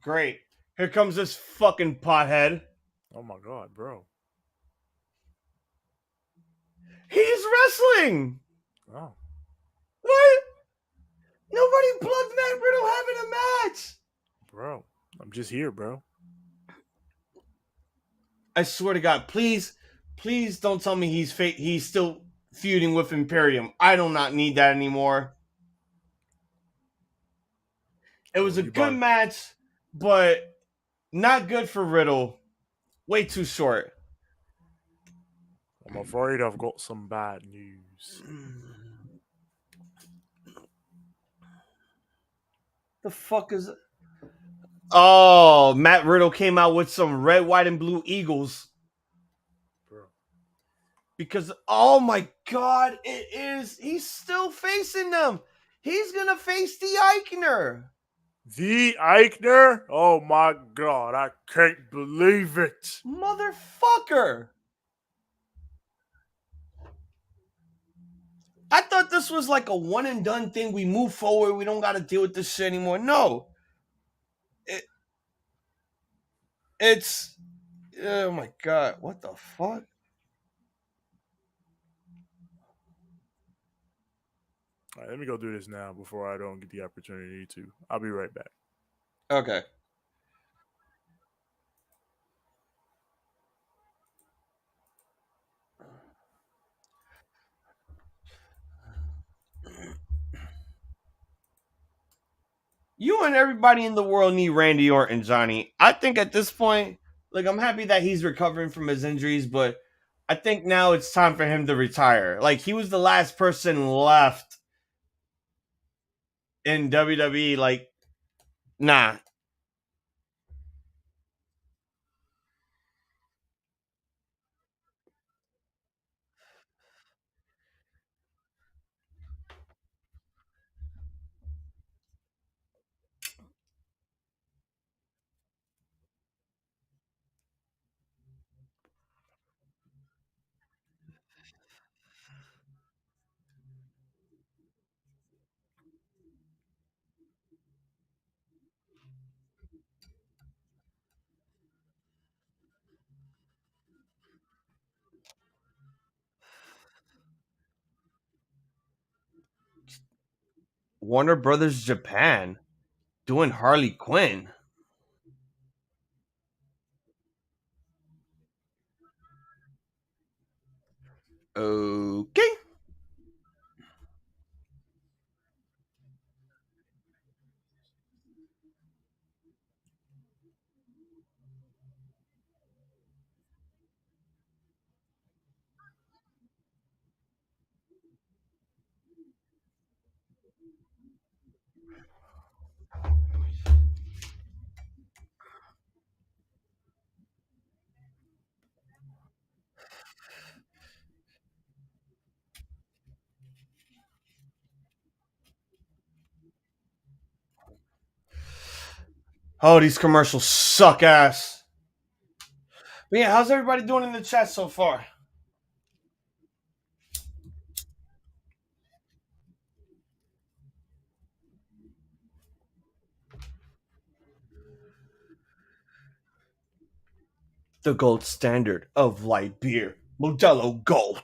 Great. Here comes this fucking pothead. Oh my god, bro. He's wrestling. Oh. What? Nobody plugged Matt Riddle having a match. Bro, I'm just here, bro. I swear to God, please don't tell me he's still feuding with Imperium. I do not need that anymore. It was a good match, but not good for Riddle. Way too short. I'm afraid I've got some bad news. The fuck is it? Oh, Matt Riddle came out with some red, white, and blue eagles. Bro. Because, oh my God, he's still facing them. He's going to face the Eichner. The Eichner? Oh my God, I can't believe it. Motherfucker. I thought this was like a one and done thing. We move forward. We don't got to deal with this shit anymore. No. It's, oh my God, what the fuck? All right, let me go do this now before I don't get the opportunity to. I'll be right back. Okay. You and everybody in the world need Randy Orton, Johnny. I think at this point, like, I'm happy that he's recovering from his injuries, but I think now it's time for him to retire. Like, he was the last person left in WWE. Like, nah. Warner Brothers Japan doing Harley Quinn. Okay. Oh, these commercials suck ass. But yeah, how's everybody doing in the chat so far? The gold standard of light beer. Modelo Gold.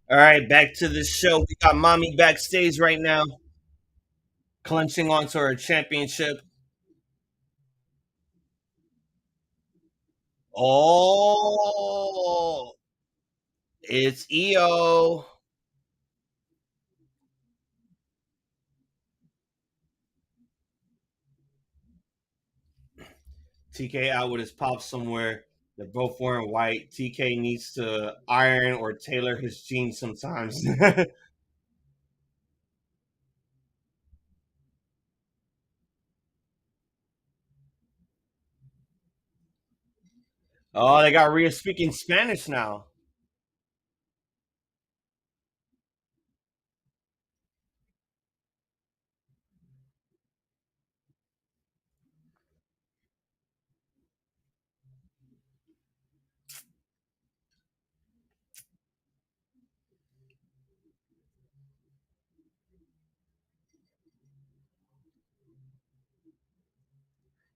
All right, back to the show. We got Mommy backstage right now, clenching onto her championship. Oh, it's EO. TK out with his pop somewhere. They're both wearing white. TK needs to iron or tailor his jeans sometimes. Oh, they got Rhea speaking Spanish now.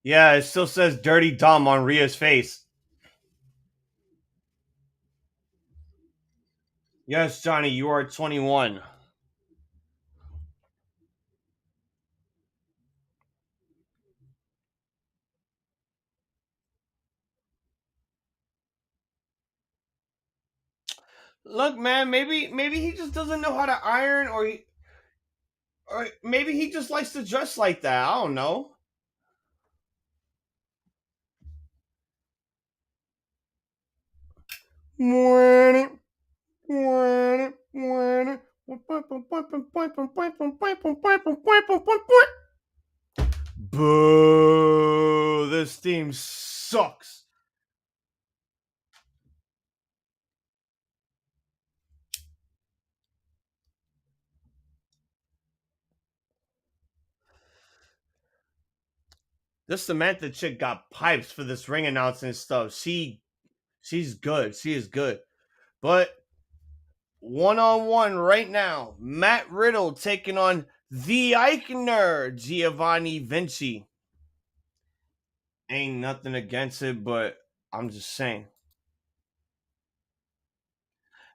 Yeah, it still says Dirty Dumb on Rhea's face. Yes, Johnny, you are 21. Look, man, maybe he just doesn't know how to iron, or maybe he just likes to dress like that. I don't know. Boo! This team sucks. This Samantha chick got pipes for this ring announcing stuff. She's good. She is good. But one-on-one right now, Matt Riddle taking on the Eichner, Giovanni Vinci. Ain't nothing against it, but I'm just saying.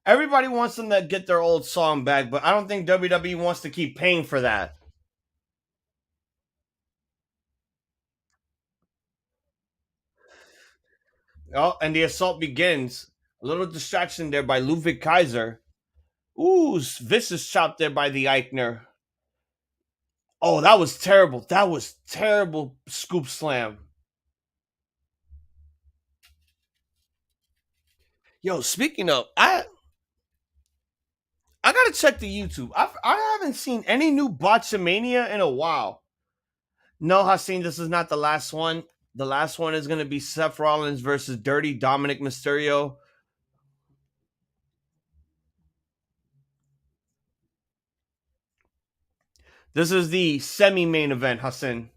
Everybody wants them to get their old song back, but I don't think WWE wants to keep paying for that. Oh, and the assault begins. A little distraction there by Ludwig Kaiser. Ooh, vicious chop there by the Eichner. Oh, that was terrible. That was terrible scoop slam. Yo, speaking of, I gotta check the YouTube. I haven't seen any new Botchamania in a while. No, Hassan, this is not the last one. The last one is gonna be Seth Rollins versus Dirty Dominic Mysterio. This is the semi-main event, Hassan.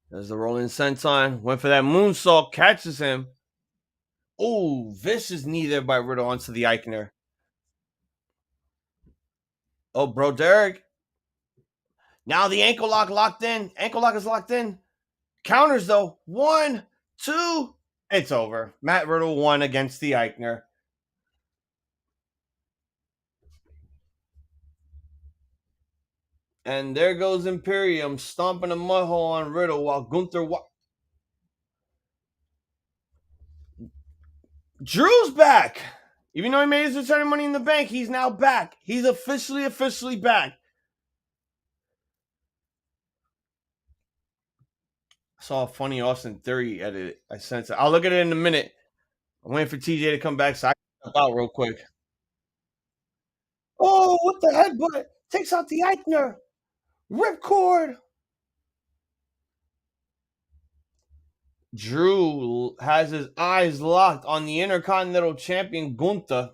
There's the rolling senton. Went for that moonsault, catches him. Oh, vicious knee there by Riddle onto the Eichner. Oh, bro, Derek. Now the ankle lock locked in. Ankle lock is locked in. Counters, though. 1, 2. It's over. Matt Riddle won against the Eichner. And there goes Imperium stomping a mud hole on Riddle while Gunther... Drew's back. Even though he made his return of Money in the Bank, he's now back. He's officially back. I saw a funny Austin Theory edit. I sent it. I'll look at it in a minute. I'm waiting for TJ to come back, so I can step out real quick. Oh, what the headbutt? Takes out the Eichner. Ripcord. Drew has his eyes locked on the Intercontinental Champion Gunther.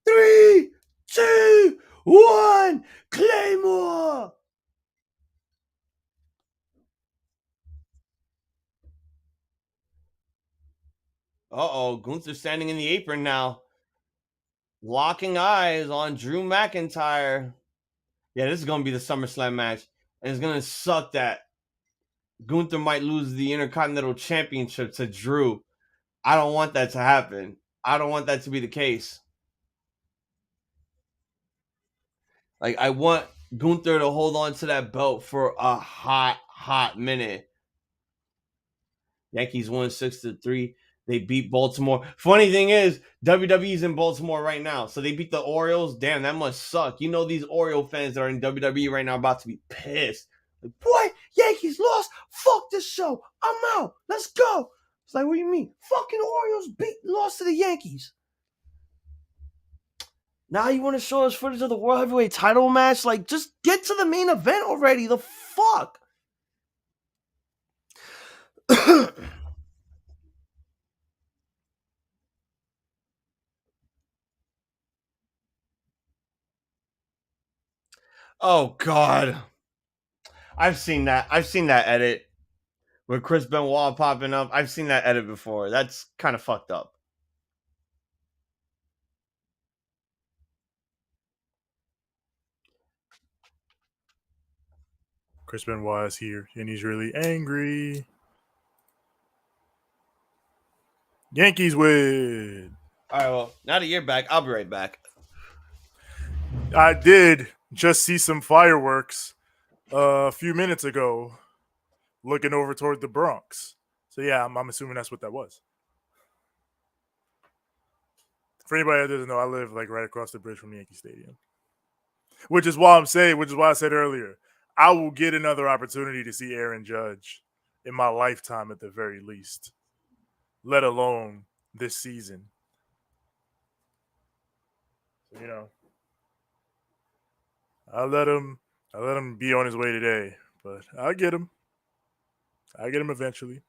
Three, 2, 1, Claymore! Uh-oh, Gunther standing in the apron now. Locking eyes on Drew McIntyre. Yeah, this is going to be the SummerSlam match. And it's going to suck that Gunther might lose the Intercontinental Championship to Drew. I don't want that to happen. I don't want that to be the case. Like, I want Gunther to hold on to that belt for a hot minute. Yankees won 6-3. They beat Baltimore. Funny thing is, WWE's in Baltimore right now. So they beat the Orioles. Damn, that must suck. You know these Oriole fans that are in WWE right now are about to be pissed. Like, boy, Yankees lost. Fuck this show. I'm out. Let's go. It's like, what do you mean? Fucking Orioles lost to the Yankees. Now you want to show us footage of the World Heavyweight title match? Like, just get to the main event already. The fuck? Oh, God. I've seen that. I've seen that edit with Chris Benoit popping up. I've seen that edit before. That's kind of fucked up. Chris Benoit is here, and he's really angry. Yankees win. All right, well, now that you're back, I'll be right back. I did just see some fireworks a few minutes ago looking over toward the Bronx. So, yeah, I'm assuming that's what that was. For anybody that doesn't know, I live like right across the bridge from Yankee Stadium. Which is why I said earlier, I will get another opportunity to see Aaron Judge in my lifetime at the very least, let alone this season. So, you know, I let him be on his way today, but I'll get him. I'll get him eventually.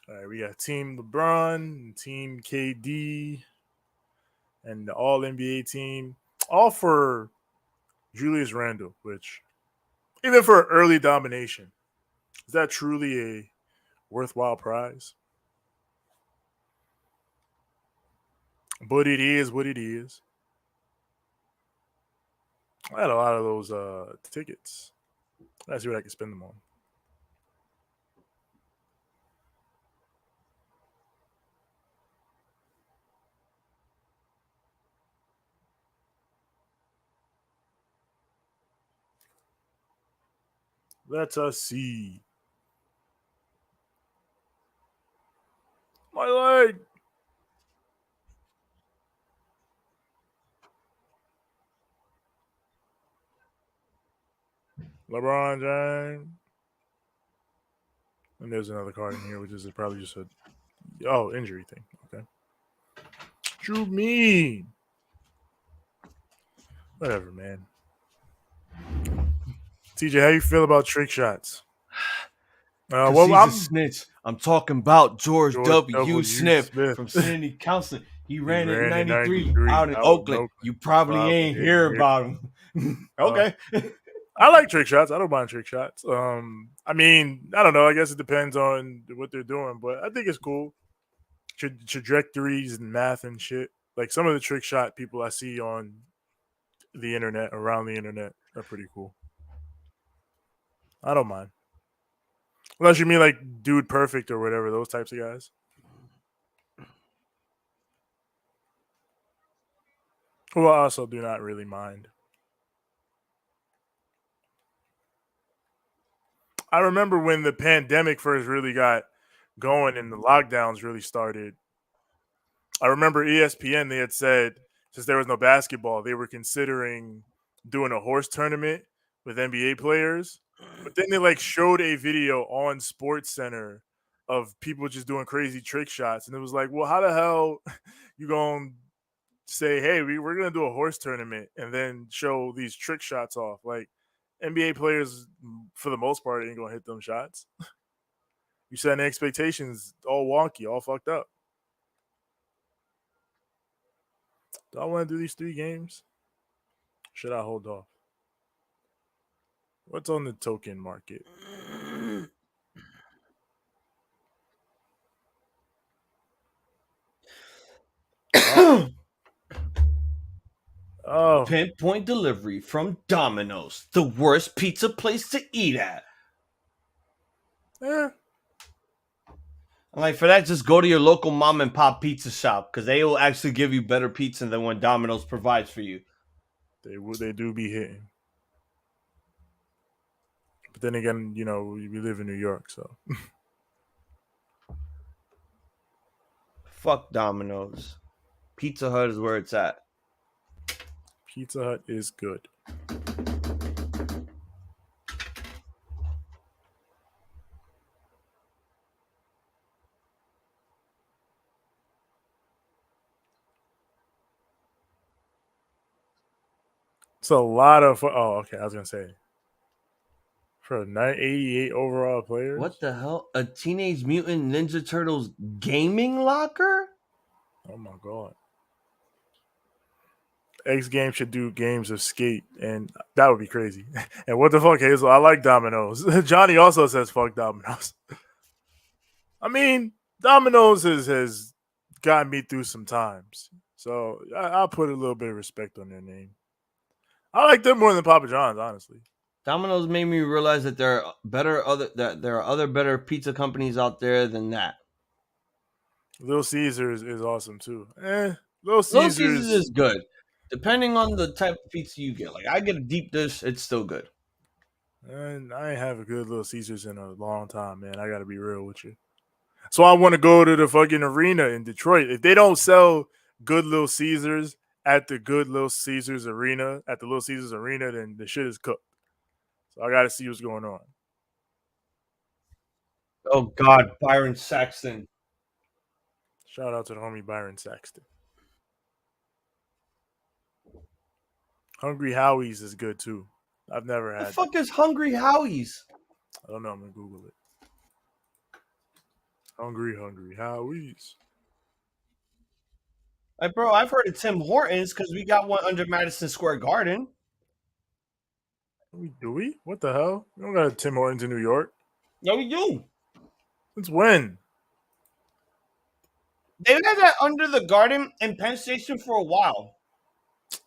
All right, we got Team LeBron, Team KD, and the All-NBA team. All for Julius Randle, which, even for early domination, is that truly a worthwhile prize? But it is what it is. I had a lot of those tickets. Let's see what I can spend them on. Let us see. My leg. LeBron James. And there's another card in here, which is probably just a injury thing. Okay. What you mean? Whatever, man. TJ, how you feel about trick shots? Well, he's a snitch. I'm talking about George W. Smith from Sandy Counseling. He ran in 93 out in Oakland. You probably ain't hear about him. Okay. I like trick shots. I don't mind trick shots. I mean, I don't know. I guess it depends on what they're doing, but I think it's cool. Trajectories and math and shit. Like some of the trick shot people I see on the internet, around the internet, are pretty cool. I don't mind. Unless you mean like Dude Perfect or whatever, those types of guys. Who I also do not really mind. I remember when the pandemic first really got going and the lockdowns really started. I remember ESPN, they had said, since there was no basketball, they were considering doing a horse tournament with NBA players. But then they like showed a video on Sports Center of people just doing crazy trick shots. And it was like, well, how the hell you going to say, hey, we're going to do a horse tournament and then show these trick shots off? Like, NBA players, for the most part, ain't going to hit them shots. You setting expectations all wonky, all fucked up. Do I want to do these 3 games? Should I hold off? What's on the token market? Oh. Pinpoint delivery from Domino's, the worst pizza place to eat at. Yeah. I'm like, for that, just go to your local mom and pop pizza shop because they will actually give you better pizza than what Domino's provides for you. They do be hitting. But then again, you know, we live in New York, so. Fuck Domino's. Pizza Hut is where it's at. Pizza Hut is good. It's a lot of. Oh, okay. I was gonna say for 988 overall players. What the hell? A Teenage Mutant Ninja Turtles gaming locker? Oh my god. X Games should do games of skate, and that would be crazy. And what the fuck, Hazel? I like Domino's. Johnny also says fuck Domino's. I mean, Domino's has gotten me through some times, so I'll put a little bit of respect on their name. I like them more than Papa John's, honestly. Domino's made me realize that there are other better pizza companies out there than that. Little Caesars is awesome too. Little Caesars is good, depending on the type of pizza you get. Like I get a deep dish, it's still good. And I ain't have a good Little Caesars in a long time, man. I got to be real with you. So I want to go to the fucking arena in Detroit. If they don't sell good Little Caesars at the good Little Caesars arena, then the shit is cooked. So I got to see what's going on. Oh, God, Byron Saxton. Shout out to the homie Byron Saxton. Hungry Howie's is good, too. I've never had. The fuck is Hungry Howie's? I don't know. I'm going to Google it. Hungry Howie's. Like, bro, I've heard of Tim Hortons because we got one under Madison Square Garden. Do we? What the hell? We don't got a Tim Hortons in New York. Yeah, we do. Since when? They've had that under the Garden in Penn Station for a while.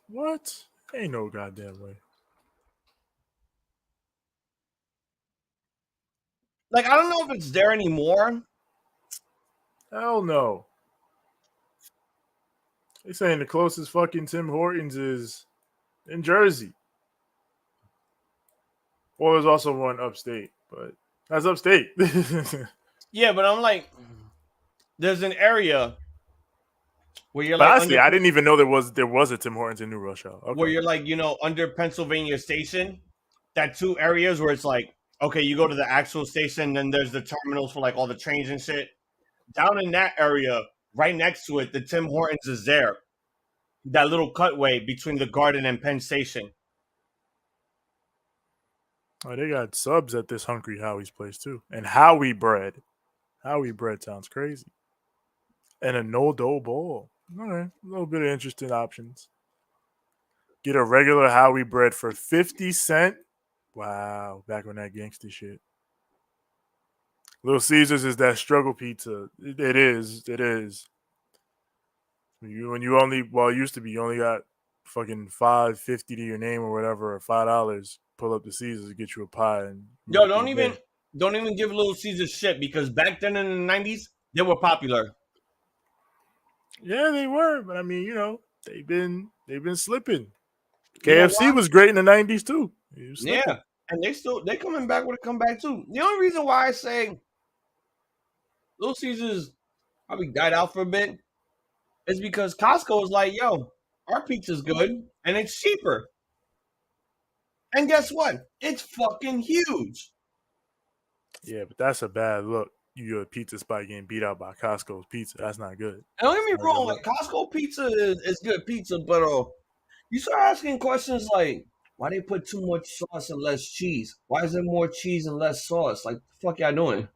What? Ain't no goddamn way. Like, I don't know if it's there anymore. Hell no. They saying the closest fucking Tim Hortons is in Jersey. Well, there's also one upstate, but that's upstate. Yeah, but I'm like, there's an area where you're but like, honestly, I didn't even know there was a Tim Hortons in New Rochelle. Okay. Where you're like, you know, under Pennsylvania Station, that 2 areas where it's like, okay, you go to the actual station, then there's the terminals for like all the trains and shit. Down in that area, right next to it, the Tim Hortons is there. That little cutway between the Garden and Penn Station. Oh, they got subs at this Hungry Howie's place too. And Howie bread. Howie bread sounds crazy. And a no-dough bowl. All right, a little bit of interesting options. Get a regular Howie bread for 50 cents. Wow, back on that gangster shit. Little Caesars is that struggle pizza. It is. It is. When you only, well, it used to be you only got fucking $5.50 to your name or whatever, or $5. Pull up the Caesars, get you a pie, and Yo, don't even give Little Caesars shit because back then in the 90s they were popular. Yeah, they were, but I mean, they've been slipping. KFC was great in the 90s too. Yeah, and they coming back with a comeback too. The only reason why I say Little Caesars probably died out for a bit is because Costco is like, yo, our pizza's good and it's cheaper. And guess what? It's fucking huge. Yeah, but that's a bad look. You're a pizza spot getting beat out by Costco's pizza. That's not good. And don't get me wrong, like Costco pizza is good pizza, but you start asking questions like, why they put too much sauce and less cheese? Why is there more cheese and less sauce? Like, the fuck y'all doing?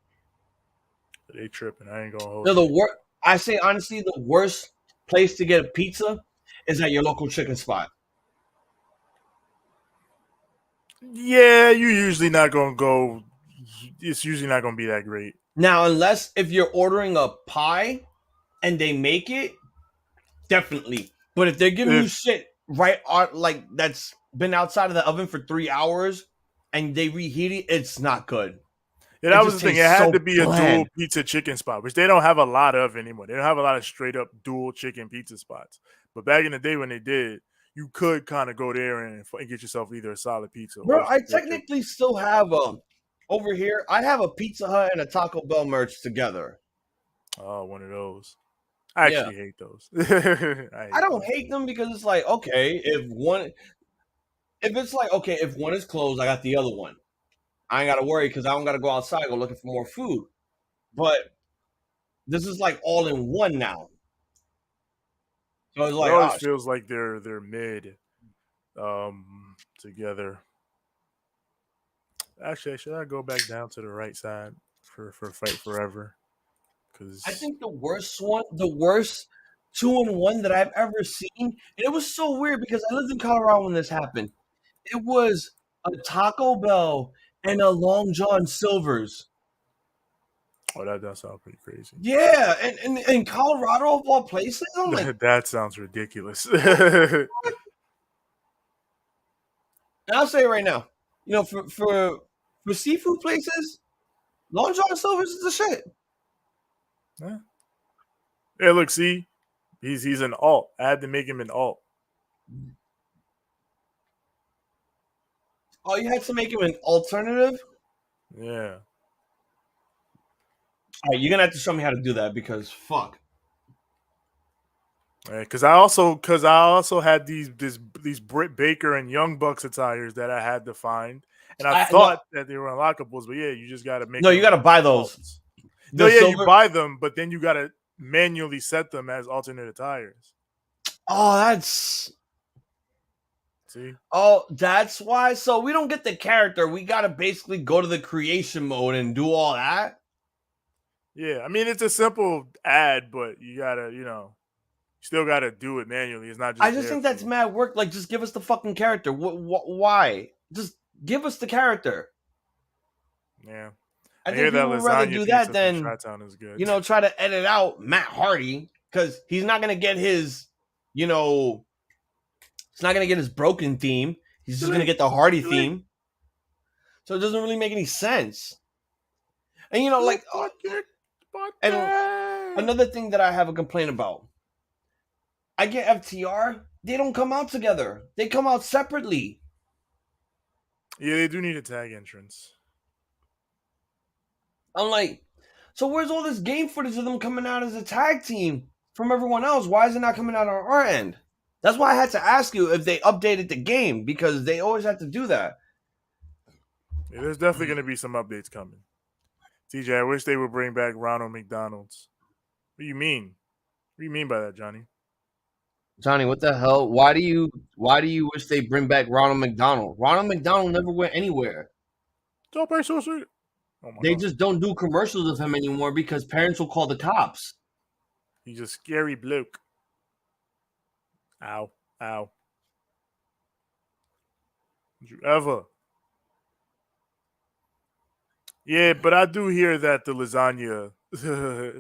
They tripping. I ain't gonna hold They're you. the worst. I say honestly, the worst place to get a pizza is at your local chicken spot. Yeah, you're usually not gonna go. It's usually not gonna be that great. Now, unless if you're ordering a pie and they make it, definitely. But if they're giving you shit right out, like that's been outside of the oven for 3 hours and they reheat it, it's not good. Yeah, that was the thing. It had to be a dual pizza chicken spot, which they don't have a lot of anymore. They don't have a lot of straight up dual chicken pizza spots. But back in the day when they did, you could kind of go there and get yourself either a solid pizza. Bro, I technically still have over here. I have a Pizza Hut and a Taco Bell merch together. Oh, one of those. I actually hate those. I don't hate them because it's like, okay, if one is closed, I got the other one. I ain't got to worry because I don't got to go outside go looking for more food. But this is like all in one now. So it's like, it always feels like they're mid together. Actually, should I go back down to the right side for Fight Forever? Because I think the worst 2-in-1 that I've ever seen, and it was so weird because I lived in Colorado when this happened. It was a Taco Bell and a Long John Silver's. Oh, that does sound pretty crazy. Yeah, and in Colorado of all places, I'm like, that sounds ridiculous. And I'll say it right now, for seafood places, Long John Silver's is the shit. Yeah, look, see, he's an alt. I had to make him an alt. Oh, you had to make him an alternative? Yeah. All right, you're gonna have to show me how to do that because fuck. Because I also had these Britt Baker and Young Bucks attires that I had to find, and I thought that they were unlockables, but yeah, you just got to make. No, you got to buy those. No, yeah, you buy them, but then you got to manually set them as alternate attires. Oh, that's. See? Oh, that's why. So we don't get the character. We got to basically go to the creation mode and do all that. Yeah, I mean it's a simple ad, but you gotta, still gotta do it manually. It's not just. I just think that's mad work. Like, just give us the fucking character. Why? Just give us the character. Yeah, I think people would rather do that than is good. Try to edit out Matt Hardy because he's not gonna get his, he's not gonna get his broken theme. He's just gonna get the Hardy theme. So it doesn't really make any sense. And and another thing that I have a complaint about. I get FTR. They don't come out together. They come out separately. Yeah, they do need a tag entrance. I'm like, so where's all this game footage of them coming out as a tag team from everyone else? Why is it not coming out on our end? That's why I had to ask you if they updated the game because they always have to do that. Yeah, there's definitely going to be some updates coming. TJ, I wish they would bring back Ronald McDonald's. What do you mean? What do you mean by that, Johnny? Johnny, what the hell? Why do you wish they bring back Ronald McDonald? Ronald McDonald never went anywhere. They just don't do commercials of him anymore because parents will call the cops. He's a scary bloke. Ow. Did you ever Yeah, but I do hear that the lasagna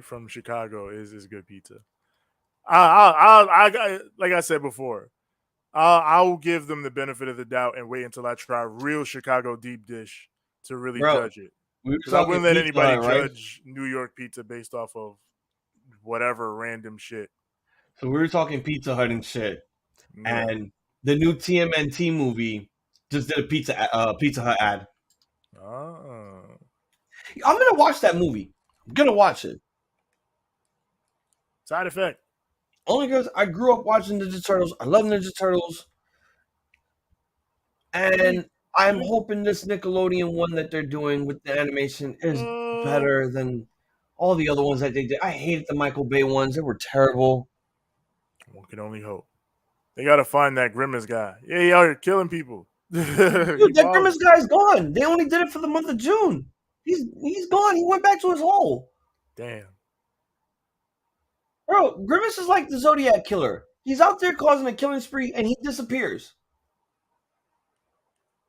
from Chicago is good pizza. I like I said before, I'll give them the benefit of the doubt and wait until I try real Chicago deep dish to really Bro, judge it. we were Because I wouldn't talking let Pizza anybody Hut, right? judge New York pizza based off of whatever random shit. So we were talking Pizza Hut and shit, Yeah. and the new TMNT movie just did a Pizza Hut ad. Oh. I'm gonna watch that movie. I'm gonna watch it. Side effect. Only because I grew up watching Ninja Turtles. I love Ninja Turtles. And I'm hoping this Nickelodeon one that they're doing with the animation is better than all the other ones that they did. I hated the Michael Bay ones. They were terrible. One can only hope. They got to find that Grimace guy. Yeah, he out here killing people. Dude, that Grimace guy's gone. They only did it for the month of June. He's gone. He went back to his hole. Damn. Bro, Grimace is like the Zodiac Killer. He's out there causing a killing spree, and he disappears.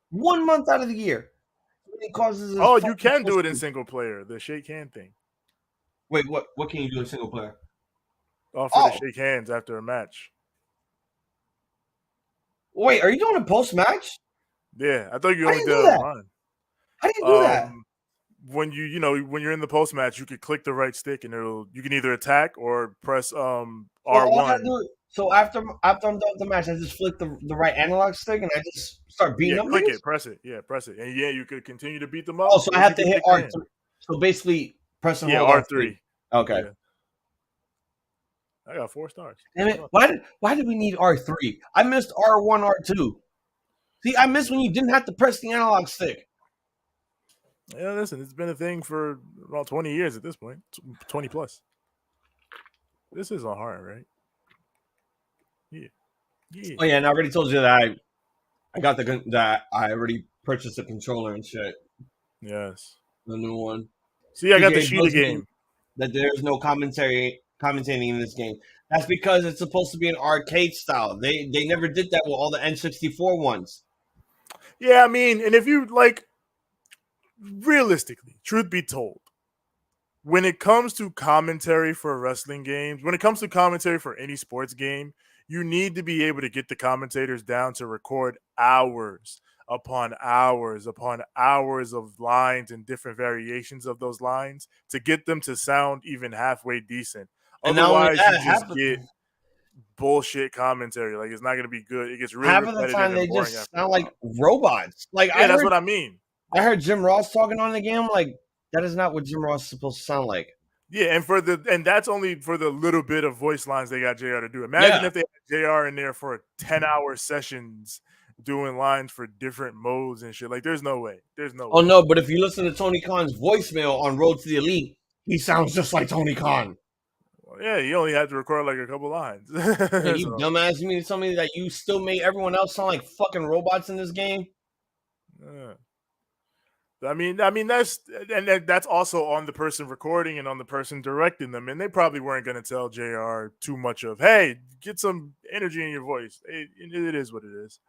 1 month out of the year. He causes you can do it in single player. The shake hand thing. Wait, what can you do in single player? To shake hands after a match. Wait, are you doing a post-match? Yeah, I thought you How only do you did do it that? online. How do you do that? When when you're in the post match, you could click the right stick and you can either attack or press R1. So after I'm done with the match, I just flick the right analog stick and I just start beating them. Click it, press it. Yeah, press it. And you could continue to beat them up. Oh, so I have to hit R3. So basically press and hold R3. Okay. Yeah. I got 4 stars. Damn it. Why did we need R3? I missed R1, R2. See, I missed when you didn't have to press the analog stick. Yeah, listen, it's been a thing for about 20 years at this point. 20 plus. This isn't hard, right? Yeah. Oh yeah, and I already told you that I got that I already purchased the controller and shit. Yes. The new one. See, I got the Sheeta game. That there's no commentating in this game. That's because it's supposed to be an arcade style. They never did that with all the N64 ones. Yeah, I mean, and if you realistically, truth be told, when it comes to commentary for wrestling games, when it comes to commentary for any sports game, you need to be able to get the commentators down to record hours upon hours upon hours of lines and different variations of those lines to get them to sound even halfway decent. Otherwise, you just get bullshit commentary. Like, it's not going to be good. It gets really half of the time they just sound like robots. Like, yeah, that's what I mean. I heard Jim Ross talking on the game. Like, that is not what Jim Ross is supposed to sound like. Yeah, and that's only for the little bit of voice lines they got JR to do. Imagine if they had JR in there for 10-hour sessions doing lines for different modes and shit. Like, there's no way. Oh, no, but if you listen to Tony Khan's voicemail on Road to the Elite, he sounds just like Tony Khan. Well, yeah, he only had to record like a couple lines. Hey, you dumbass, you mean to tell me that you still made everyone else sound like fucking robots in this game? Yeah. I mean that's also on the person recording and on the person directing them, and they probably weren't going to tell JR too much of, hey, get some energy in your voice. It is what it is.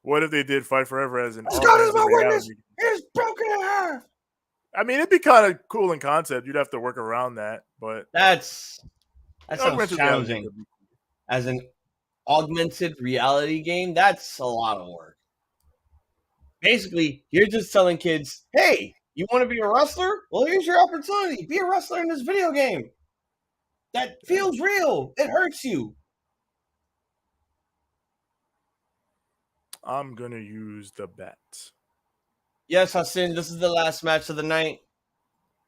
What if they did Fight Forever as an God is my witness. It's broken in half. I mean, it'd be kind of cool in concept. You'd have to work around that, but that sounds challenging. As an augmented reality game, that's a lot of work. Basically, you're just telling kids, hey, you want to be a wrestler? Well, here's your opportunity. Be a wrestler in this video game. That feels real. It hurts you. I'm going to use the bet. Yes, Hassan, this is the last match of the night.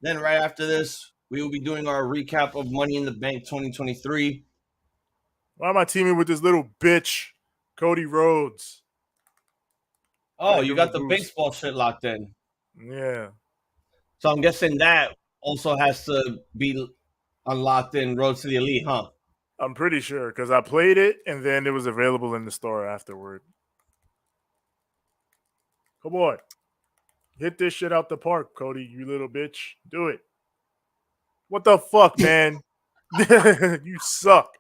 Then right after this, we will be doing our recap of Money in the Bank 2023. Why am I teaming with this little bitch, Cody Rhodes? Oh, you got the baseball shit locked in. Yeah. So I'm guessing that also has to be unlocked in Road to the Elite, huh? I'm pretty sure, because I played it, and then it was available in the store afterward. Come on. Hit this shit out the park, Cody, you little bitch. Do it. What the fuck, man? You suck.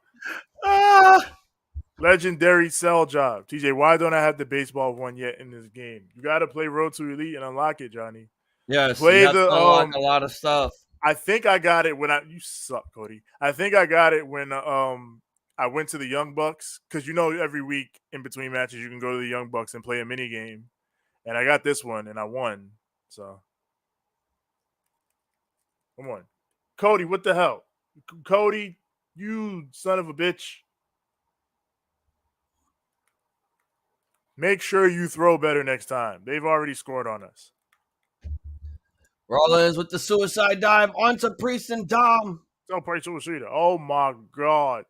Legendary cell job. TJ, why don't I have the baseball one yet in this game? You got to play Road to Elite and unlock it, Johnny. Yes, Play you have the to unlock a lot of stuff. I think I got it when you suck, Cody. I think I got it when I went to the Young Bucks because every week in between matches you can go to the Young Bucks and play a mini game, and I got this one and I won. So come on, Cody. What the hell, Cody? You son of a bitch. Make sure you throw better next time. They've already scored on us. Rollins with the suicide dive onto Priest and Dom. Don't play suicide. Oh my God.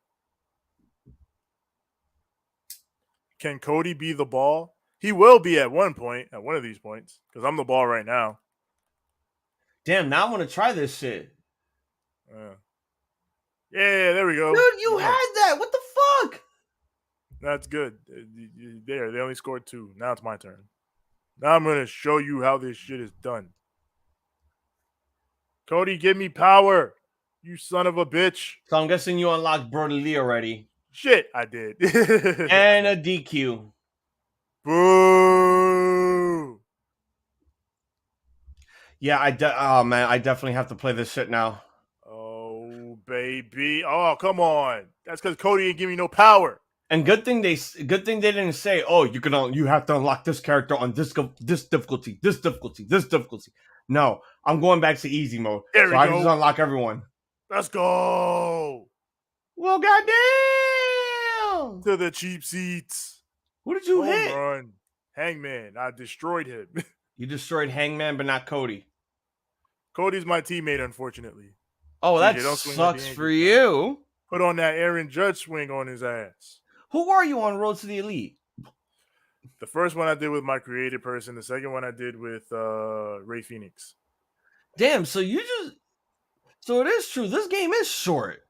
Can Cody be the ball? He will be at one point, at one of these points, because I'm the ball right now. Damn, now I want to try this shit. Yeah, there we go. Dude, you had that. What the fuck? That's good. There, they only scored 2. Now it's my turn. Now I'm going to show you how this shit is done. Cody, give me power. You son of a bitch. So I'm guessing you unlocked Brody Lee already. Shit, I did. And a DQ. Boo. Yeah, oh man, I definitely have to play this shit now. Oh, baby. Oh, come on. That's because Cody didn't give me no power. And good thing they didn't say, oh, you have to unlock this character on this difficulty. No, I'm going back to easy mode. There we go. I just unlock everyone. Let's go. Well, goddamn. To the cheap seats. Who did you hit? Run. Hangman. I destroyed him. You destroyed Hangman, but not Cody. Cody's my teammate, unfortunately. Oh, that sucks for you. Put on that Aaron Judge swing on his ass. Who are you on Road to the Elite? The first one I did with my creative person. The second one I did with Ray Phoenix. Damn, so it is true. This game is short.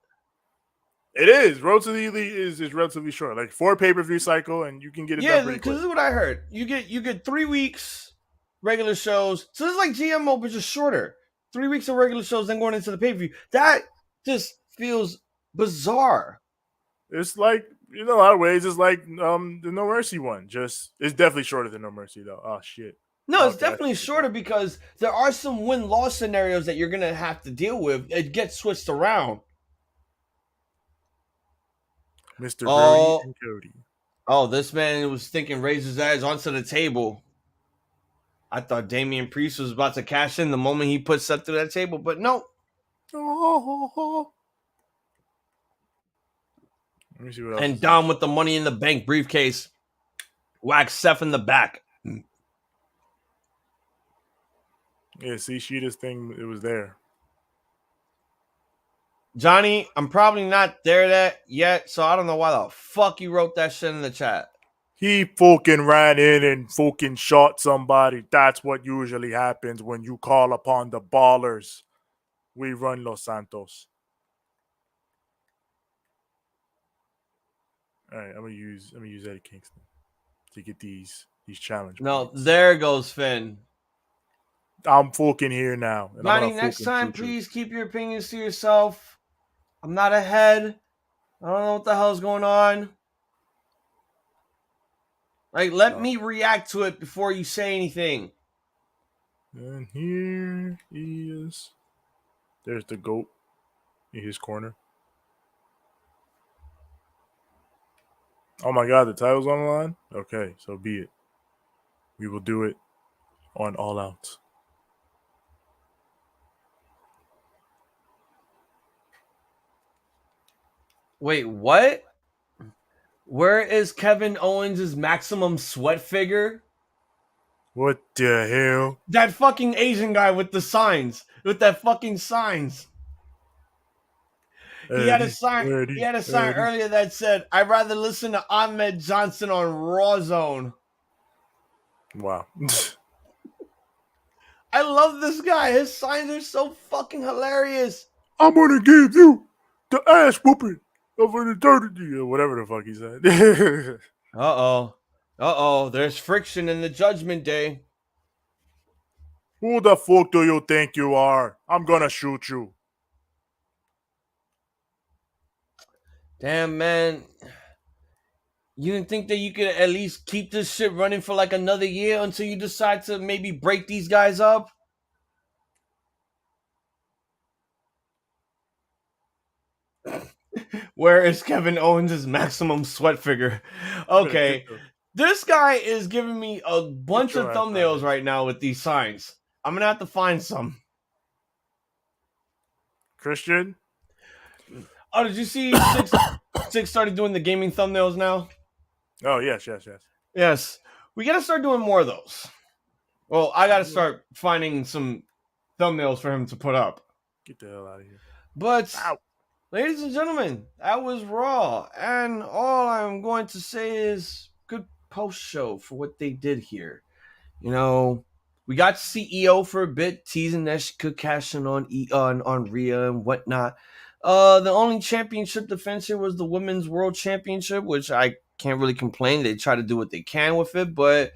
It is. Road to the Elite is relatively short. Like 4 pay-per-view cycle, and you can get it done pretty quick. Because this is what I heard. You get 3 weeks regular shows. So this is like GMO, but just shorter. 3 weeks of regular shows, then going into the pay-per-view. That just feels bizarre. It's like, in a lot of ways, it's like the No Mercy one. Just it's definitely shorter than No Mercy, though. Oh shit. No, it's definitely shorter because there are some win-loss scenarios that you're gonna have to deal with. It gets switched around. Mr. Brody and Cody. Oh, this man was thinking raise his eyes onto the table. I thought Damian Priest was about to cash in the moment he put Seth through that table, but no. Let me see what else. And Dom with the Money in the Bank briefcase. Whack Seth in the back. Yeah, see, Sheeta's thing, it was there. Johnny, I'm probably not there yet, so I don't know why the fuck you wrote that shit in the chat. He fucking ran in and fucking shot somebody. That's what usually happens when you call upon the ballers. We run Los Santos. All right, I'm gonna use Eddie Kingston to get these challenge. No, points. there goes Finn. I'm fucking here now. Johnny, next time, please keep your opinions to yourself. I'm not ahead. I don't know what the hell's going on. Like, let me react to it before you say anything. And here he is. There's the GOAT in his corner. Oh my God, the title's on the line? Okay, so be it. We will do it on All Out. Wait, what? Where is Kevin Owens' maximum sweat figure? What the hell? That fucking Asian guy with the signs. With that fucking signs. He had a sign earlier that said, I'd rather listen to Ahmed Johnson on Raw Zone. Wow. I love this guy. His signs are so fucking hilarious. I'm gonna give you the ass whooping of an eternity, or whatever the fuck he said. Uh-oh. There's friction in the Judgment Day. Who the fuck do you think you are? I'm gonna shoot you. Damn, man. You didn't think that you could at least keep this shit running for like another year until you decide to maybe break these guys up? Where is Kevin Owens' maximum sweat figure? Okay, this guy is giving me a bunch of thumbnails right now with these signs. I'm gonna have to find some. Christian? Oh, did you see Six started doing the gaming thumbnails now? Oh, yes. Yes. We gotta start doing more of those. Well, I gotta start finding some thumbnails for him to put up. Get the hell out of here. But, ladies and gentlemen, that was Raw. And all I'm going to say is good post-show for what they did here. You know, we got CEO for a bit, teasing that she could cash in on Rhea and whatnot. The only championship defense here was the Women's World Championship, which I can't really complain. They try to do what they can with it, but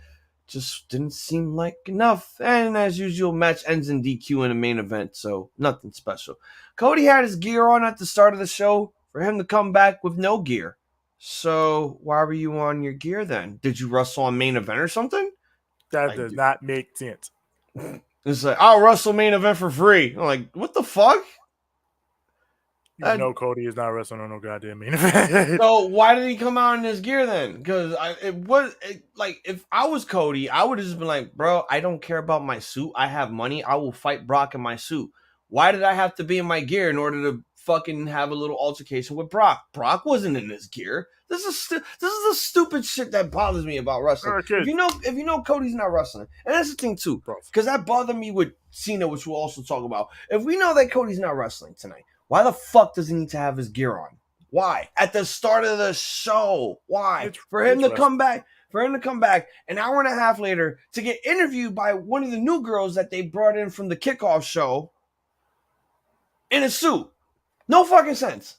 just didn't seem like enough. And as usual, match ends in DQ in the main event, so nothing special. Cody had his gear on at the start of the show for him to come back with no gear. So why were you on your gear then? Did you wrestle on main event or something? That does not make sense. It's like, I'll wrestle main event for free. I'm like, what the fuck? You know Cody is not wrestling on no goddamn main event. So why did he come out in his gear then? Because if I was Cody, I would have just been like, bro, I don't care about my suit. I have money. I will fight Brock in my suit. Why did I have to be in my gear in order to fucking have a little altercation with Brock? Brock wasn't in his gear. This is the stupid shit that bothers me about wrestling. Okay. If you know Cody's not wrestling, and that's the thing too, because that bothered me with Cena, which we'll also talk about. If we know that Cody's not wrestling tonight, why the fuck does he need to have his gear on? Why? At the start of the show. Why? For him to come back an hour and a half later to get interviewed by one of the new girls that they brought in from the kickoff show in a suit. No fucking sense.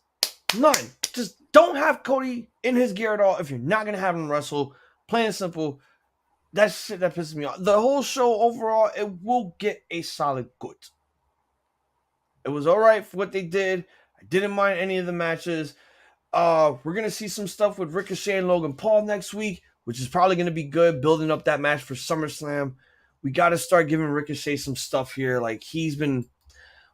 None. Just don't have Cody in his gear at all if you're not going to have him wrestle. Plain and simple. That's shit that pisses me off. The whole show overall, it will get a solid good. It was all right for what they did. I didn't mind any of the matches. We're going to see some stuff with Ricochet and Logan Paul next week, which is probably going to be good, building up that match for SummerSlam. We got to start giving Ricochet some stuff here. Like, he's been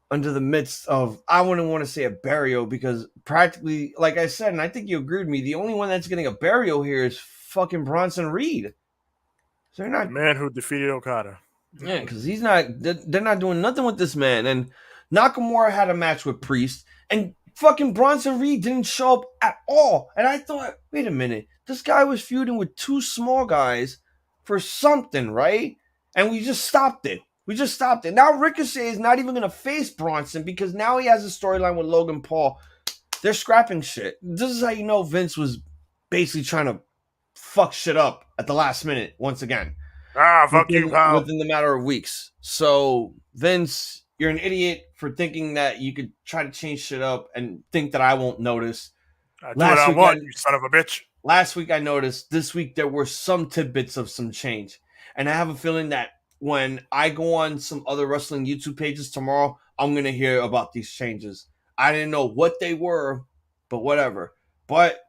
under the midst of, I wouldn't want to say a burial, because practically, like I said, and I think you agreed with me, the only one that's getting a burial here is fucking Bronson Reed. So they're not, the man who defeated Okada. Yeah, because they're not doing nothing with this man. And Nakamura had a match with Priest, and fucking Bronson Reed didn't show up at all. And I thought, wait a minute, this guy was feuding with two small guys for something, right? And we just stopped it. Now Ricochet is not even going to face Bronson because now he has a storyline with Logan Paul. They're scrapping shit. This is how you know Vince was basically trying to fuck shit up at the last minute once again. Fuck you, pal. Within the matter of weeks. So, Vince, you're an idiot for thinking that you could try to change shit up and think that I won't notice. I do what I want, you son of a bitch. Last week I noticed. This week there were some tidbits of some change. And I have a feeling that when I go on some other wrestling YouTube pages tomorrow, I'm going to hear about these changes. I didn't know what they were, but whatever. But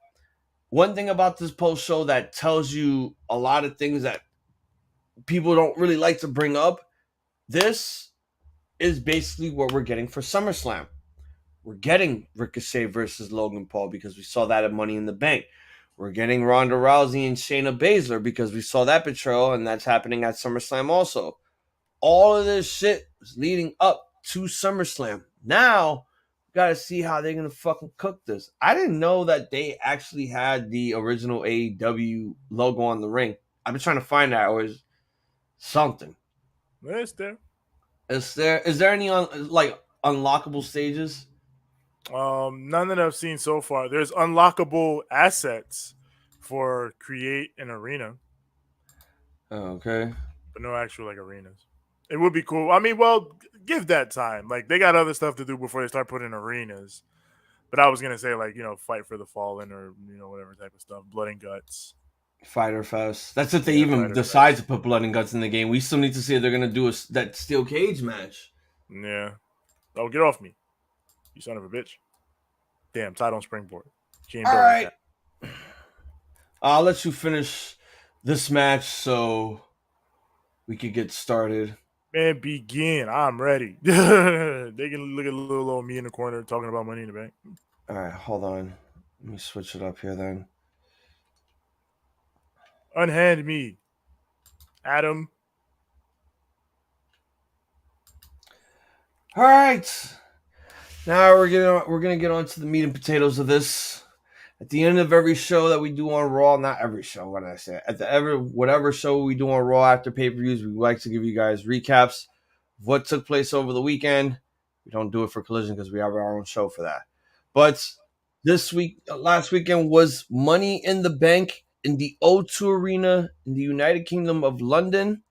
one thing about this post show that tells you a lot of things that people don't really like to bring up, this is basically what we're getting for SummerSlam. We're getting Ricochet versus Logan Paul because we saw that at Money in the Bank. We're getting Ronda Rousey and Shayna Baszler because we saw that betrayal, and that's happening at SummerSlam also. All of this shit was leading up to SummerSlam. Now, we got to see how they're going to fucking cook this. I didn't know that they actually had the original AEW logo on the ring. I've been trying to find that, or is something. It's there. Is there any unlockable stages? None that I've seen so far. There's unlockable assets for create an arena. Oh, okay. But no actual arenas. It would be cool. I mean, well, give that time. Like, they got other stuff to do before they start putting arenas. But I was gonna say, Fight for the Fallen or whatever type of stuff. Blood and Guts. Fighter Fest. That's if they even decide to put Blood and Guts in the game. We still need to see if they're gonna do that steel cage match. Yeah. Oh, get off me, you son of a bitch! Damn, tied on springboard. She ain't all right. I'll let you finish this match so we could get started. Man, begin. I'm ready. They can look at little old me in the corner talking about Money in the Bank. All right, hold on. Let me switch it up here then. Unhand me, Adam. All right. Now we're gonna get on to the meat and potatoes of this. At the end of every show that we do on Raw, not every show, what did I say? Whatever show we do on Raw after pay-per-views, we like to give you guys recaps of what took place over the weekend. We don't do it for Collision because we have our own show for that. But last weekend was Money in the Bank in the O2 Arena in the United Kingdom of London.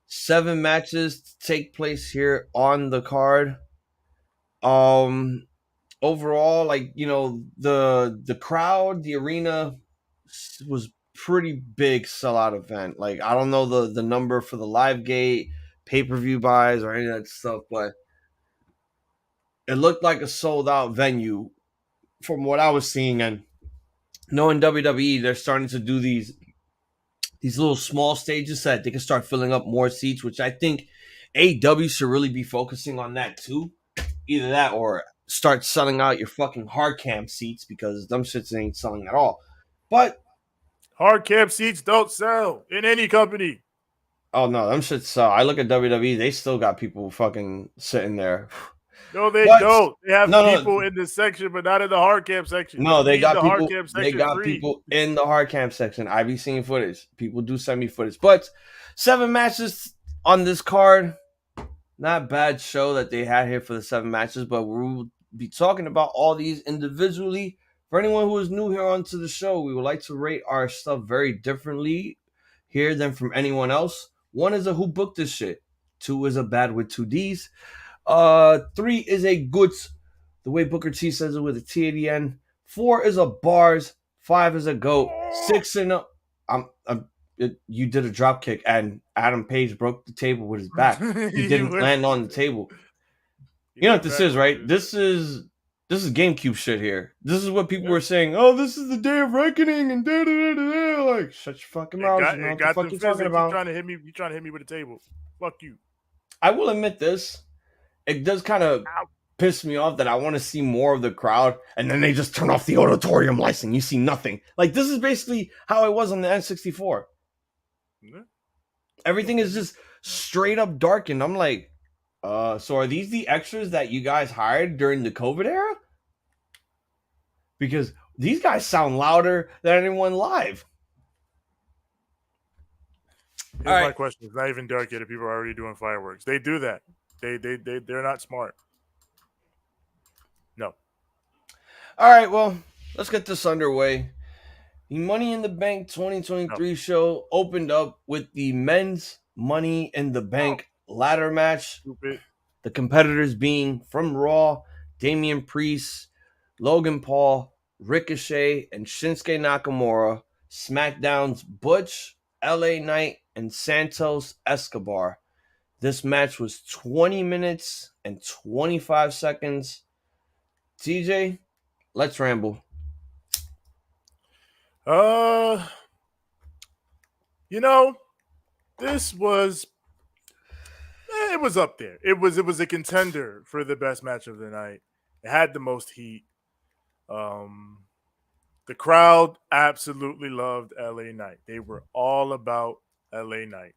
7 matches to take place here on the card. Overall, the crowd, the arena was pretty big sellout event. Like, I don't know the number for the live gate, pay-per-view buys, or any of that stuff, but it looked like a sold out venue from what I was seeing. And knowing WWE, they're starting to do these little small stages so that they can start filling up more seats, which I think AEW should really be focusing on that too. Either that or start selling out your fucking hard cam seats because them shits ain't selling at all. But hard cam seats don't sell in any company. Oh no, them shits sell. I look at WWE, they still got people fucking sitting there. No, they don't. They have people in this section, but not in the hard cam section. No, they got people. They got people in the hard cam section. I be seeing footage. People do send me footage. But 7 matches on this card. Not bad show that they had here for the 7 matches, but we'll be talking about all these individually. For anyone who is new here onto the show, we would like to rate our stuff very differently here than from anyone else. 1 is a who booked this shit. 2 is a bad with 2 Ds. 3 is a goods, the way Booker T says it with a T at the end. 4 is a bars. 5 is a goat. 6 and a you did a drop kick and Adam Page broke the table with his back. He didn't land on the table. You know what this is, right? This is GameCube shit here. This is what people were saying. Oh, this is the day of reckoning and da da da da. Like, shut your fucking mouth. You know what the fuck you talking about? You trying to hit me with a table? Fuck you. I will admit this. It does kind of piss me off that I want to see more of the crowd, and then they just turn off the auditorium lights and you see nothing. Like, this is basically how it was on the N64. Everything is just straight up darkened. I'm like, so are these the extras that you guys hired during the COVID era? Because these guys sound louder than anyone live. Here's my question. It's not even dark yet if people are already doing fireworks. They do that. They're not smart. No. All right, well, let's get this underway. The Money in the Bank 2023 show opened up with the men's Money in the Bank ladder match. Stupid. The competitors being from Raw, Damian Priest, Logan Paul, Ricochet, and Shinsuke Nakamura. SmackDown's Butch, LA Knight, and Santos Escobar. This match was 20 minutes and 25 seconds. TJ, let's ramble. This was it was up there. It was a contender for the best match of the night. It had the most heat. The crowd absolutely loved LA Knight. They were all about LA Knight.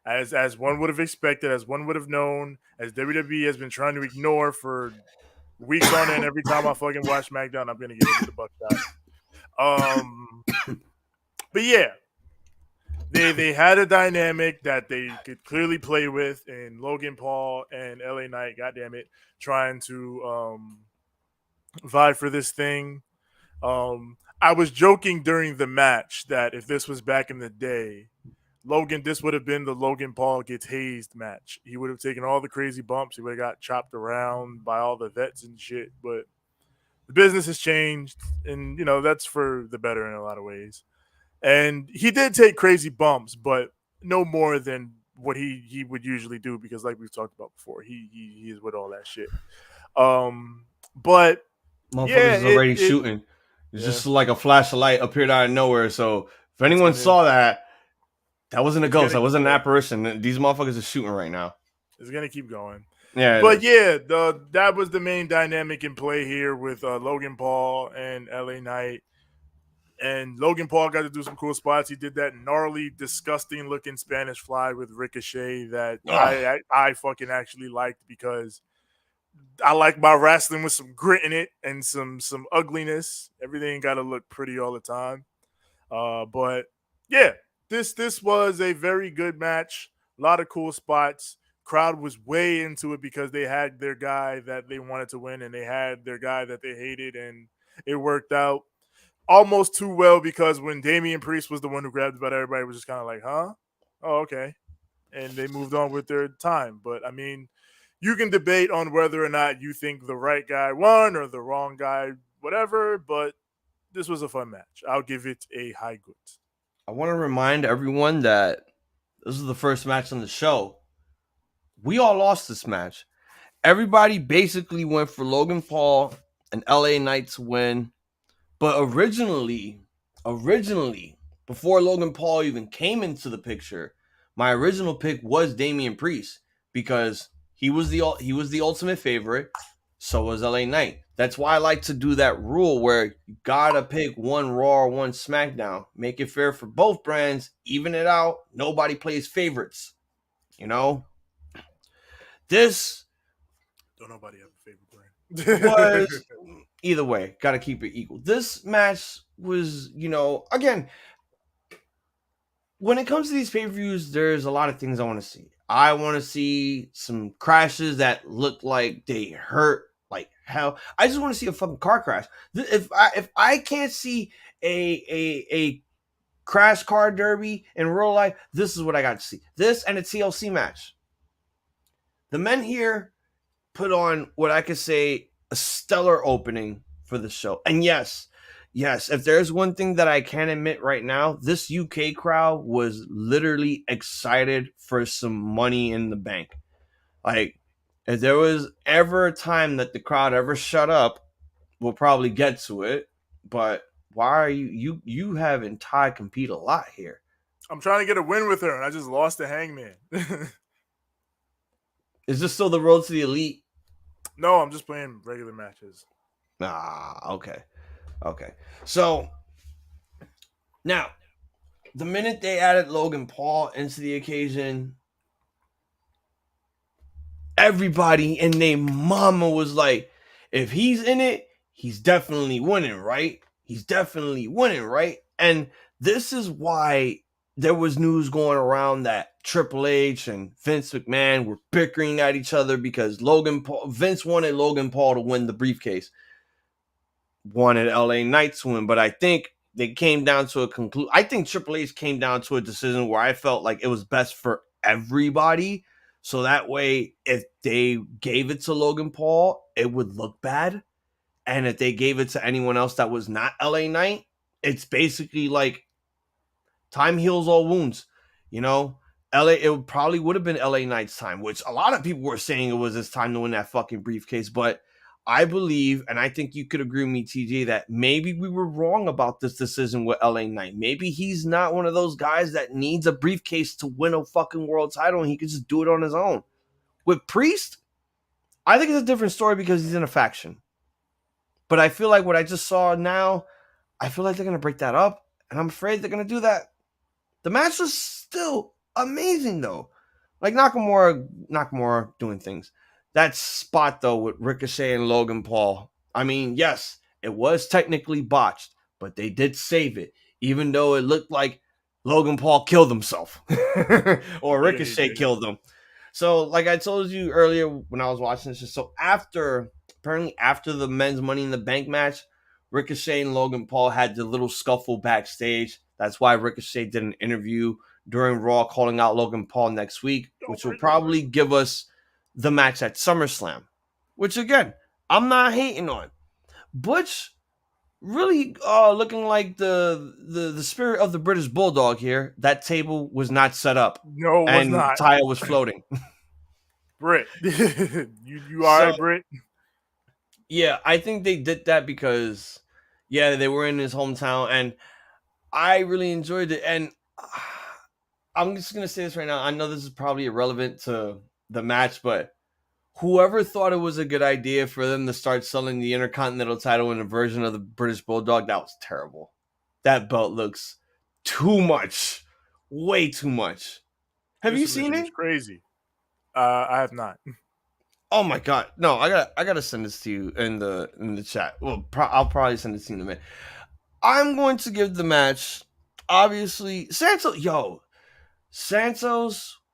As one would have expected, as one would have known, as WWE has been trying to ignore for weeks on end. Every time I fucking watch SmackDown, I'm gonna get into the Buckshot. But yeah, they had a dynamic that they could clearly play with in Logan Paul and LA Knight. Goddamn it, trying to vie for this thing. I was joking during the match that if this was back in the day, this would have been the Logan Paul gets hazed match. He would have taken all the crazy bumps. He would have got chopped around by all the vets and shit. But the business has changed, and that's for the better in a lot of ways. And he did take crazy bumps, but no more than what he would usually do, because like we've talked about before, he is with all that shit. But motherfuckers already shooting. It's just like a flash of light appeared out of nowhere. So if anyone saw that, that wasn't a ghost. That wasn't an apparition. These motherfuckers are shooting right now. It's gonna keep going. Yeah, but yeah, that was the main dynamic in play here with Logan Paul and LA Knight. And Logan Paul got to do some cool spots. He did that gnarly, disgusting looking Spanish fly with Ricochet that I fucking actually liked, because I like my wrestling with some grit in it and some ugliness. Everything got to look pretty all the time. But yeah, this was a very good match. A lot of cool spots. Crowd was way into it because they had their guy that they wanted to win and they had their guy that they hated, and it worked out almost too well, because when Damian Priest was the one who grabbed the belt, everybody was just kind of like, huh? Oh, okay. And they moved on with their time. But, I mean, you can debate on whether or not you think the right guy won or the wrong guy, whatever, but this was a fun match. I'll give it a high good. I want to remind everyone that this is the first match on the show. We all lost this match. Everybody basically went for Logan Paul and LA Knight to win. But originally, before Logan Paul even came into the picture, my original pick was Damian Priest, because he was the ultimate favorite. So was LA Knight. That's why I like to do that rule where you gotta pick one Raw or one SmackDown. Make it fair for both brands. Even it out. Nobody plays favorites. You know? This... Don't nobody have a favorite brand. was... Either way, got to keep it equal. This match was, again, when it comes to these pay-per-views, there's a lot of things I want to see. I want to see some crashes that look like they hurt like hell. I just want to see a fucking car crash. If I can't see a crash car derby in real life, this is what I got to see. This and a TLC match. The men here put on what I could say a stellar opening for the show. And yes, if there's one thing that I can admit right now, this UK crowd was literally excited for some money in the bank. Like, if there was ever a time that the crowd ever shut up, we'll probably get to it. But why are you having Ty compete a lot here? I'm trying to get a win with her, and I just lost to Hangman. Is this still the road to the elite? No, I'm just playing regular matches. Okay. So, now, the minute they added Logan Paul into the occasion, everybody and their mama was like, if he's in it, he's definitely winning, right? And this is why there was news going around that Triple H and Vince McMahon were bickering at each other because Vince wanted Logan Paul to win the briefcase, wanted LA Knight to win, but I think they came down to a conclusion. I think Triple H came down to a decision where I felt like it was best for everybody, so that way if they gave it to Logan Paul, it would look bad, and if they gave it to anyone else that was not LA Knight, it's basically like time heals all wounds, it probably would have been LA Knight's time, which a lot of people were saying it was his time to win that fucking briefcase. But I believe, and I think you could agree with me, TJ, that maybe we were wrong about this decision with LA Knight. Maybe he's not one of those guys that needs a briefcase to win a fucking world title, and he could just do it on his own. With Priest, I think it's a different story because he's in a faction. But I feel like what I just saw now, I feel like they're going to break that up, and I'm afraid they're going to do that. The match was still amazing, though. Like Nakamura doing things. That spot, though, with Ricochet and Logan Paul. I mean, yes, it was technically botched, but they did save it, even though it looked like Logan Paul killed himself or Ricochet killed him. So, like I told you earlier when I was watching this, so apparently after the men's Money in the Bank match, Ricochet and Logan Paul had the little scuffle backstage. That's why Ricochet did an interview during Raw calling out Logan Paul next week, which will probably give us the match at SummerSlam, which, again, I'm not hating on. Butch really looking like the spirit of the British Bulldog here. That table was not set up. No, it was not. Taya was floating. Britt. you all right, Britt? Yeah, I think they did that because, Yeah, they were in his hometown, and I really enjoyed it. And I'm just gonna say this right now. I know this is probably irrelevant to the match, but whoever thought it was a good idea for them to start selling the Intercontinental title in a version of the British Bulldog, that was terrible. That belt looks too much, way too much. Have you seen it? It's crazy. I have not. Oh my god, no! I gotta send this to you in the chat. Well, I'll probably send it to you in a minute. I'm going to give the match, obviously, Santos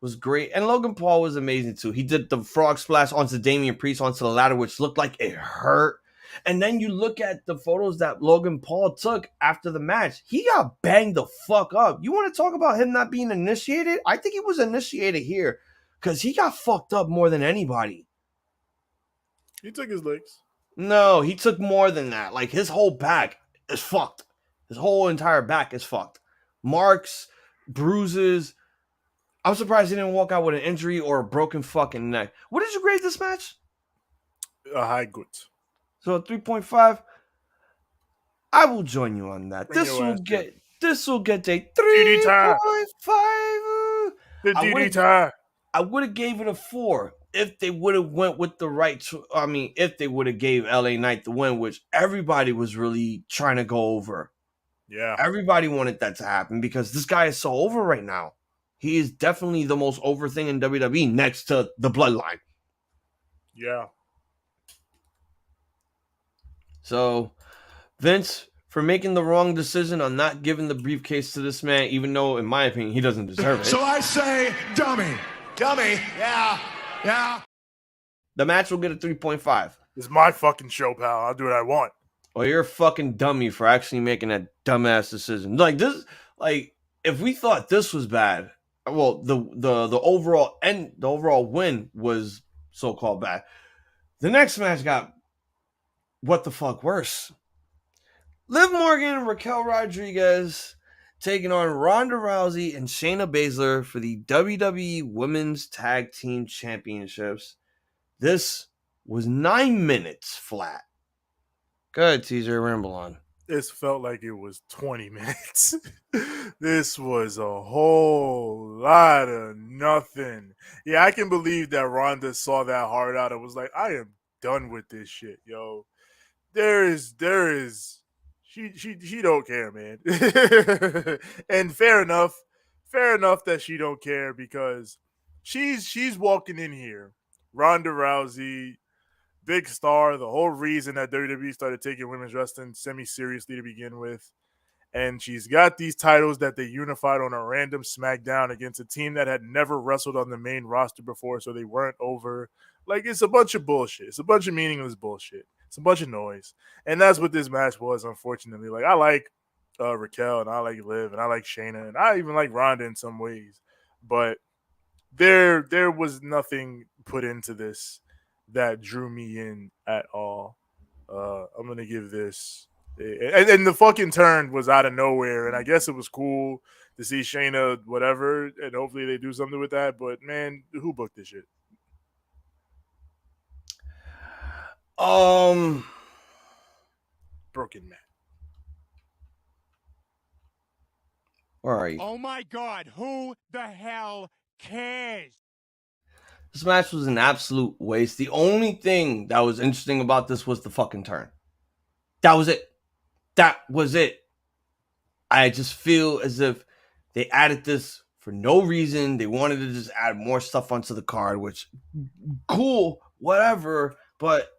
was great, and Logan Paul was amazing too. He did the frog splash onto Damian Priest onto the ladder, which looked like it hurt. And then you look at the photos that Logan Paul took after the match. He got banged the fuck up. You want to talk about him not being initiated? I think he was initiated here because he got fucked up more than anybody. He took his legs. No, he took more than that. Like, his whole back is fucked. His whole entire back is fucked. Marks, bruises. I'm surprised he didn't walk out with an injury or a broken fucking neck. What did you grade this match? A high good. So 3.5. I will join you on that. This will get a 3.5. The DD tie. I would have gave it a 4 if they would have went with the right. If they would have gave LA Knight the win, which everybody was really trying to go over. Yeah, everybody wanted that to happen because this guy is so over right now. He is definitely the most over thing in WWE next to the Bloodline. Yeah. So, Vince, for making the wrong decision on not giving the briefcase to this man, even though, in my opinion, he doesn't deserve it. So I say, dummy. Dummy. Yeah. Yeah. The match will get a 3.5. It's my fucking show, pal. I'll do what I want. Well, you're a fucking dummy for actually making that dumbass decision. Like this, like if we thought this was bad, well, the overall win was so-called bad. The next match got what the fuck worse. Liv Morgan and Raquel Rodriguez taking on Ronda Rousey and Shayna Baszler for the WWE Women's Tag Team Championships. This was 9 minutes flat. Go ahead, teaser, ramble on. This felt like it was 20 minutes. This was a whole lot of nothing. Yeah, I can believe that Ronda saw that hard out and was like, I am done with this shit, yo. There is she don't care, man. And fair enough that she don't care because she's walking in here. Ronda Rousey, big star, the whole reason that WWE started taking women's wrestling semi-seriously to begin with. And she's got these titles that they unified on a random SmackDown against a team that had never wrestled on the main roster before, so they weren't over. Like, it's a bunch of bullshit. It's a bunch of meaningless bullshit. It's a bunch of noise. And that's what this match was, unfortunately. Like, I like Raquel, and I like Liv, and I like Shayna, and I even like Ronda in some ways. But there was nothing put into this that drew me in at all. I'm going to give this... And the fucking turn was out of nowhere, and I guess it was cool to see Shayna, whatever, and hopefully they do something with that. But, man, who booked this shit? Broken man. Where are you? Oh my God, who the hell cares? This match was an absolute waste. The only thing that was interesting about this was the fucking turn. That was it. That was it. I just feel as if they added this for no reason. They wanted to just add more stuff onto the card, which, cool, whatever, but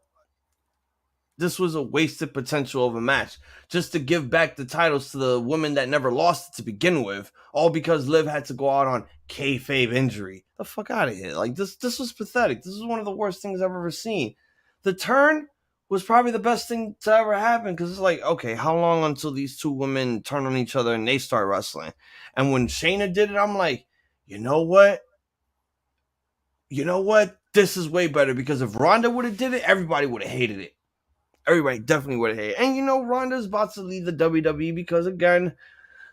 this was a wasted potential of a match. Just to give back the titles to the women that never lost it to begin with, all because Liv had to go out on kayfabe injury. The fuck out of here. Like, this was pathetic. This is one of the worst things I've ever seen. The turn was probably the best thing to ever happen because it's like, okay, how long until these two women turn on each other and they start wrestling? And when Shayna did it, I'm like, you know what? This is way better because if Ronda would have did it, everybody would have hated it. Everybody definitely would have hated it. And Ronda's about to leave the WWE because, again,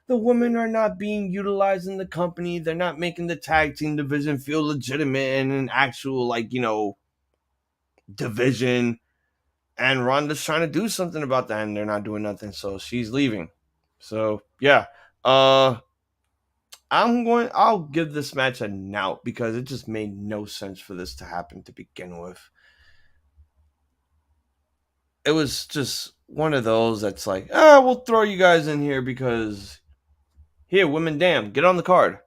the women are not being utilized in the company. They're not making the tag team division feel legitimate and an actual, division. And Ronda's trying to do something about that, and they're not doing nothing, so she's leaving. So yeah. I'll give this match a knout because it just made no sense for this to happen to begin with. It was just one of those that's like, we'll throw you guys in here because here, women, damn, get on the card.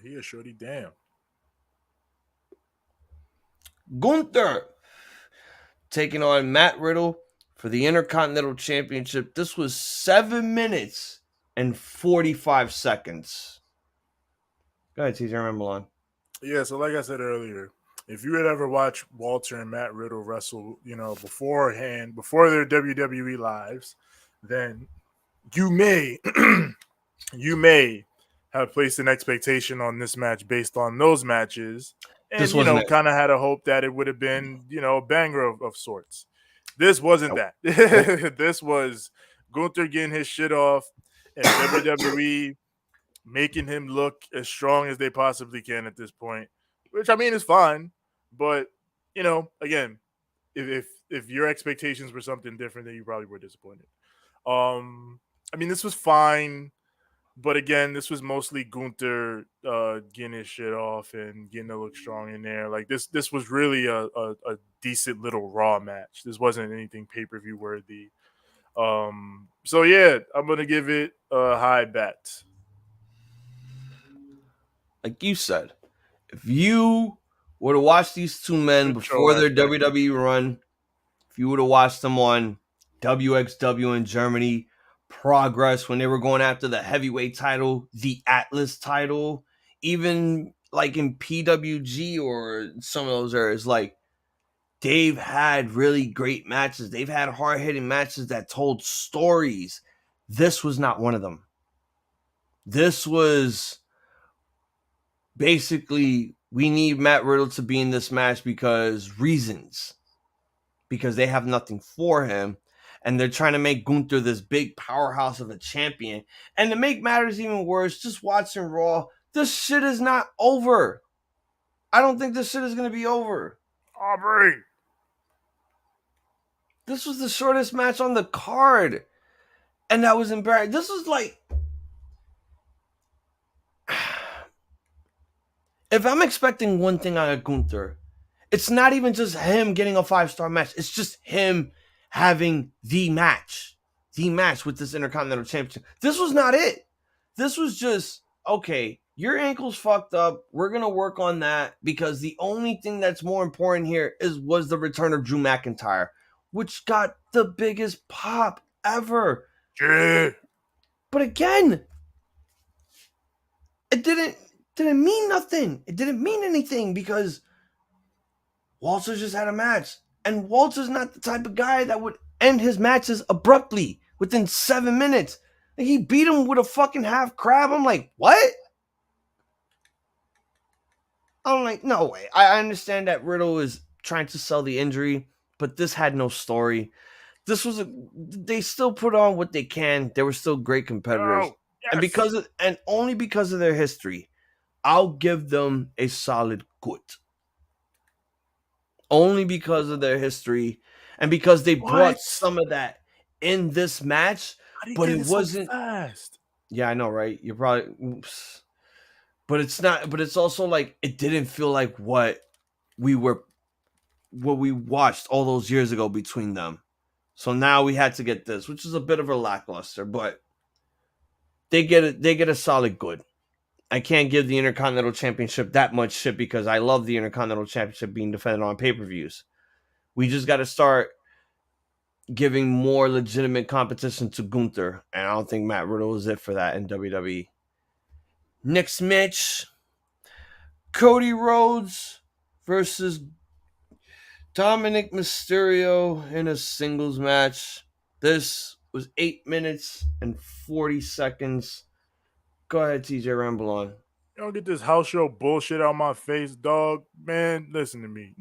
Here, shorty, damn. Gunther taking on Matt Riddle for the Intercontinental Championship. This was 7 minutes and 45 seconds. Go ahead, TJ Ramblon. Yeah, so like I said earlier, if you had ever watched Walter and Matt Riddle wrestle, before their WWE lives, then you may have placed an expectation on this match based on those matches, and kind of had a hope that it would have been a banger of sorts. This wasn't that. This was Gunther getting his shit off, and WWE making him look as strong as they possibly can at this point, which I mean is fine. But again, if your expectations were something different, then you probably were disappointed. I mean, this was fine, but again, this was mostly Gunther getting his shit off and getting to look strong in there. Like this was really a decent little Raw match. This wasn't anything pay-per-view worthy. So yeah, I'm gonna give it a high bet. Like you said, if you were to watch these two men before their WWE run, if you would have watched them on WXW in Germany, Progress when they were going after the heavyweight title, the Atlas title, even like in PWG or some of those areas, like they've had really great matches. They've had hard-hitting matches that told stories. This was not one of them. This was basically, we need Matt Riddle to be in this match because they have nothing for him, and they're trying to make Gunther this big powerhouse of a champion. And to make matters even worse, just watching Raw, this shit is not over. I don't think this shit is going to be over. Aubrey. This was the shortest match on the card, and that was embarrassing. This was like, if I'm expecting one thing out of Gunther, it's not even just him getting a 5-star match. It's just him having the match with this Intercontinental Championship. This was not it. This was just, okay, your ankle's fucked up. We're going to work on that because the only thing that's more important here was the return of Drew McIntyre, which got the biggest pop ever. Yeah. But again, it didn't mean nothing. It didn't mean anything because Walter just had a match. And Walter's not the type of guy that would end his matches abruptly within 7 minutes. Like, he beat him with a fucking half crab. I'm like, what? I'm like, no way. I understand that Riddle is trying to sell the injury, but this had no story. They still put on what they can. They were still great competitors. Oh, yes. And only because of their history, I'll give them a solid good. Only because of their history and because they brought some of that in this match, but it wasn't so fast. Yeah, I know, right? You're probably, oops. But it's not. But it's also like it didn't feel like what we watched all those years ago between them. So now we had to get this, which is a bit of a lackluster, but they get a solid good. I can't give the Intercontinental Championship that much shit because I love the Intercontinental Championship being defended on pay-per-views. We just got to start giving more legitimate competition to Gunther, and I don't think Matt Riddle is it for that in WWE. Next match, Cody Rhodes versus Dominic Mysterio in a singles match. This was 8 minutes and 40 seconds. Go ahead, TJ Ramblon. You don't get this house show bullshit out my face, dog. Man, listen to me.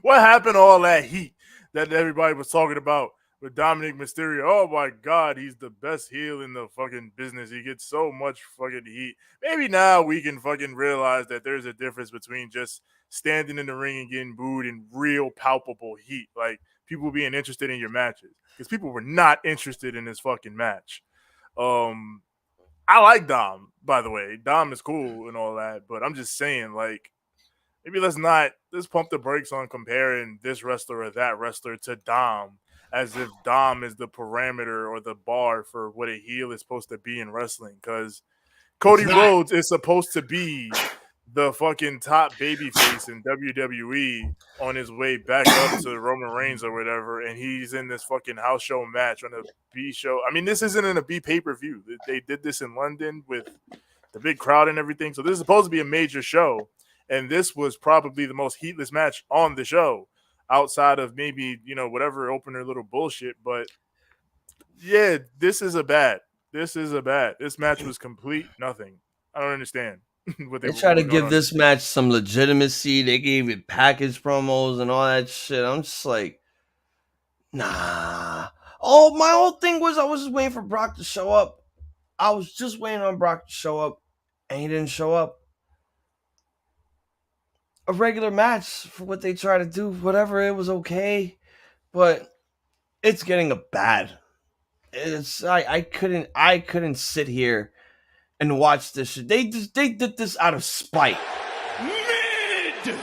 What happened to all that heat that everybody was talking about with Dominic Mysterio. Oh my God, he's the best heel in the fucking business. He gets so much fucking heat. Maybe now we can fucking realize that there's a difference between just standing in the ring and getting booed and real palpable heat. Like people being interested in your matches. Because people were not interested in this fucking match. I like Dom, by the way. Dom is cool and all that, but I'm just saying, like, maybe let's pump the brakes on comparing this wrestler or that wrestler to Dom, as if Dom is the parameter or the bar for what a heel is supposed to be in wrestling. Because Cody Rhodes is supposed to be the fucking top babyface in WWE on his way back up to Roman Reigns or whatever, and he's in this fucking house show match on a B show. I mean, this isn't in a B pay-per-view. They did this in London with the big crowd and everything, so this is supposed to be a major show, and this was probably the most heatless match on the show, outside of maybe, you know, whatever opener little bullshit, but yeah, this is a bad. This match was complete nothing. I don't understand. They try to give this match some legitimacy. They gave it package promos and all that shit. I'm just like, nah. Oh, my whole thing was I was just waiting for Brock to show up. I was just waiting on Brock to show up, and he didn't show up. A regular match for what they try to do, whatever, it was okay, but it's getting a bad. I couldn't sit here and watch this shit. They did this out of spite. Mid!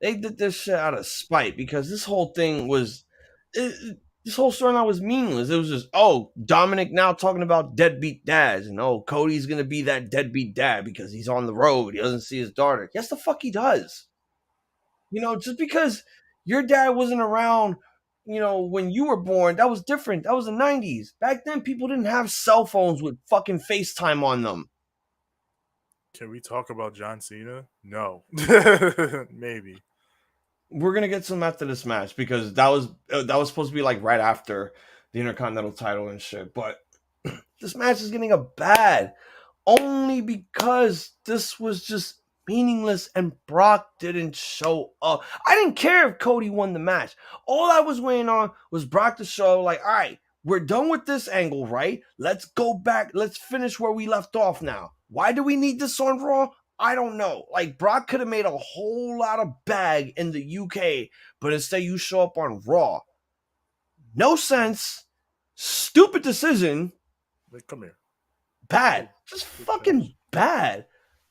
They did this shit out of spite because this whole thing was, this whole storyline was meaningless. It was just, oh, Dominic now talking about deadbeat dads, and oh, Cody's gonna be that deadbeat dad because he's on the road. He doesn't see his daughter. Yes, the fuck he does. You know, just because your dad wasn't around, you know, when you were born, that was different. That was the 90s. Back then, people didn't have cell phones with fucking FaceTime on them. Can we talk about John Cena? No. Maybe. We're going to get some after this match because that was supposed to be like right after the Intercontinental title and shit. But this match is getting a bad only because this was just meaningless and Brock didn't show up. I didn't care if Cody won the match. All I was waiting on was Brock to show, like, all right, we're done with this angle, right? Let's go back. Let's finish where we left off now. Why do we need this on Raw? I don't know. Like, Brock could have made a whole lot of bag in the UK, but instead you show up on Raw. No sense. Stupid decision. Like, come here. Bad. Just fucking bad.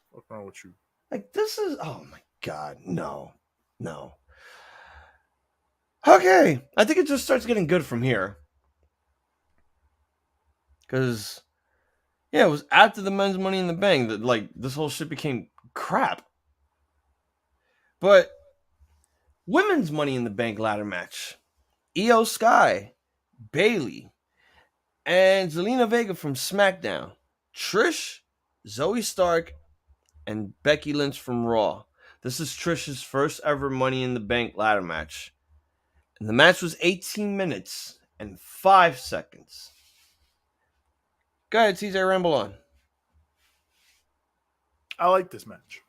What's wrong with you? Like, this is, oh my God, no. Okay, I think it just starts getting good from here. Because, yeah, it was after the men's Money in the Bank that, like, this whole shit became crap. But, women's Money in the Bank ladder match. Io Sky, Bayley, and Zelina Vega from SmackDown. Trish, Zoe Stark, and Becky Lynch from Raw. This is Trish's first ever Money in the Bank ladder match. And the match was 18 minutes and 5 seconds. Go ahead, TJ, ramble on. I like this match.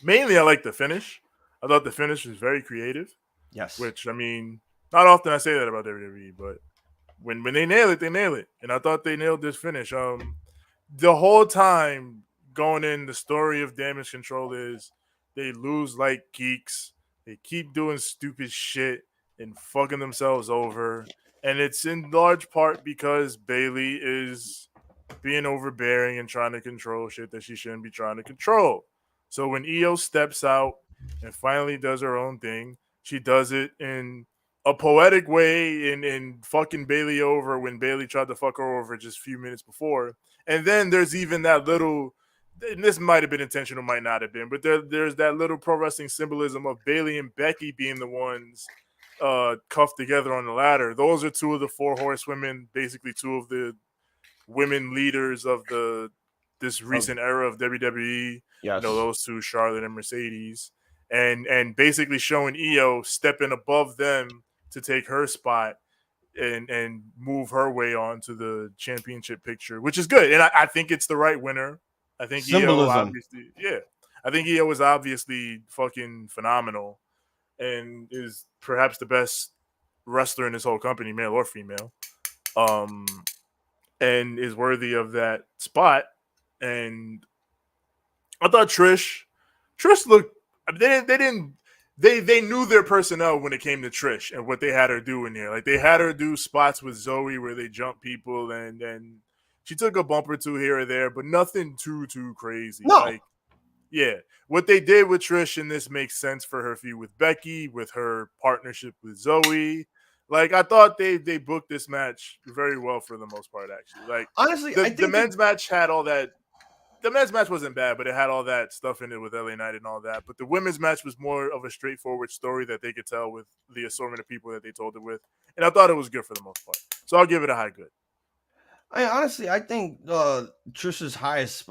Mainly I like the finish. I thought the finish was very creative. Yes. Which, I mean, not often I say that about WWE, but when they nail it, they nail it. And I thought they nailed this finish. The whole time going in, the story of Damage Control is they lose like geeks. They keep doing stupid shit and fucking themselves over. And it's in large part because Bayley is being overbearing and trying to control shit that she shouldn't be trying to control. So when Io steps out and finally does her own thing, she does it in a poetic way and fucking Bayley over when Bayley tried to fuck her over just a few minutes before. And then there's even that little, and this might have been intentional, might not have been, but there's that little pro wrestling symbolism of Bayley and Becky being the ones cuffed together on the ladder. Those are two of the four horsewomen, basically two of the women leaders of this recent era of WWE. Yes. You know, those two, Charlotte and Mercedes. And basically showing Io stepping above them to take her spot and move her way on to the championship picture, which is good. And I think it's the right winner. I think Symbolism. I think Io was obviously fucking phenomenal. and is perhaps the best wrestler in this whole company, male or female, and is worthy of that spot. And I thought Trish looked. They knew their personnel when it came to Trish and what they had her do in there. Like they had her do spots with Zoe where they jump people, and she took a bump or two here or there, but nothing too crazy. No. Like, yeah, what they did with Trish in this makes sense for her feud with Becky, with her partnership with Zoe. Like I thought they booked this match very well for the most part. Actually, like honestly, the men's match had all that. The men's match wasn't bad, but it had all that stuff in it with LA Knight and all that. But the women's match was more of a straightforward story that they could tell with the assortment of people that they told it with. And I thought it was good for the most part. So I'll give it a high good. I think Trish's highest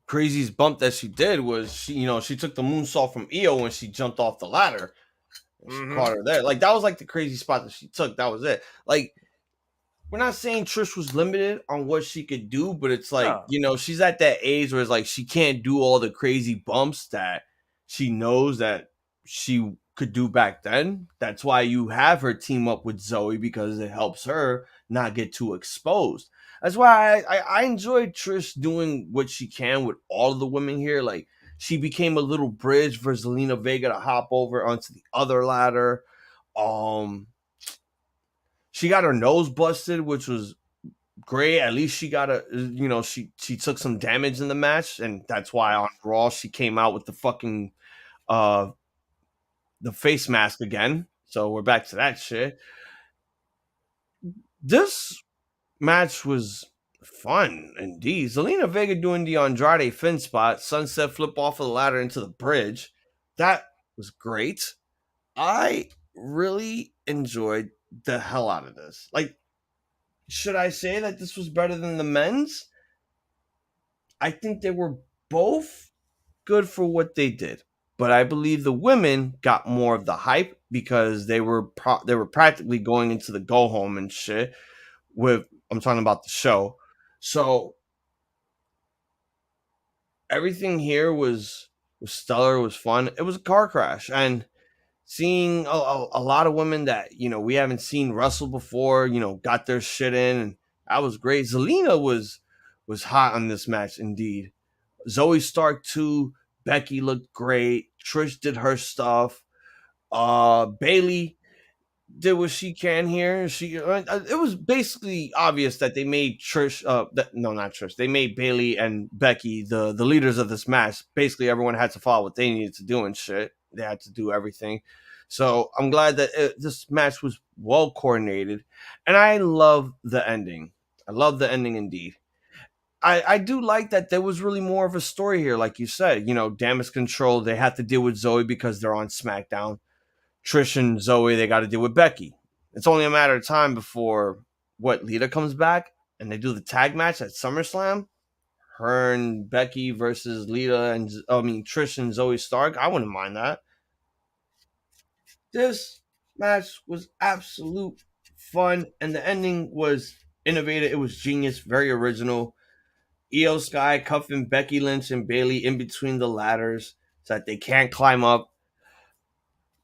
craziest bump that she did was she took the moonsault from Io when she jumped off the ladder. She caught her there. Like that was like the crazy spot that she took. That was it. Like we're not saying Trish was limited on what she could do, but it's like, she's at that age where it's like she can't do all the crazy bumps that she knows that she could do back then. That's why you have her team up with Zoe, because it helps her not get too exposed. That's why I enjoyed Trish doing what she can with all of the women here. Like she became a little bridge for Zelina Vega to hop over onto the other ladder. She got her nose busted, which was great. At least she got she took some damage in the match, and that's why on Raw she came out with the fucking the face mask again. So we're back to that shit. This match was fun indeed. Zelina Vega doing the Andrade Finn spot, sunset flip off of the ladder into the bridge. That was great. I really enjoyed the hell out of this. Like, should I say that this was better than the men's? I think they were both good for what they did, but I believe the women got more of the hype because they were practically going into the go home and shit. I'm talking about the show, so everything here was stellar. It was fun. It was a car crash, and seeing a lot of women that, we haven't seen wrestle before, got their shit in, and that was great. Zelina was hot on this match indeed. Zoe Stark too. Becky looked great. Trish did her stuff. Bayley did what she can here. It was basically obvious that they made Trish. Not Trish. They made Bayley and Becky the leaders of this match. Basically, everyone had to follow what they needed to do and shit. They had to do everything. So I'm glad that this match was well coordinated, and I love the ending. I love the ending indeed. I do like that there was really more of a story here, like you said. Damage Control, they have to deal with Zoe because they're on SmackDown. Trish and Zoe, they got to deal with Becky. It's only a matter of time before Lita comes back and they do the tag match at SummerSlam. Her and Becky versus Trish and Zoe Stark. I wouldn't mind that. This match was absolute fun, and the ending was innovative. It was genius, very original. Io Sky cuffing Becky Lynch and Bayley in between the ladders so that they can't climb up.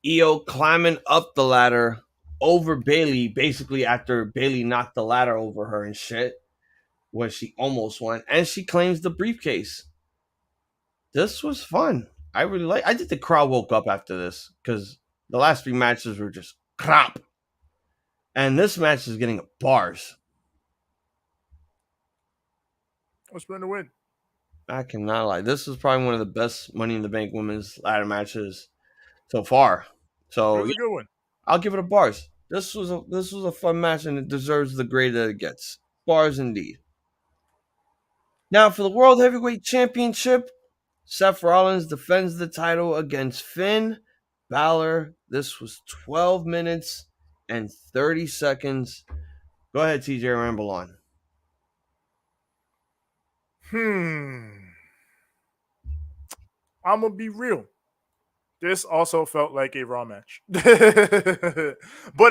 Io climbing up the ladder over Bayley, basically after Bayley knocked the ladder over her and shit, where she almost won, and she claims the briefcase. This was fun. I think the crowd woke up after this, because the last 3 matches were just crap. And this match is getting bars. What's going to win? I cannot lie. This is probably one of the best Money in the Bank women's ladder matches so far. So it was a good one. I'll give it a bars. This was a fun match, and it deserves the grade that it gets. Bars indeed. Now for the World Heavyweight Championship, Seth Rollins defends the title against Finn Balor. This was 12 minutes and 30 seconds. Go ahead, TJ, ramble on. I'm going to be real. This also felt like a Raw match. But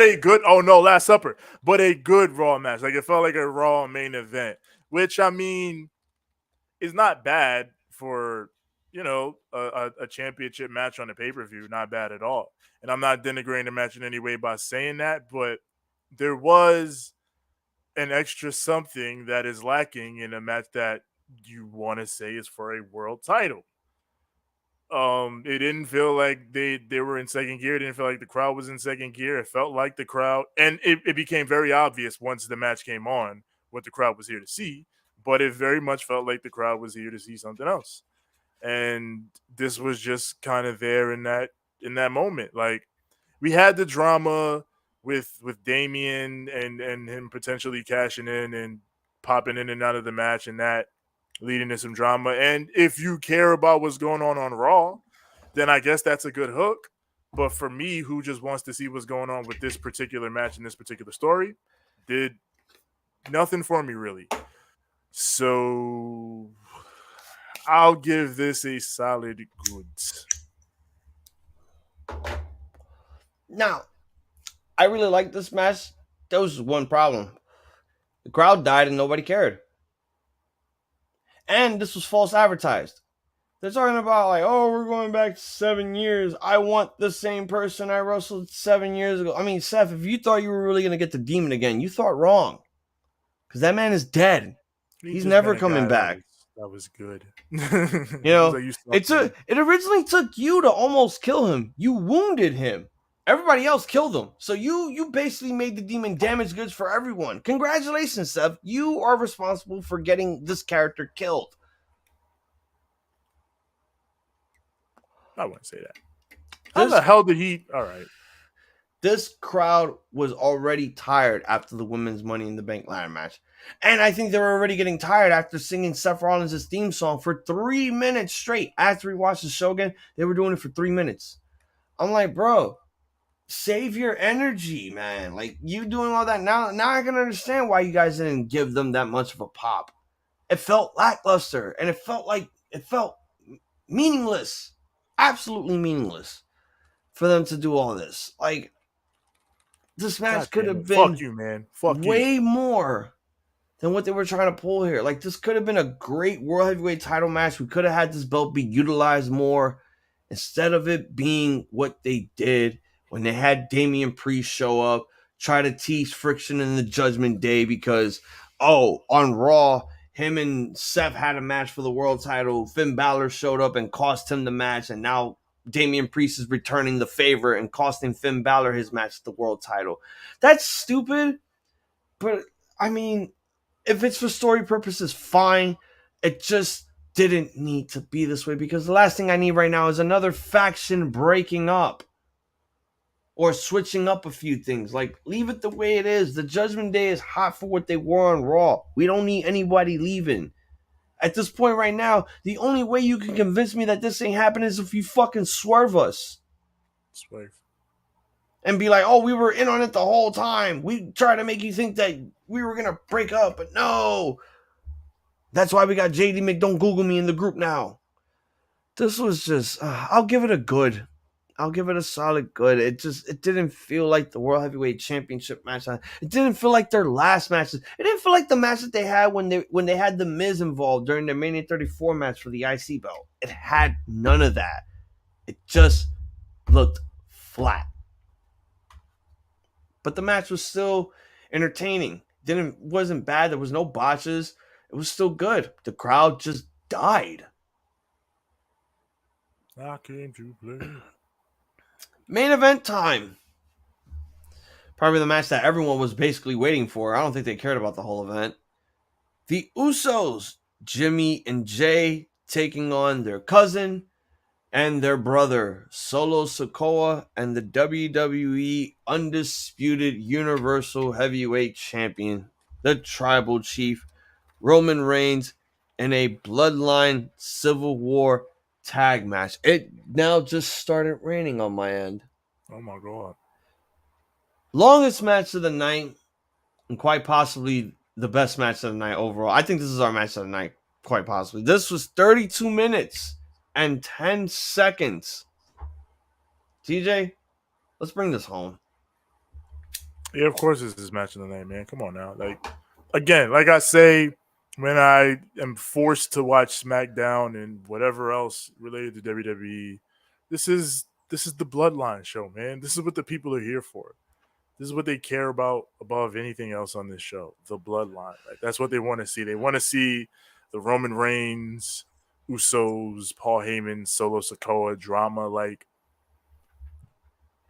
a good, Last Supper. But a good Raw match. Like, it felt like a Raw main event. Which, is not bad for, a championship match on the pay-per-view. Not bad at all. And I'm not denigrating the match in any way by saying that, but there was an extra something that is lacking in a match that you want to say is for a world title. It didn't feel like they were in second gear. It didn't feel like the crowd was in second gear. It felt like the crowd, and it became very obvious once the match came on what the crowd was here to see, but it very much felt like the crowd was here to see something else. And this was just kind of there in that moment. Like, we had the drama with Damian and him potentially cashing in and popping in and out of the match, and that leading to some drama. And if you care about what's going on Raw, then I guess that's a good hook. But for me, who just wants to see what's going on with this particular match and this particular story, did nothing for me, really. So I'll give this a solid good. Now, I really like this match. There was one problem. The crowd died and nobody cared. And this was false advertised. They're talking about like, oh, we're going back 7 years. I want the same person I wrestled 7 years ago. I mean, Seth, if you thought you were really going to get the Demon again, you thought wrong. Because that man is dead. He's never coming back. That was good. It originally took you to almost kill him. You wounded him. Everybody else killed him. So you basically made the Demon damaged goods for everyone. Congratulations, Seth. You are responsible for getting this character killed. I wouldn't say that. How the hell did he... All right. This crowd was already tired after the women's Money in the Bank ladder match. And I think they were already getting tired after singing Seth Rollins' theme song for 3 minutes straight. After we watched the show again, they were doing it for 3 minutes. I'm like, bro, save your energy, man. Like, you doing all that now I can understand why you guys didn't give them that much of a pop. It felt lackluster, and it felt meaningless. Absolutely meaningless for them to do all this. Like, this match could have been fuck you, man. Way more than what they were trying to pull here. Like, this could have been a great World Heavyweight title match. We could have had this belt be utilized more instead of it being what they did when they had Damian Priest show up, try to tease friction in the Judgment Day because, on Raw, him and Seth had a match for the world title. Finn Balor showed up and cost him the match, and now Damian Priest is returning the favor and costing Finn Balor his match at the world title. That's stupid, but I mean, if it's for story purposes, fine. It just didn't need to be this way because the last thing I need right now is another faction breaking up or switching up a few things. Like, leave it the way it is. The Judgment Day is hot for what they were on Raw. We don't need anybody leaving. At this point right now, the only way you can convince me that this ain't happening is if you fucking swerve us. Swerve. And be like, oh, we were in on it the whole time. We tried to make you think that we were going to break up, but no. That's why we got JD McDon't Google me in the group now. This was just, I'll give it a good. I'll give it a solid good. It didn't feel like the World Heavyweight Championship match. It didn't feel like their last matches. It didn't feel like the match that they had when they had The Miz involved during their Mania 34 match for the IC belt. It had none of that. It just looked flat. But the match was still entertaining. Wasn't bad. There was no botches. It was still good. The crowd just died. I came to play. Main event time. Probably the match that everyone was basically waiting for. I don't think they cared about the whole event. The Usos, Jimmy and Jay, taking on their cousin and their brother, Solo Sikoa, and the WWE Undisputed Universal Heavyweight Champion, the Tribal Chief, Roman Reigns, in a Bloodline Civil War tag match. It now just started raining on my end. Oh my god. Longest match of the night, and quite possibly the best match of the night overall. I think this is our match of the night, quite possibly. This was 32 minutes and 10 seconds. TJ, let's bring this home. Yeah, of course this is match of the night, man. Come on now. Like, again, like I say when I am forced to watch SmackDown and whatever else related to WWE, this is the Bloodline show, man. This is what the people are here for. This is what they care about above anything else on this show. The Bloodline. Like, that's what they want to see. They want to see the Roman Reigns, Usos, Paul Heyman, Solo Sikoa drama. Like,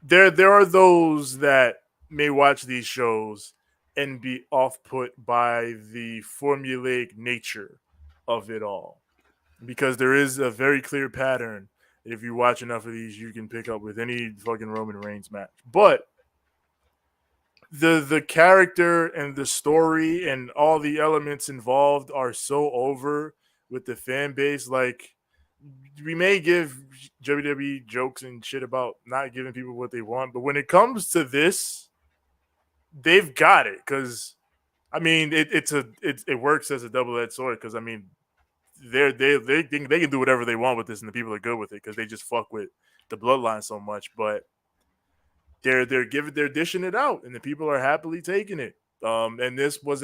there are those that may watch these shows and be off put by the formulaic nature of it all. Because there is a very clear pattern. If you watch enough of these, you can pick up with any fucking Roman Reigns match. But the character and the story and all the elements involved are so over with the fan base. Like, we may give WWE jokes and shit about not giving people what they want, but when it comes to this, they've got it. Because I mean, it works as a double-edged sword. Because I mean, they can do whatever they want with this, and the people are good with it because they just fuck with the Bloodline so much. But they're dishing it out, and the people are happily taking it. And this was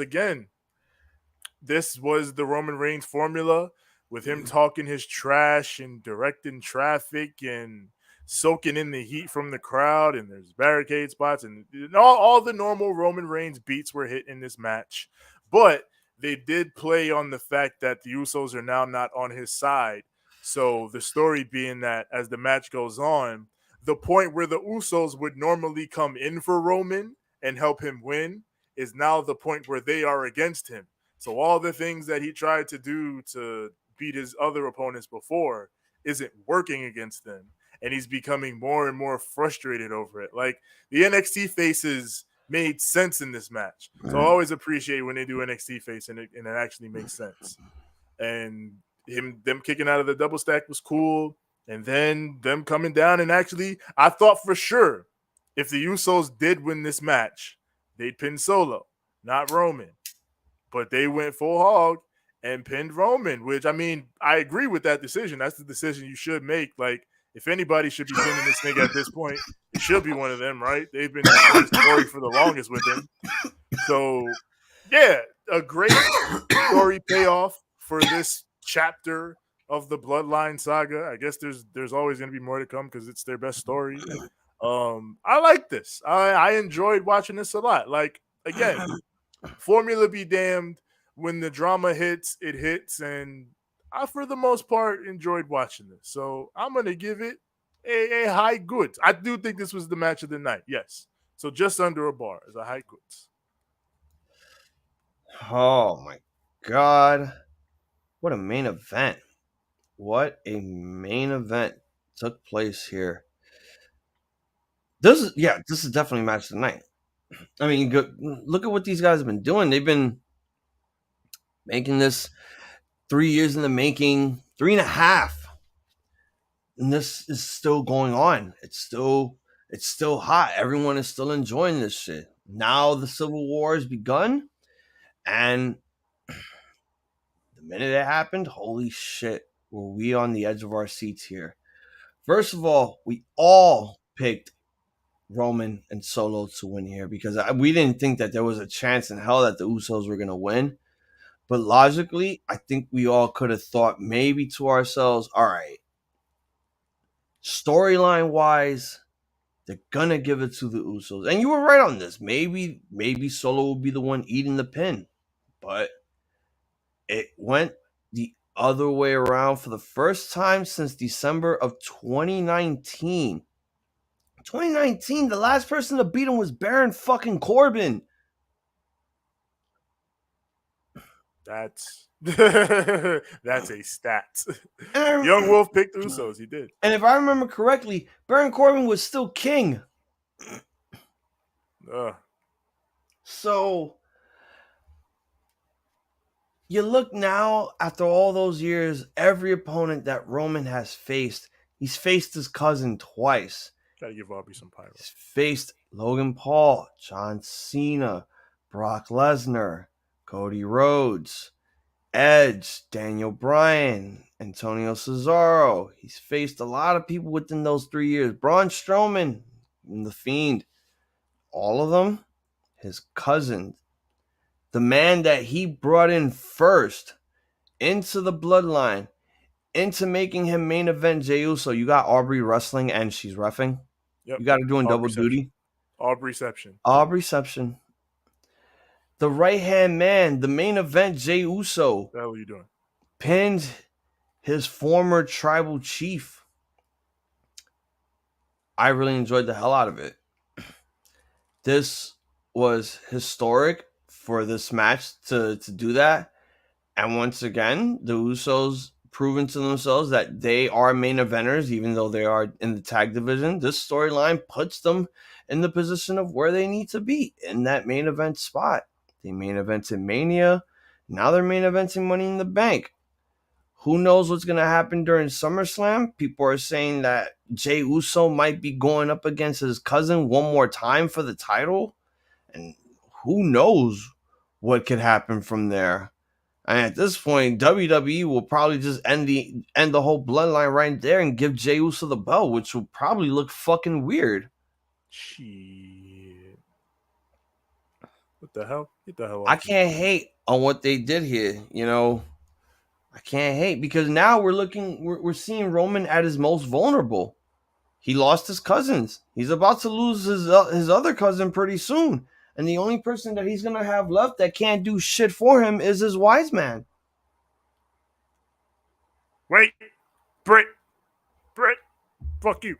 the Roman Reigns formula, with him talking his trash and directing traffic and soaking in the heat from the crowd, and there's barricade spots and all the normal Roman Reigns beats were hit in this match. But they did play on the fact that the Usos are now not on his side. So the story being that as the match goes on, the point where the Usos would normally come in for Roman and help him win is now the point where they are against him. So all the things that he tried to do to beat his other opponents before isn't working against them. And he's becoming more and more frustrated over it. Like, the NXT faces made sense in this match. So I always appreciate when they do NXT face and it actually makes sense. And them kicking out of the double stack was cool. And then them coming down, and actually, I thought for sure if the Usos did win this match, they'd pin Solo, not Roman. But they went full hog and pinned Roman, which, I mean, I agree with that decision. That's the decision you should make. Like, if anybody should be pinning this nigga at this point, it should be one of them, right? They've been in the story for the longest with him. So, yeah, a great story payoff for this chapter of the Bloodline saga. I guess there's always going to be more to come because it's their best story. I like this. I enjoyed watching this a lot. Like, again, formula be damned. When the drama hits, it hits, and I, for the most part, enjoyed watching this. So I'm going to give it a high goods. I do think this was the match of the night, yes. So just under a bar is a high goods. Oh, my God. What a main event. What a main event took place here. This is definitely match of the night. I mean, look at what these guys have been doing. They've been making this 3 years in the making, 3.5. And this is still going on. It's still hot. Everyone is still enjoying this shit. Now the Civil War has begun, and the minute it happened, holy shit, were we on the edge of our seats here. First of all, we all picked Roman and Solo to win here because we didn't think that there was a chance in hell that the Usos were going to win. But logically, I think we all could have thought maybe to ourselves, all right, storyline-wise, they're going to give it to the Usos. And you were right on this. Maybe Solo will be the one eating the pin. But it went the other way around for the first time since December of 2019. 2019, the last person to beat him was Baron fucking Corbin. That's a stat. Young Wolf picked Usos. He did. And if I remember correctly, Baron Corbin was still king. So you look now, after all those years, every opponent that Roman has faced, he's faced his cousin twice. Gotta give Aubrey some pyro. He's faced Logan Paul, John Cena, Brock Lesnar, Cody Rhodes, Edge, Daniel Bryan, Antonio Cesaro. He's faced a lot of people within those 3 years. Braun Strowman, and The Fiend. All of them, his cousin. the man that he brought in first into the bloodline, into making him main event Jey Uso. You got Aubrey wrestling and she's reffing. Yep. You got her doing double duty. Aubreyception. Aubreyception. The right-hand man, the main event Jey Uso. What the hell are you doing? Pinned his former tribal chief. I really enjoyed the hell out of it. This was historic for this match to do that. And once again, the Usos proven to themselves that they are main eventers, even though they are in the tag division. This storyline puts them in the position of where they need to be in that main event spot. They main evented Mania. Now they're main eventing Money in the Bank. Who knows what's going to happen during SummerSlam? People are saying that Jey Uso might be going up against his cousin one more time for the title. And who knows what could happen from there. And at this point, WWE will probably just end the whole bloodline right there and give Jey Uso the belt, which will probably look fucking weird. Shit. What the hell? Get the hell off. I can't hate on what they did here, you know. I can't hate because now we're seeing Roman at his most vulnerable. He lost his cousins. He's about to lose his other cousin pretty soon. And the only person that he's going to have left that can't do shit for him is his wise man. Wait. Britt. Fuck you.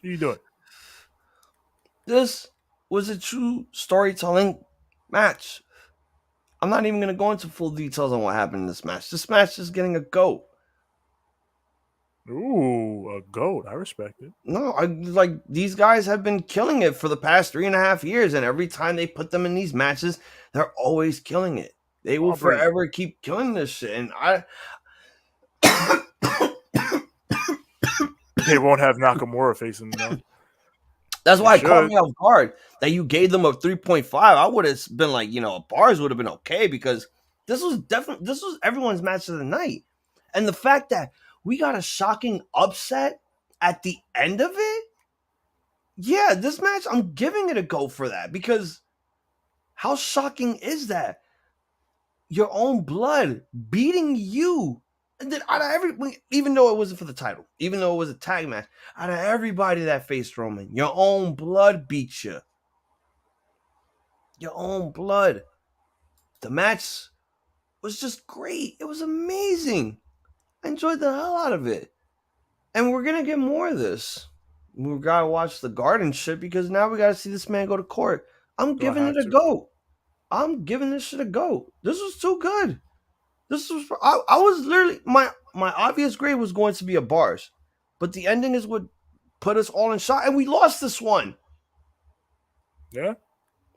What are you doing? This was a true storytelling match. I'm not even going to go into full details on what happened in this match. This match is getting a GOAT. Ooh, a GOAT. I respect it. No, these guys have been killing it for the past 3.5 years, and every time they put them in these matches, they're always killing it. They will forever keep killing this shit, and they won't have Nakamura facing them. That's why it caught me off guard that you gave them a 3.5. I would have been like, bars would have been okay because this was everyone's match of the night. And the fact that we got a shocking upset at the end of it. Yeah, this match, I'm giving it a go for that because how shocking is that? Your own blood beating you. And then out of everybody, even though it wasn't for the title, even though it was a tag match, out of everybody that faced Roman, your own blood beat you. Your own blood. The match was just great. It was amazing. I enjoyed the hell out of it. And we're going to get more of this. We got to watch the Garden shit because now we got to see this man go to court. I'm giving it a go. I'm giving this shit a go. This was too good. This was I was literally my obvious grade was going to be a bars, but the ending is what put us all in shock, and we lost this one. Yeah,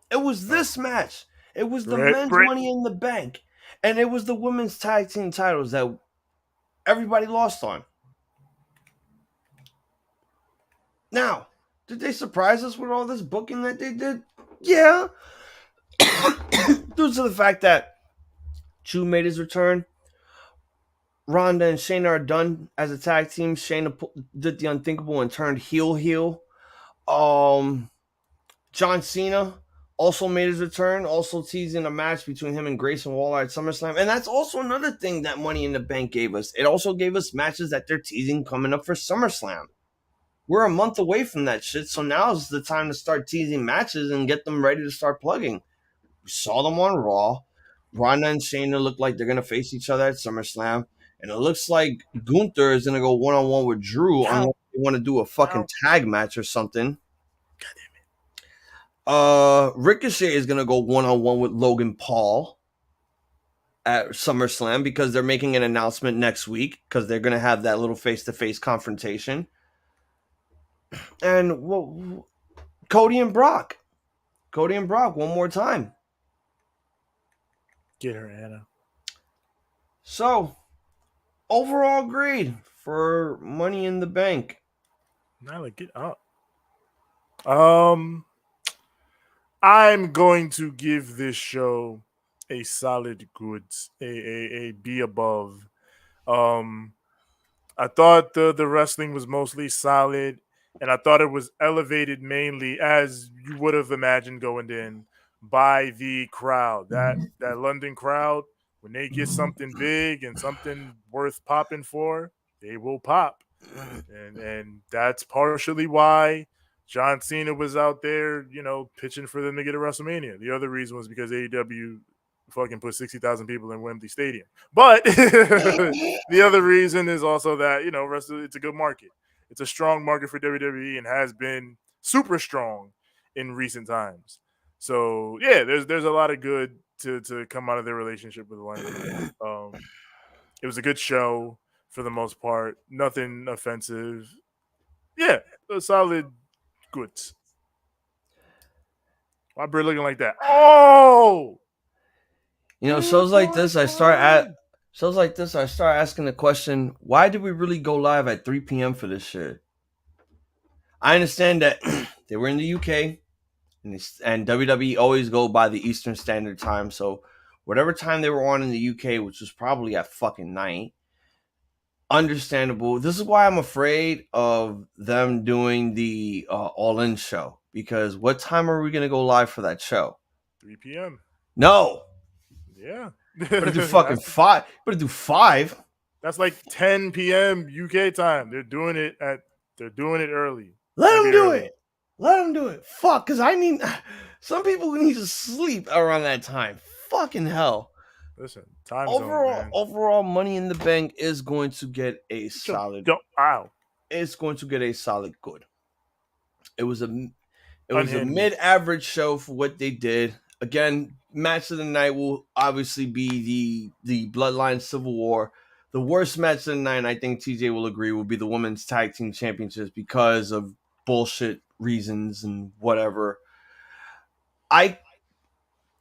it was this match. It was the men's Money in the Bank, and it was the women's tag team titles that everybody lost on. Now, did they surprise us with all this booking that they did? Yeah, due to the fact that Chu made his return. Ronda and Shayna are done as a tag team. Shayna did the unthinkable and turned heel. John Cena also made his return, also teasing a match between him and Grayson Waller at SummerSlam. And that's also another thing that Money in the Bank gave us. It also gave us matches that they're teasing coming up for SummerSlam. We're a month away from that shit, so now is the time to start teasing matches and get them ready to start plugging. We saw them on Raw. Ronda and Shayna look like they're going to face each other at SummerSlam. And it looks like Gunther is going to go one-on-one with Drew unless they want to do a fucking tag match or something. God damn it. Ricochet is going to go one-on-one with Logan Paul at SummerSlam because they're making an announcement next week because they're going to have that little face-to-face confrontation. And Cody and Brock. One more time. Get her, Anna. So, overall grade for Money in the Bank. Nyla, get up. I'm going to give this show a solid good, a B above. I thought the wrestling was mostly solid, and I thought it was elevated mainly as you would have imagined going in by the crowd. That London crowd, when they get something big and something worth popping for, they will pop. And that's partially why John Cena was out there, pitching for them to get a WrestleMania. The other reason was because AEW fucking put 60,000 people in Wembley Stadium. But the other reason is also that, it's a good market. It's a strong market for WWE and has been super strong in recent times. So, yeah, there's a lot of good to come out of their relationship with London. It was a good show for the most part. Nothing offensive. Yeah, a solid goods. Why Brit looking like that? Oh! Shows like this, I start asking the question, why did we really go live at 3 p.m. for this shit? I understand that they were in the UK, and WWE always go by the Eastern Standard Time, so whatever time they were on in the UK, which was probably at fucking night, understandable. This is why I'm afraid of them doing the All In show, because what time are we going to go live for that show? 3 p.m. No. Yeah. Better do fucking 5. Better do 5. That's like 10 p.m. UK time. They're doing it early. Let them do it. Let them do it. Fuck, because some people need to sleep around that time. Fucking hell. Listen, time overall, Money in the Bank is going to get a solid. It's going to get a solid good. It was a mid-average show for what they did. Again, match of the night will obviously be the Bloodline Civil War. The worst match of the night, I think TJ will agree, will be the Women's Tag Team Championships because of bullshit reasons and whatever. I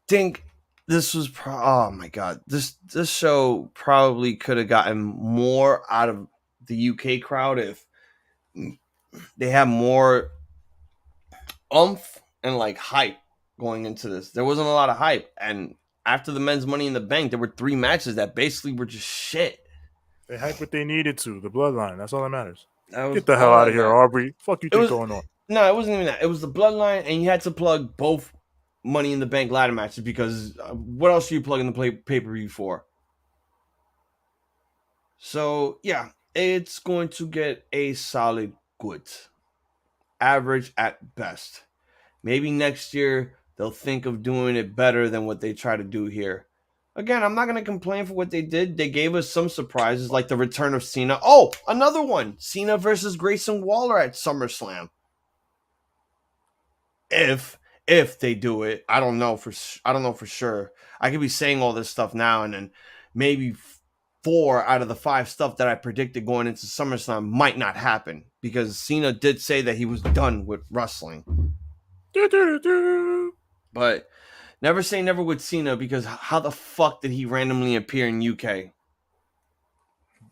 think this was oh my god, this show probably could have gotten more out of the UK crowd if they had more oomph and like hype going into this. There wasn't a lot of hype, and after the men's Money in the Bank, there were 3 matches that basically were just shit. They hyped what they needed to. The Bloodline. That's all that matters. Get the hell out of here, Aubrey. Fuck you think going on? No, it wasn't even that. It was the Bloodline, and you had to plug both Money in the Bank ladder matches because what else are you plugging the pay-per-view for? So, yeah, it's going to get a solid good. Average at best. Maybe next year they'll think of doing it better than what they try to do here. Again, I'm not going to complain for what they did. They gave us some surprises like the return of Cena. Oh, another one. Cena versus Grayson Waller at SummerSlam. If they do it, I don't know for sure. I could be saying all this stuff now, and then maybe 4 out of the 5 stuff that I predicted going into SummerSlam might not happen because Cena did say that he was done with wrestling. But never say never with Cena, because how the fuck did he randomly appear in UK?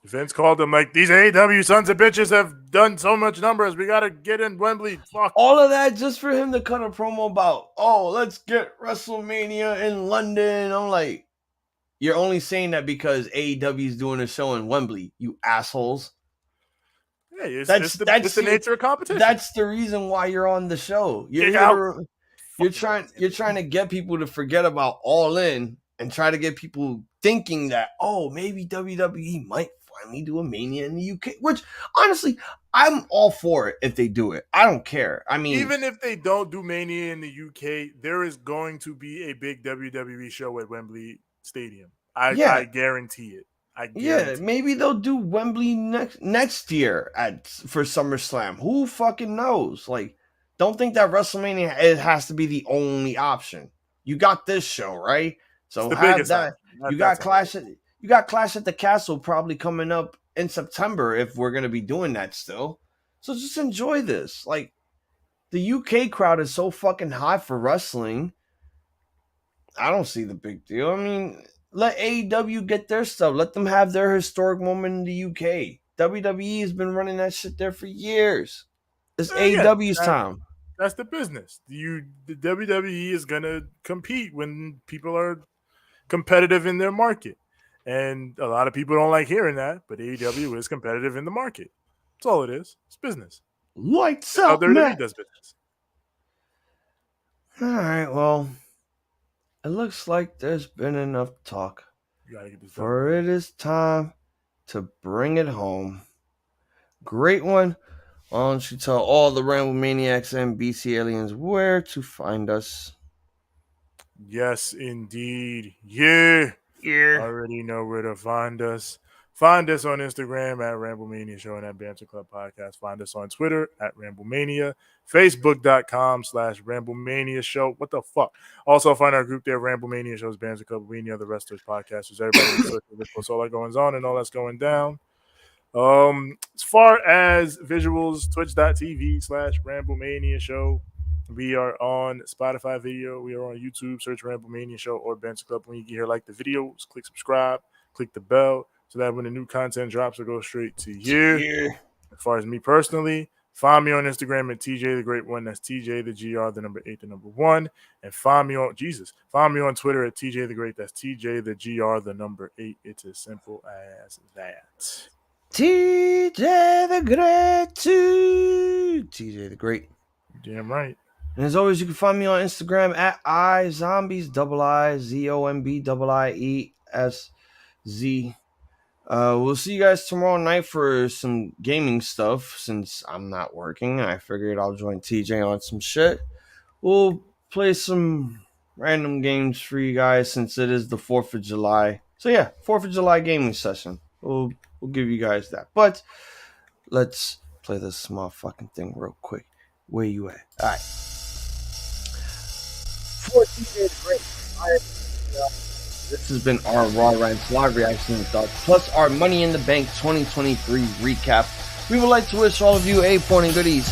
Vince called him like, these AEW sons of bitches have done so much numbers. We got to get in Wembley. Fuck. All of that just for him to cut a promo about, let's get WrestleMania in London. I'm like, you're only saying that because AEW is doing a show in Wembley, you assholes. Yeah, it's the nature of competition. That's the reason why you're on the show. You're trying to get people to forget about All In and try to get people thinking that, maybe WWE might finally do a Mania in the UK, which honestly, I'm all for it if they do it. I don't care. I mean, even if they don't do Mania in the UK, there is going to be a big WWE show at Wembley Stadium. I guarantee it. Maybe they'll do Wembley next year for SummerSlam. Who fucking knows? Like, don't think that WrestleMania has to be the only option. You got this show, right? So have that. You got Clash at the Castle probably coming up in September if we're gonna be doing that still. So just enjoy this. Like, the UK crowd is so fucking hot for wrestling. I don't see the big deal. I mean, let AEW get their stuff. Let them have their historic moment in the UK. WWE has been running that shit there for years. It's AEW's time. That's the business. The WWE is gonna compete when people are competitive in their market, and a lot of people don't like hearing that. But AEW is competitive in the market. That's all it is. It's business. Lights out, WWE does business. All right. Well, it looks like there's been enough talk. You gotta get this For it is time to bring it home. Great one. Why don't you tell all the Ramblemaniacs and BC aliens where to find us? Yes, indeed. Yeah. Already know where to find us. Find us on Instagram at Ramblemania Show and at Banter Club Podcast. Find us on Twitter at Ramblemania. Facebook.com/Ramblemania Show. What the fuck? Also find our group there, Ramblemania Shows, Banter Club, we other rest of those podcasters. Everybody what's all that goes on and all that's going down. As far as visuals, twitch.tv/Ramblemania Show. We are on Spotify video. We are on YouTube. Search Ramblemania Show or Banter Club. When you get here, like the videos, click subscribe, click the bell, so that when the new content drops, it'll go straight to you. As far as me personally, find me on Instagram at TJ the Great One. That's TJ the GR, the number 8, the number 1. And find me on Twitter at TJ the Great. That's TJ the GR, the number 8. It's as simple as that. TJ the Great too. TJ the Great. Damn right. And as always, you can find me on Instagram at iZombies, IZOMBIIESZ. We'll see you guys tomorrow night for some gaming stuff. Since I'm not working, I figured I'll join TJ on some shit. We'll play some random games for you guys since it is the 4th of July. So yeah, 4th of July gaming session. We'll give you guys that. But let's play this motherfucking thing real quick. Where you at? All right. For TJ the Great, this has been our Raw Rantz live reaction and thoughts, plus our Money in the Bank 2023 recap. We would like to wish all of you a point and goodies.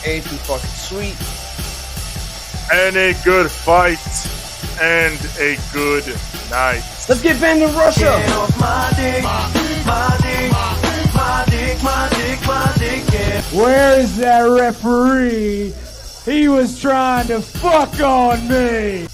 A too fucking sweet. And a good fight. And a good night. Let's get banned in Russia. Where is that referee? He was trying to fuck on me.